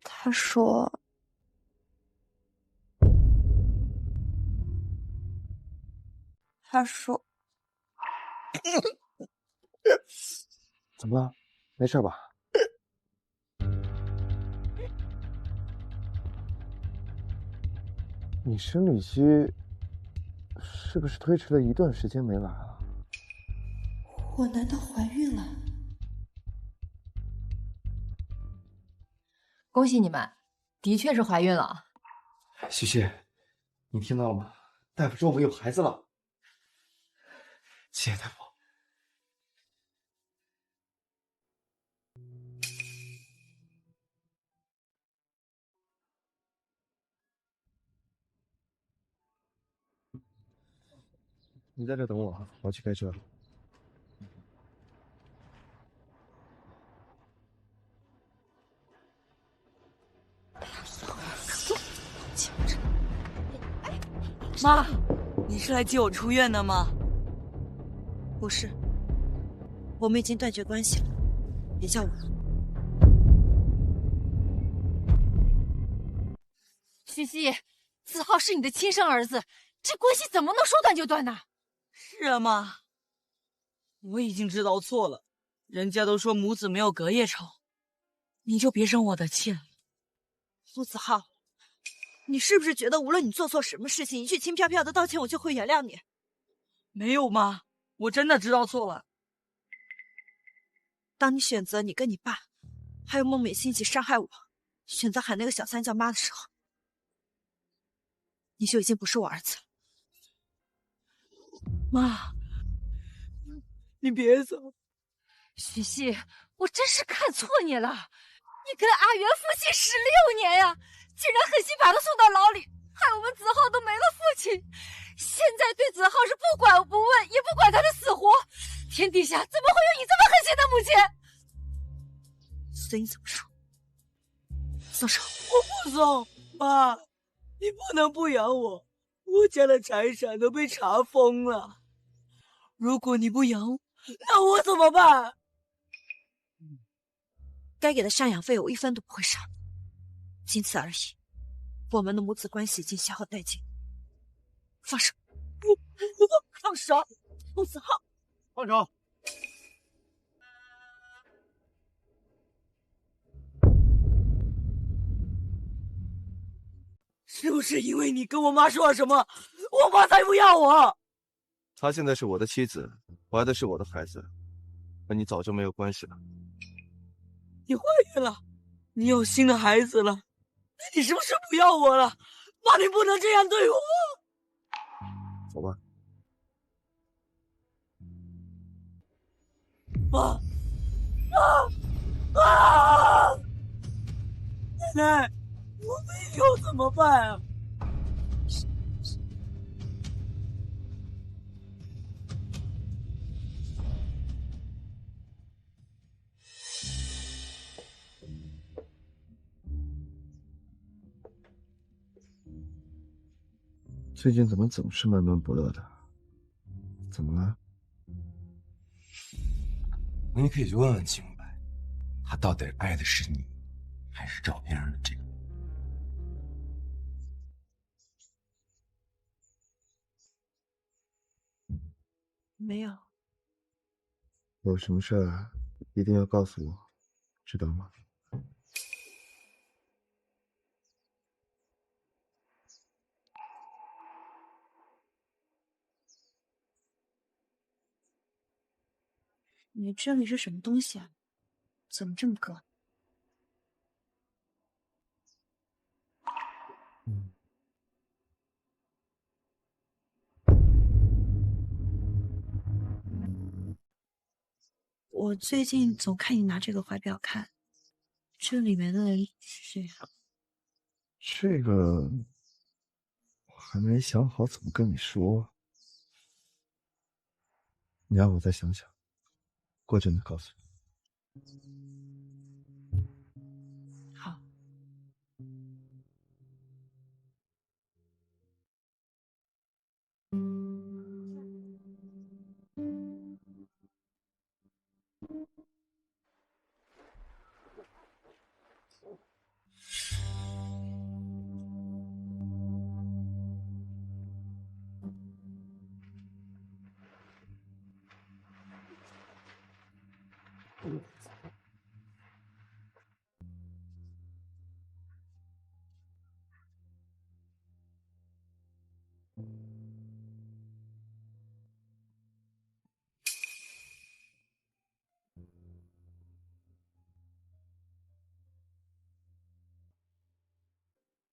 他说，怎么了？没事吧？你生理期是不是推迟了一段时间没来啊？我难道怀孕了？恭喜你们，的确是怀孕了。徐徐，你听到了吗？大夫说我们有孩子了。谢谢大夫。你在这等我，我要去开车。妈，你是来接我出院的吗？不是，我们已经断绝关系了，别叫我。徐熙，子浩是你的亲生儿子，这关系怎么能说断就断呢？是啊，妈，我已经知道错了。人家都说母子没有隔夜仇，你就别生我的气了。陆子浩，你是不是觉得无论你做错什么事情，一句轻飘飘的道歉，我就会原谅你？没有，妈，我真的知道错了。当你选择你跟你爸，还有孟美欣一起伤害我，选择喊那个小三叫妈的时候，你就已经不是我儿子了。妈，你别走。徐熙，我真是看错你了。你跟阿元夫妻16年呀，竟然狠心把他送到牢里，害我们子浩都没了父亲。现在对子浩是不管不问，也不管他的死活。天底下怎么会有你这么狠心的母亲？随你怎么说。松手！我不松，妈，你不能不养我。我家的财产都被查封了，如果你不养我，那我怎么办？该给的赡养费我1分都不会少，仅此而已。我们的母子关系已经消耗殆尽。放手！放手！陆子浩，放手！是不是因为你跟我妈说了什么，我妈才不要我？她现在是我的妻子，怀的是我的孩子，和你早就没有关系了。你怀孕了，你有新的孩子了，那你是不是不要我了？妈，你不能这样对我！走吧。妈，奶奶，我们以后怎么办啊？最近怎么总是闷闷不乐的？怎么了？你可以去问问清白，他到底爱的是你，还是照片上的这个？没有。有什么事儿一定要告诉我，知道吗？你这里是什么东西啊？怎么这么硌？我最近总看你拿这个怀表看，这里面的是这个我还没想好怎么跟你说，你让我再想想，过阵子告诉你。好。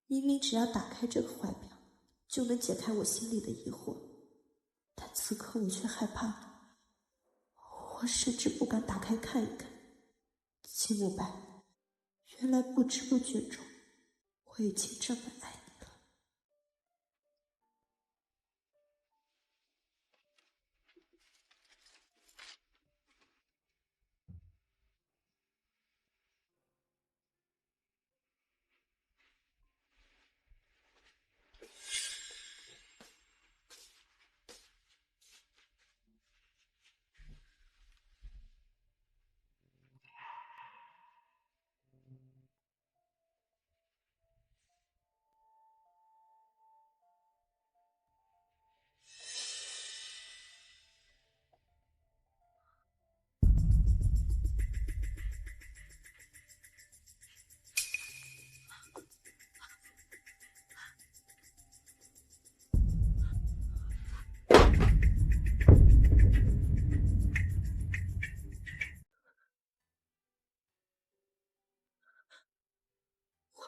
明明只要打开这个怀表，就能解开我心里的疑惑，但此刻我却害怕了，我甚至不敢打开看一看。秦慕白，原来不知不觉中，我已经这么爱你了。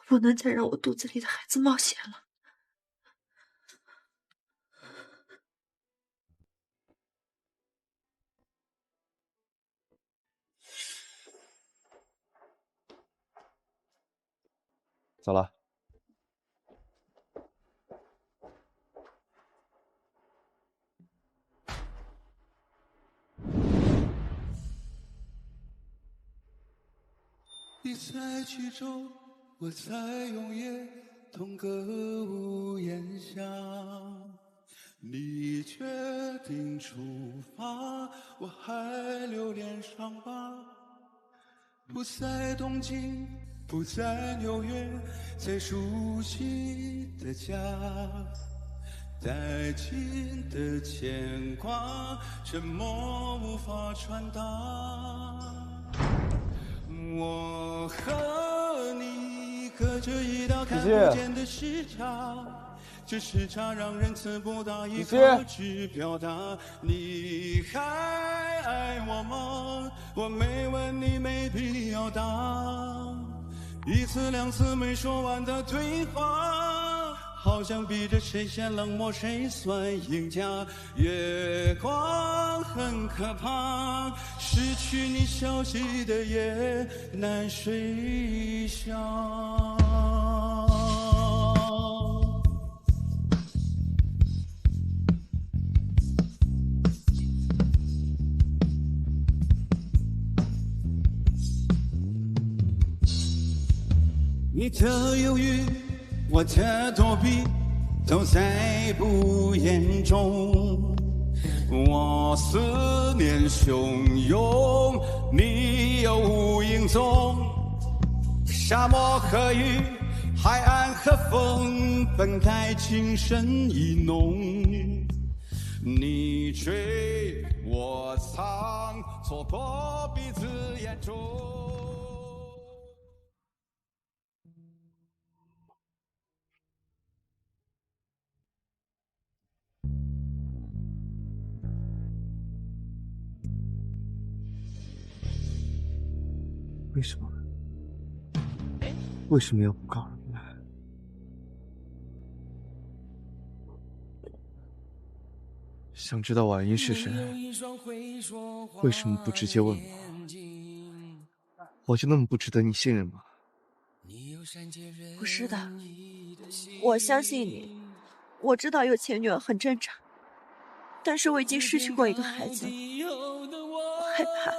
不能再让我肚子里的孩子冒险了。走了。你在其中，我在永夜，同个屋檐下。你决定出发，我还留恋伤疤。不在东京，不在纽约，在熟悉的家。带进的牵挂，沉默无法传达。我和你隔着一道看不见的时差，这时差让人词不达意，可只表达你还爱我吗？我没问你，没必要答。一次两次没说完的对话，好像逼着谁先冷漠谁算赢家。月光很可怕，失去你消息的夜难睡下。你的犹豫，我的躲避，都在不言中。我思念汹涌，你又无影踪。沙漠和雨，海岸和风，本该情深意浓。你追我藏，错过彼此眼中。为什么？为什么要不告诉你？想知道婉音是谁，为什么不直接问我？我就那么不值得你信任吗？不是的，我相信你。我知道有前女友很正常，但是我已经失去过一个孩子了，我害怕。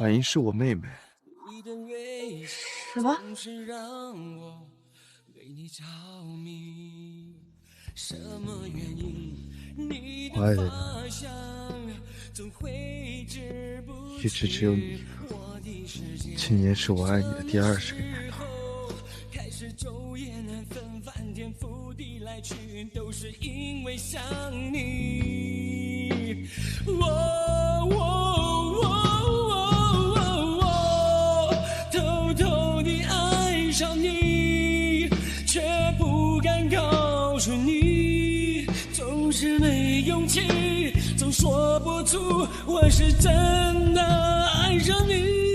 婉音是我妹妹。什么？我爱着一直只有你。今年是我爱你的第20个年头。开始昼夜难分，翻天覆地来去，都是因为想你。偷偷地爱上你，却不敢告诉你，总是没勇气，总说不出我是真的爱上你。